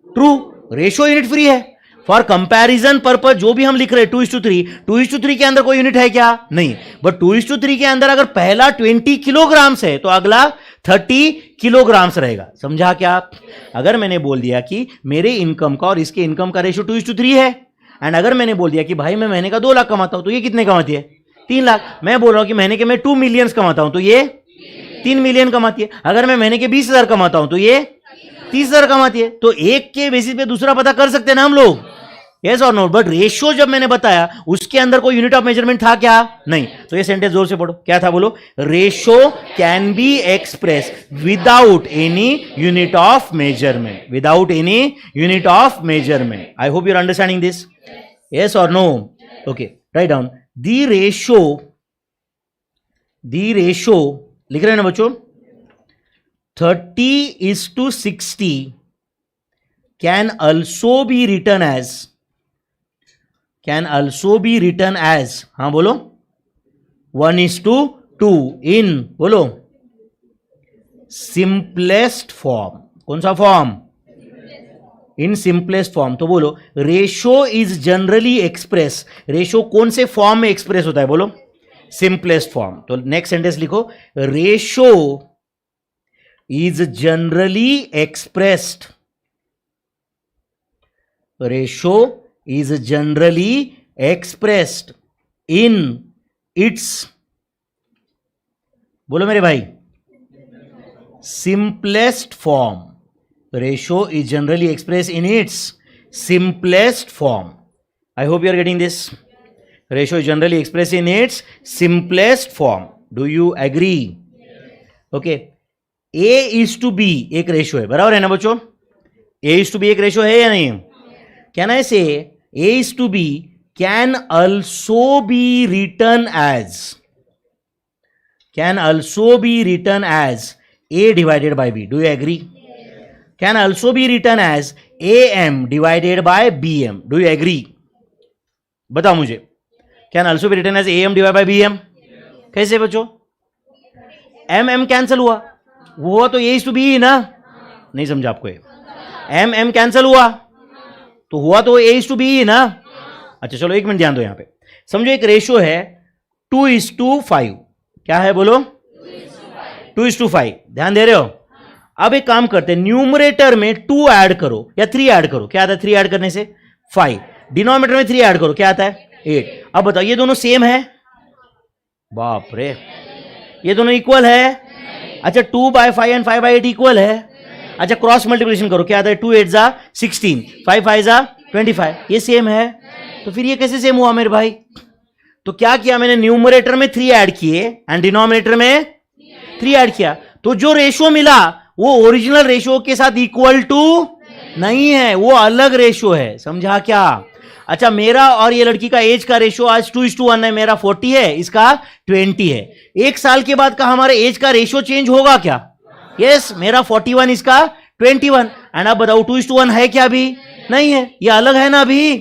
True, ratio unit free है। फॉर कंपैरिजन पर्पज जो भी हम लिख रहे हैं 2:3, 2:3 के अंदर कोई यूनिट है क्या? नहीं। बट 2:3 के अंदर अगर पहला 20 किलोग्राम्स है तो अगला 30 किलोग्राम्स रहेगा। समझा क्या? अगर मैंने बोल दिया कि मेरे इनकम का और इसके इनकम का रेशियो 2:3 है, एंड अगर मैंने बोल दिया कि भाई मैं महीने का 2 लाख कमाता हूं तो ये कितने कमाती है? 3 लाख। मैं बोल रहा हूं कि महीने के मैं 2 मिलियंस कमाता हूं तो ये 3 मिलियन कमाती है। अगर मैं महीने के 20,000 कमाता हूं तो ये 30,000 कमाती है। तो एक के बेसिस पे दूसरा पता कर सकते हैं ना हम लोग, यस और नो? बट रेशियो जब मैंने बताया उसके अंदर कोई यूनिट ऑफ मेजरमेंट था क्या? नहीं। तो ये सेंटेंस जोर से पढ़ो, क्या था बोलो? Ratio can be express without any unit of measurement, without any unit of measurement. I hope you are understanding this, yes और no? Okay, right down the ratio the ratio लिख रहे हैं ना बच्चों, 30:60 can also be written as, हाँ बोलो, 1:2 इन, बोलो, simplest form. कौन सा फॉर्म? In simplest form. तो बोलो ratio is generally express, ratio कौन से फॉर्म में एक्सप्रेस होता है? बोलो सिंपलेस्ट फॉर्म। तो नेक्स्ट सेंटेंस लिखो, ratio is generally expressed, ratio is generally expressed in its, बोलो मेरे भाई, simplest form. Ratio is generally expressed in its simplest form. I hope you are getting this. Ratio is generally expressed in its simplest form. Do you agree? Okay. A is to B एक ratio है, बराबर है ना बच्चों? A is to B एक ratio है या नहीं? Can I say A is to B can also be written as, can also be written as A divided by B. Do you agree? Can also be written as AM divided by BM. Do you agree? बताओ मुझे, can also be written as AM divided by BM. कैसे बच्चों? M cancel हुआ तो A is to B ना, नहीं समझा आपको ये? M कैंसिल हुआ तो हुआ तो A is to B ना। अच्छा चलो एक मिनट ध्यान दो यहां पे, समझो एक रेशो है 2:5, क्या है बोलो? 2:5, ध्यान दे रहे हो? अब एक काम करते हैं, न्यूमरेटर में 2 ऐड करो या 3 ऐड करो, क्या आता है 3 ऐड करने से? 5। डिनोमिनेटर में 3 ऐड करो, क्या आता है? 8। अब बताओ ये दोनों सेम है? बाप रे, ये दोनों इक्वल है? अच्छा 2/5 एंड 5/8 इक्वल है? अच्छा क्रॉस मल्टीप्लिकेशन करो, क्या आता है? 2 8 जा 16, 5 5 जा 25, ये सेम है? तो फिर ये कैसे सेम हुआ मेरे भाई? तो क्या किया मैंने, न्यूमरेटर में 3 ऐड किए एंड डिनोमिनेटर में 3 ऐड किया, तो जो रेशो मिला वो ओरिजिनल रेशो के साथ इक्वल टू नहीं है, वो अलग रेशो है। समझा क्या? अच्छा मेरा और ये लड़की का एज का रेशो आज 2:1 है, मेरा 40 है, इसका 20 है। एक साल के बाद का हमारे एज का रेशो चेंज होगा क्या? यस, मेरा 41, इसका 21। एंड अब बताओ 2:1 है क्या? अभी नहीं है, ये अलग है ना अभी।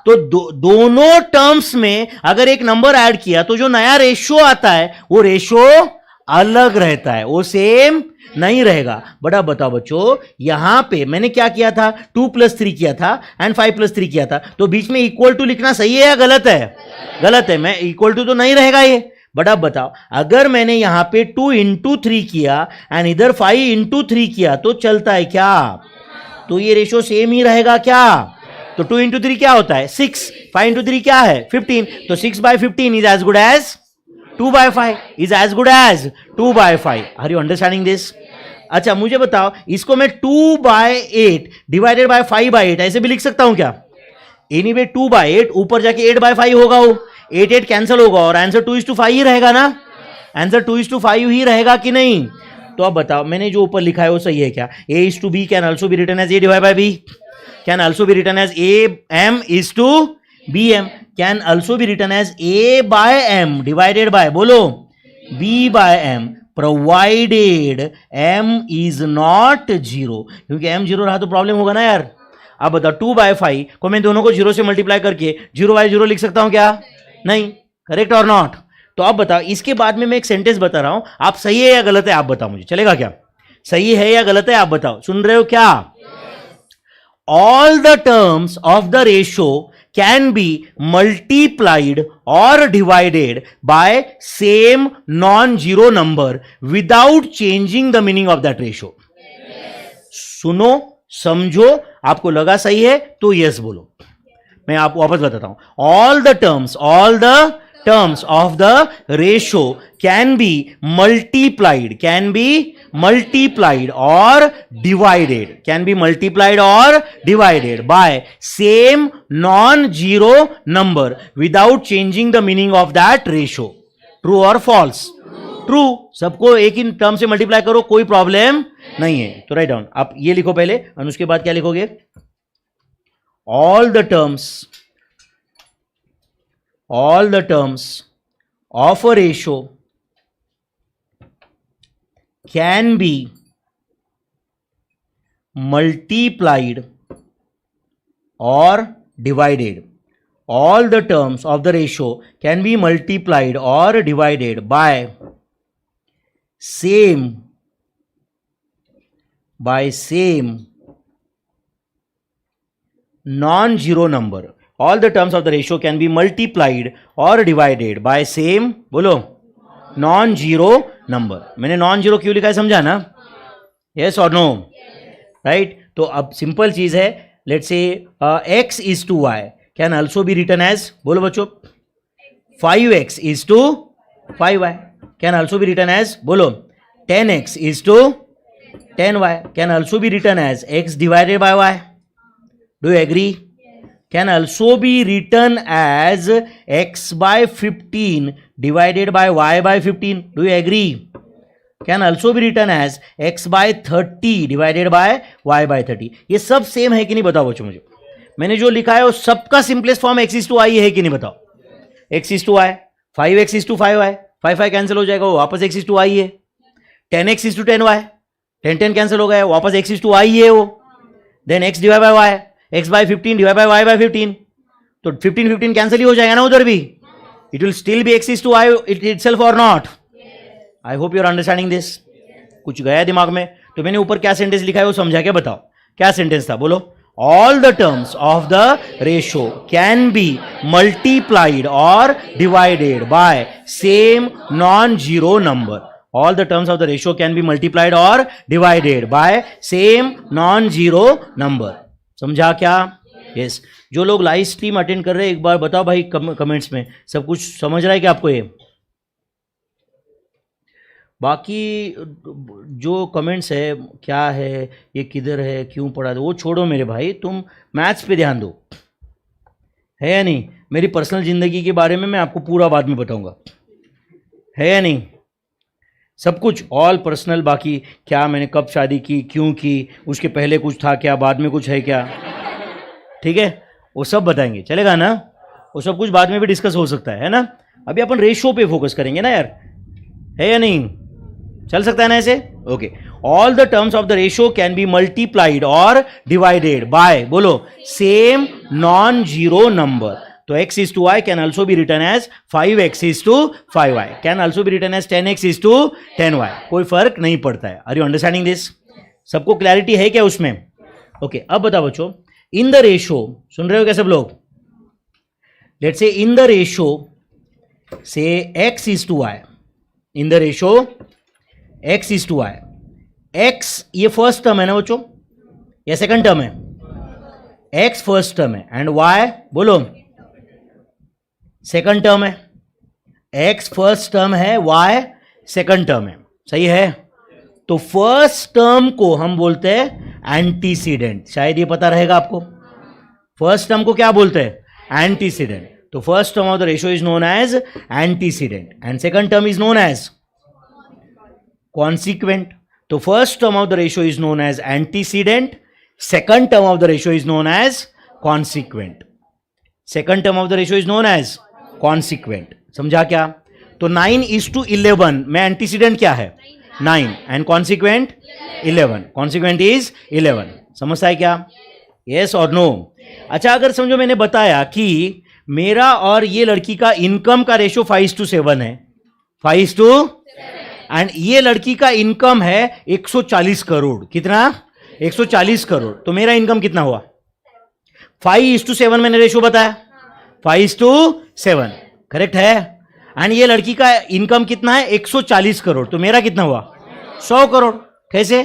तो दोनों टर्म्स में अगर एक नंबर ऐड किया तो जो नया रेशो आता है वो रेशो अलग रहता है, वो सेम नहीं रहेगा। बट अब बताओ बच्चों, यहां पे मैंने क्या किया था? 2+3 किया था एंड 5+3 किया था, तो बीच में इक्वल टू लिखना सही है या गलत है? गलत है, मैं इक्वल टू तो नहीं रहेगा ये। बट अब बताओ, अगर मैंने यहां पे 2 into 3 किया एंड इधर 5 into 3 किया तो चलता है क्या? तो ये रेशो सेम ही रहेगा क्या? तो 2 into 3 क्या होता है? 6, 5 into 3 क्या है? 15, तो 6/15 is as good as 2/5, is as good as 2/5. Are you understanding this? अच्छा मुझे बताओ, इसको मैं 2/8 डिवाइडेड बाय 5/8 ऐसे भी लिख सकता हूं क्या? एनीवे 2/8 ऊपर जाके 8/5 होगा, वो 8 कैंसिल होगा और आंसर 2:5 ही रहेगा ना? आंसर 2:5 ही रहेगा कि नहीं? तो अब बताओ, मैंने जो ऊपर लिखा है वो सही है क्या? A is to B can also be written as A divided by B, can also be written as AM is to BM, can also be written as A by M divided by, बोलो, B by M, provided M is not 0, क्योंकि M 0 रहा तो problem होगा ना यार। अब बताओ 2/5 को मैं दोनों को 0 से मल्टीप्लाई करके 0/0 लिख सकता हूं क्या? नहीं। करेक्ट और नॉट? तो अब बताओ, इसके बाद में मैं एक सेंटेंस बता रहा हूं, आप सही है या गलत है आप बताओ मुझे, चलेगा क्या? सही है या गलत है आप बताओ, सुन रहे हो क्या? All the terms of the ratio can be multiplied or divided by same non-zero number without changing the meaning of that ratio. सुनो, समझो, आपको लगा सही है तो यस बोलो। मैं आपको वापस बताता हूं। All the terms of the ratio can be multiplied or divided by same non-zero number without changing the meaning of that ratio. True or false? True. सबको एक ही टर्म से मल्टीप्लाई करो, कोई प्रॉब्लम नहीं है। तो राइट डाउन, आप ये लिखो पहले और उसके बाद क्या लिखोगे? All the terms of a ratio can be multiplied or divided. All the terms of the ratio can be multiplied or divided by same non-zero number. All the terms of the ratio can be multiplied or divided by same, बोलो, non-zero number. मैंने non-zero क्यों लिखा है समझा ना? Yes or no? Right? तो अब simple चीज है, let's say x is to y can also be written as, बोलो बच्चों, 5x is to 5y can also be written as, बोलो, 10x is to 10y can also be written as x divided by y. Do you agree? Can also be written as x by 15 divided by y by 15. Do you agree? Can also be written as x by 30 divided by y by 30. ये सब same है कि नहीं बताओ बच्चों मुझे. मैंने जो लिखा है वो सबका simplest form x is to y है कि नहीं बताओ. x is to y, 5x is to 5y, 5 cancel हो जाएगा, वो वापस x is to y है. 10x is to 10y, 10 cancel हो गया, वापस x is to y है वो. Then x divide by y, x by 15 divide by y by 15. तो 15 कैंसिल ही हो जाएगा ना उधर भी. It will still be x is to y itself or not. I hope you are understanding this. कुछ गया दिमाग में? तो मैंने ऊपर क्या सेंटेंस लिखा है वो समझा के बताओ. क्या सेंटेंस था बोलो? All the terms of the ratio can be multiplied or divided by same non-zero number. All the terms of the ratio can be multiplied or divided by same non-zero number. समझा क्या? Yes. जो लोग live stream attend कर रहे हैं एक बार बताओ भाई कमेंट्स में, सब कुछ समझ रहा है क्या आपको? ये बाकी जो कमेंट्स है, क्या है, ये किधर है, क्यों पढ़ा, वो छोड़ो मेरे भाई, तुम मैथ्स पे ध्यान दो, है या नहीं? मेरी पर्सनल जिंदगी के बारे में मैं आपको पूरा बाद में बताऊंगा, है या नहीं? सब कुछ ऑल पर्सनल. बाकी क्या मैंने कब शादी की, क्यों की, उसके पहले कुछ था क्या, बाद में कुछ है क्या, ठीक है, वो सब बताएंगे, चलेगा ना? वो सब कुछ बाद में भी डिस्कस हो सकता है ना? अभी अपन रेशो पे फोकस करेंगे ना यार, है या नहीं? चल सकता है ना ऐसे? Okay. All the terms of the ratio can B multiplied और डिवाइडेड बाय, बोलो, सेम नॉन जीरो नंबर. तो x is to y can also be written as 5x is to 5y, can also be written as 10x is to 10y. कोई फर्क नहीं पड़ता है. Are you understanding this? सबको clarity है क्या उसमें? ओके. अब बताओ बच्चों, इन द रेशियो, सुन रहे हो क्या सब लोग? Let's say in the ratio से x is to y, in the ratio x is to y. x ये फर्स्ट टर्म है ना बच्चों, या सेकंड टर्म है? x फर्स्ट टर्म है एंड y, बोलो, सेकंड टर्म है. x फर्स्ट टर्म है, y सेकंड टर्म है, सही है? तो फर्स्ट टर्म को हम बोलते हैं एंटीसीडेंट. शायद ये पता रहेगा आपको. फर्स्ट टर्म को क्या बोलते हैं? एंटीसीडेंट. तो first term of the ratio is known as antecedent and second term is known as consequent. तो first term of the ratio is known as antecedent, second term of the ratio is known as consequent. Second term of the ratio is known as consequent. समझा क्या? तो 9 is to 11 में antecedent क्या है? 9 and consequent 11. Consequent is 11. समझता है क्या? Yes और नो? अच्छा, अगर समझो मैंने बताया कि मेरा और ये लड़की का इनकम का रेशियो 5:7 है, 5:, एंड ये लड़की का इनकम है 140 करोड़. कितना? 140 करोड़. तो मेरा इनकम कितना हुआ? 5:7 मैंने रेशियो बताया, 5:7. करेक्ट है? एंड ये लड़की का इनकम कितना है? 140 करोड़. तो मेरा कितना हुआ? 100 करोड़. कैसे?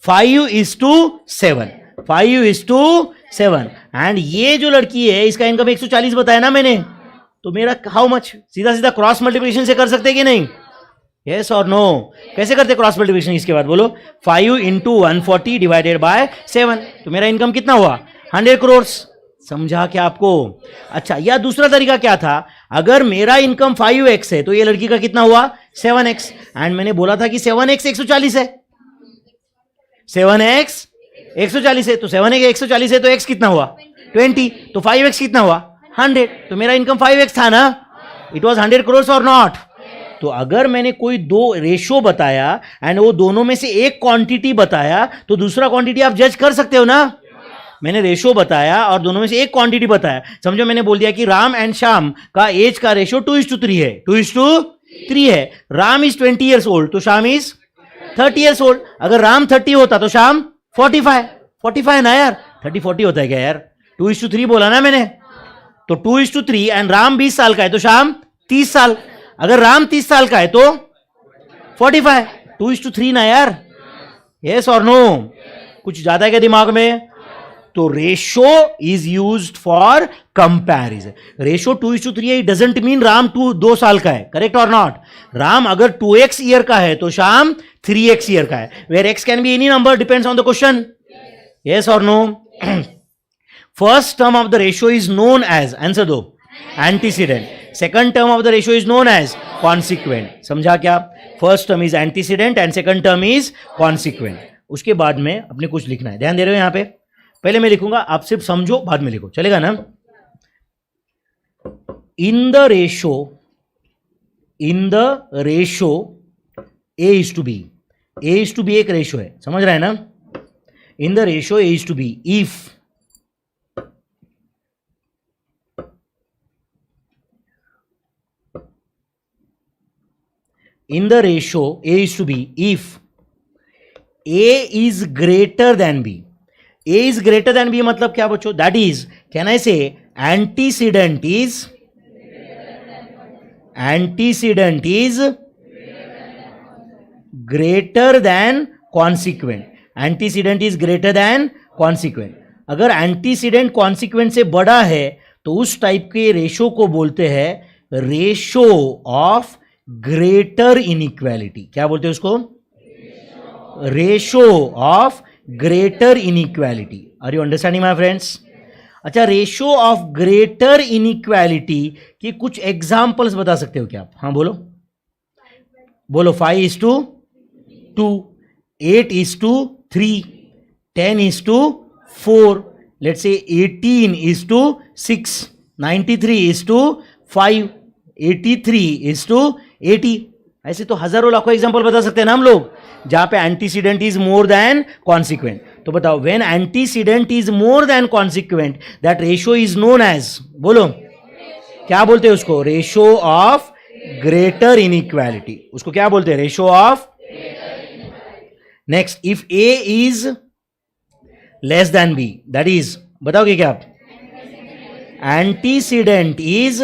5:7, 5:7. एंड ये जो लड़की है इसका इनकम 140 बताया ना मैंने, तो मेरा हाउ मच? सीधा सीधा क्रॉस मल्टीप्लिकेशन से कर सकते कि नहीं? यस और नो? कैसे करते क्रॉस मल्टीप्लिकेशन? इसके बाद बोलो, 5 into 140 डिवाइडेड बाय 7. तो मेरा इनकम कितना हुआ? 100 करोड़. समझा क्या आपको? अच्छा, या दूसरा तरीका क्या था? अगर मेरा इनकम 5x है तो ये लड़की का कितना हुआ? 7x. एंड मैंने बोला था कि 7x 140 है, 7x 140 है. तो 7x 140 है तो x कितना हुआ? 20. तो 5x कितना हुआ? 100. तो मेरा इनकम 5x था ना? इट वॉज 100 करोड़ और नॉट? तो अगर मैंने कोई दो रेशो बताया एंड वो दोनों में से एक क्वांटिटी बताया तो दूसरा क्वांटिटी आप जज कर सकते हो ना. मैंने रेशो बताया और दोनों में से एक क्वांटिटी बताया. समझो मैंने बोल दिया कि राम एंड श्याम का एज का रेशो 2:3 है. 2:3 है. राम इज 20 years old तो श्याम इज 30 years old. अगर राम 30 होता तो श्याम 45 ना यार. 30-40 होता है क्या यार? 2:3 बोला ना मैंने. तो 2:3 एंड राम 20 साल का है तो श्याम 30 साल. अगर राम 30 साल का है तो 45. 2:3 ना यार. यस और नो? कुछ ज्यादा है क्या दिमाग में? तो ratio is used for comparison. Ratio 2:3 है, इट डजंट मीन राम 2 साल का है. करेक्ट और नॉट? राम अगर 2x ईयर का है तो श्याम 3x ईयर का है. Where x can be any number, depends on the question. Yes और no? First term of the ratio is known as, answer दो, antecedent. Second term of the ratio is known as consequent. समझा क्या? First term is antecedent and second term is consequent. उसके बाद में अपने कुछ लिखना है. ध्यान दे रहे हो? यहां पे पहले मैं लिखूंगा, आप सिर्फ समझो, बाद में लिखो, चलेगा ना? In the ratio A is to B. A is to B एक रेशो है, समझ रहा है ना? In the ratio A is to B if in the ratio A is to B if A is greater than B. A is greater than B मतलब क्या बच्चों? That is, can I say antecedent is greater than consequent. Antecedent is greater than consequent. अगर antecedent consequent से बड़ा है तो उस type के रेशो को बोलते हैं रेशो ऑफ ग्रेटर इनइक्वालिटी. क्या बोलते हैं उसको? Ratio of greater inequality. Are you understanding my friends? अच्छा, रेशो ऑफ ग्रेटर इनइक्वालिटी की कुछ एग्जांपल्स बता सकते हो क्या आप? हाँ बोलो बोलो. 5:2, 8:3, 10:4, let's say 18:6, 93:5, 83:80. ऐसे तो हजारों लाखों एग्जांपल बता सकते हैं ना हम लोग, जहां पे antecedent is more than consequent. तो बताओ, when antecedent is more than consequent that ratio is known as, बोलो क्या बोलते हैं उसको? Ratio of greater inequality. उसको क्या बोलते हैं? Ratio of. Next, if A is less than B, that is, बताओगे क्या आप? Antecedent is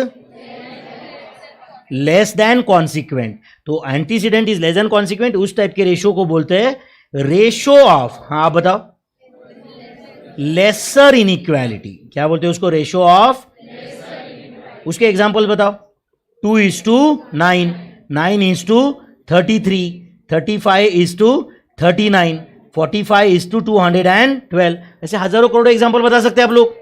less than consequent. तो antecedent is less than consequent, उस टाइप के रेशो को बोलते हैं रेशो ऑफ. हाँ आप बताओ. Lesser inequality. क्या बोलते हैं उसको? Ratio of. उसके एग्जांपल बताओ. 2:9, 9:33, 35:39, 45:212. ऐसे हजारों करोड़ों एग्जांपल बता सकते हैं आप लोग.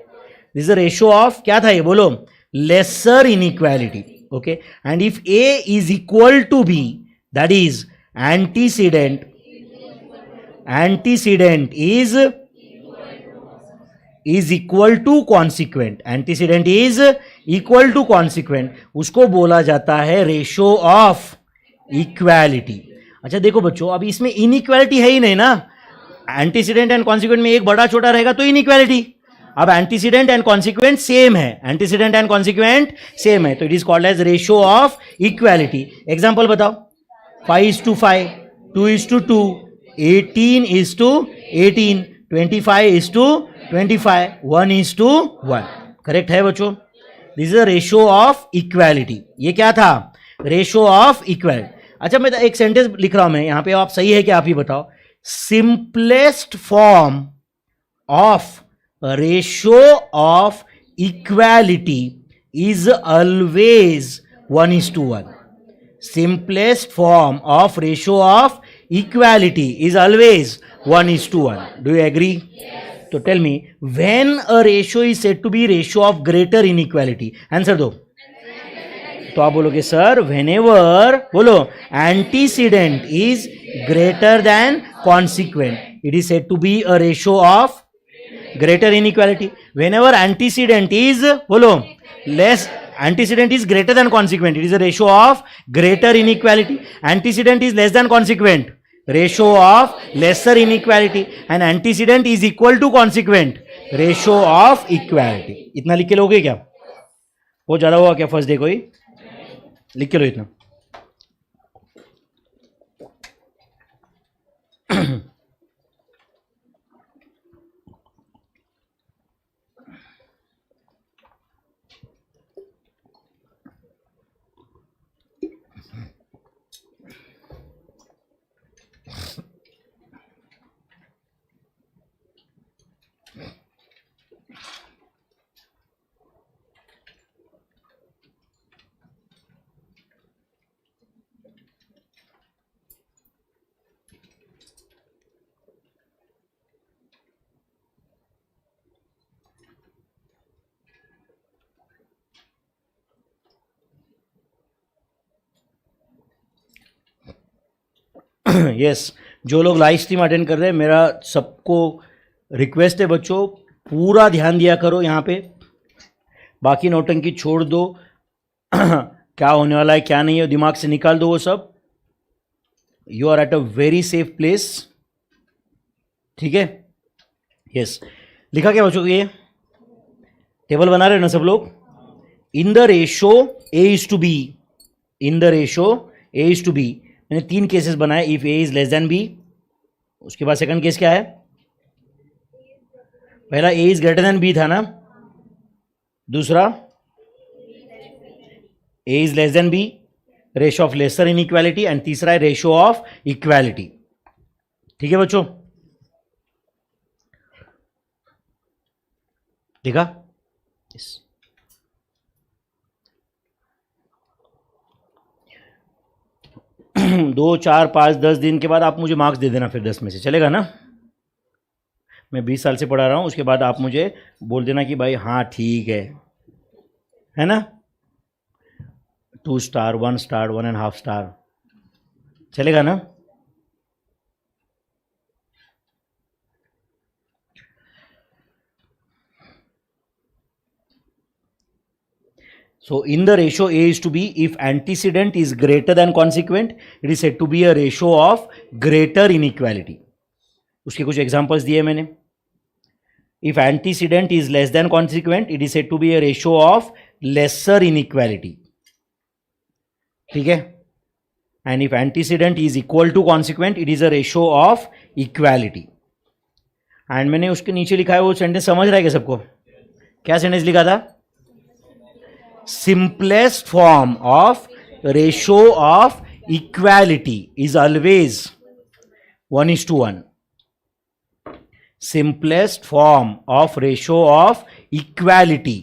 This is the ratio of, क्या था ये बोलो? Lesser inequality. Okay, and if A is equal to B, that is antecedent is equal to consequent. Antecedent is equal to consequent. उसको बोला जाता है रेशो ऑफ इक्वालिटी. अच्छा देखो बच्चों, अभी इसमें इनइक्वालिटी है ही नहीं ना. एंटीसीडेंट एंड कॉन्सिक्वेंट में एक बड़ा छोटा रहेगा तो इनइक्वालिटी. अब एंटीसीडेंट एंड कॉन्सिक्वेंट सेम है, एंटीसीडेंट एंड कॉन्सिक्वेंट सेम है, तो it is called as ratio of equality. Example बताओ. 5:5, 2:2, 18:18, 25:25, 1:1. करेक्ट है बच्चों? This is a ratio of equality. ये क्या था? Ratio of equality. अच्छा, मैं एक सेंटेंस लिख रहा हूं मैं यहां पे, आप सही है क्या आप ही बताओ. Simplest form of ratio of equality is always 1:1. Simplest form of ratio of equality is always 1:1. Do you agree? Yes. So tell me, when a ratio is said to be ratio of greater inequality, answer दो. तो आप बोलोगे sir, whenever, बोलो, antecedent is greater than consequent, it is said to be a ratio of greater inequality. Whenever antecedent is, बोलो, less, antecedent is greater than consequent. It is a ratio of greater inequality. Antecedent is less than consequent. Ratio of lesser inequality. And antecedent is equal to consequent. Ratio of equality. इतना लिख के लोगे क्या? वो ज्यादा हुआ क्या first day कोई? लिख के लो इतना. यस जो लोग लाइव स्ट्रीम अटेंड कर रहे हैं, मेरा सबको रिक्वेस्ट है बच्चों, पूरा ध्यान दिया करो यहाँ पे. बाकी नौटंकी छोड़ दो. क्या होने वाला है क्या नहीं है दिमाग से निकाल दो वो सब. You are at a very safe place. ठीक है. यस लिखा क्या बच्चों? ये टेबल बना रहे हो ना सब लोग. In the ratio A is to B. In the ratio A is to B. मैंने 3 केसेस बनाए. If A is less than B. उसके बाद सेकंड केस क्या है? पहला A is greater than B था ना. दूसरा A is less than B, ratio of lesser inequality. And तीसरा है रेशो ऑफ इक्वालिटी. ठीक है बच्चों, देखा? yes. 2, 4, 5, 10 दिन के बाद आप मुझे मार्क्स दे देना फिर 10 में से. चलेगा ना? मैं 20 साल से पढ़ा रहा हूँ. उसके बाद आप मुझे बोल देना कि भाई हाँ ठीक है ना? 2 स्टार, 1 स्टार, 1.5 स्टार. चलेगा ना? So in the ratio A is to B, if antecedent is greater than consequent, it is said to be a ratio of greater inequality. उसके कुछ examples दिए मैंने. If antecedent is less than consequent, it is said to be a ratio of lesser inequality. ठीक है? And if antecedent is equal to consequent, it is a ratio of equality. And मैंने उसके नीचे लिखा है, वो सेंटेंस समझ रहा है क्या सबको? क्या सेंटेंस लिखा था? Simplest form of ratio of equality is always 1:1. Simplest form of ratio of equality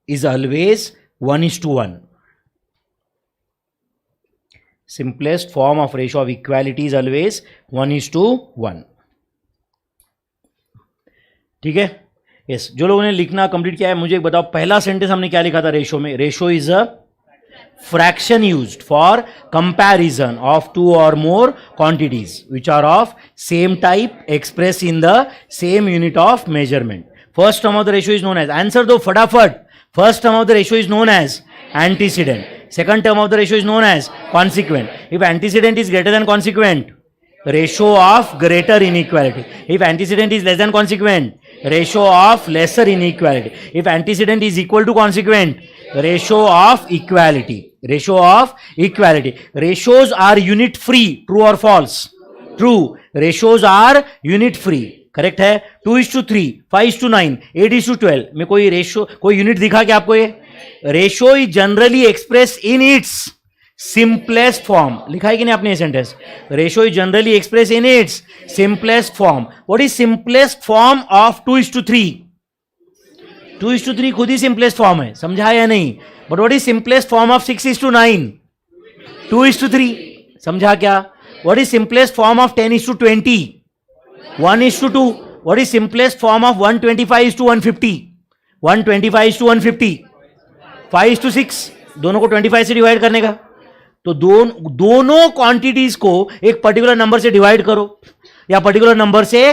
is always 1:1. Simplest form of ratio of equality is always 1:1. ठीक है? यस जो लोगों ने लिखना कंप्लीट किया है मुझे एक बताओ, पहला सेंटेंस हमने क्या लिखा था रेशो में? Ratio is a fraction used for comparison of 2 or more quantities which are of same type expressed in the same unit of measurement. First term of the ratio is known as, answer दो फटाफट. First term of the ratio is known as antecedent. Second term of the ratio is known as consequent. If antecedent is greater than consequent, ratio of greater inequality. If antecedent is less than consequent, ratio of lesser inequality. If antecedent is equal to consequent, ratio of equality. Ratio of equality. Ratios are unit free. True or false? True. Ratios are unit free. Correct है. 2:3, 5:9, 8:12 में कोई ratio, कोई unit दिखा क्या आपको? ये ratio is generally express in its simplest form. लिखा है कि नहीं आपने ये sentence? Ratio is generally express in its simplest form. What is simplest form of 2:3? 2:3 खुद ही सिंपलेस्ट फॉर्म है, समझा या नहीं? But what is simplest form of 6:9? 2:3. समझा क्या? What is simplest form of 10:20? 1:2. What is simplest form of 125:150? 125:150. 5:6. दोनों को 25 से डिवाइड करने का. तो दोनों क्वांटिटीज को एक पर्टिकुलर नंबर से डिवाइड करो या पर्टिकुलर नंबर से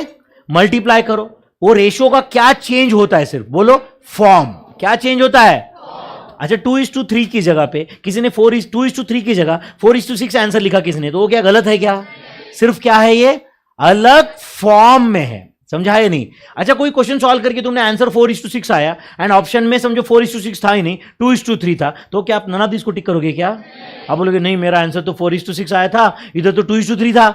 मल्टीप्लाई करो. वो रेशियो का क्या चेंज होता है? सिर्फ बोलो फॉर्म. क्या चेंज होता है? अच्छा 2:3 की जगह पे किसी ने 2:3 की जगह 4:6 आंसर लिखा किसने, तो वो क्या गलत है क्या? सिर्फ क्या है ये, अलग फॉर्म में है, समझा है नहीं? अच्छा कोई क्वेश्चन सॉल्व करके तुमने आंसर 4:6 आया एंड ऑप्शन में समझो 4:6 था ही नहीं, 2:3 था, तो क्या आप नन ऑफ दिस को टिक करोगे क्या? आप बोलोगे नहीं मेरा आंसर तो 4:6 आया था, इधर तो 2:3 था,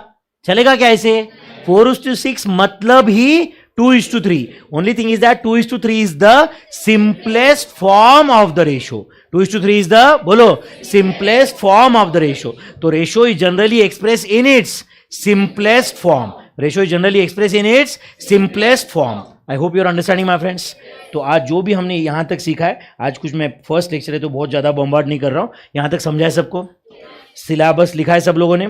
चलेगा क्या ऐसे? 4:6 मतलब ही 2:3. Only thing is that 2:3 is the simplest form of the ratio. 2:3 is the बोलो simplest form of the ratio. तो ratio is generally expressed in its simplest form. Ratio is generally expressed in its simplest form. I hope you are understanding my friends. तो आज जो भी हमने यहाँ तक सीखा है, आज कुछ मैं फर्स्ट लेक्चर है तो बहुत ज़्यादा बम्बार्ड नहीं कर रहा हूँ, यहाँ तक समझा है सबको? सिलेबस लिखा है सब लोगों ने?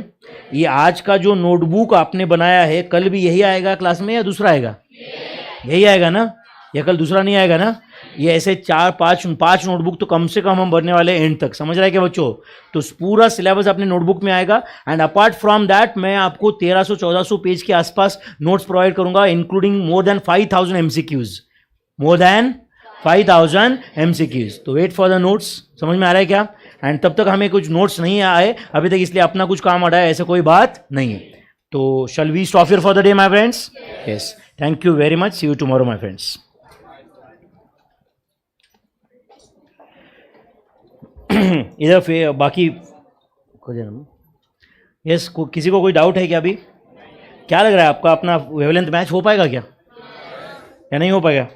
ये आज का जो नोटबुक आपने बनाया है, कल भी यही आएगा क्लास में या दूसरा आएगा? यही आएगा ना, या कल दूसरा नहीं आएगा ना? ये ऐसे 4-5 नोटबुक तो कम से कम हम भरने वाले एंड तक, समझ रहा है क्या बच्चों? तो पूरा सिलेबस अपने नोटबुक में आएगा एंड अपार्ट फ्रॉम दैट मैं आपको 1300-1400 पेज के आसपास नोट्स प्रोवाइड करूंगा, including more than 5000 MCQs, more than 5000 MCQs. तो वेट फॉर द नोट्स, समझ में आ रहा है क्या? एंड तब तक हमें कुछ नोट्स नहीं आए अभी तक, इसलिए अपना कुछ काम अड़ा है, ऐसा कोई बात नहीं है. तो shall we stop here for the day my friends? Yes, thank you very much, see you tomorrow my friends. इधर फिर बाकी यस, किसी को कोई डाउट है क्या? अभी क्या लग रहा है आपका, अपना वेवलेंथ मैच हो पाएगा क्या या नहीं हो पाएगा?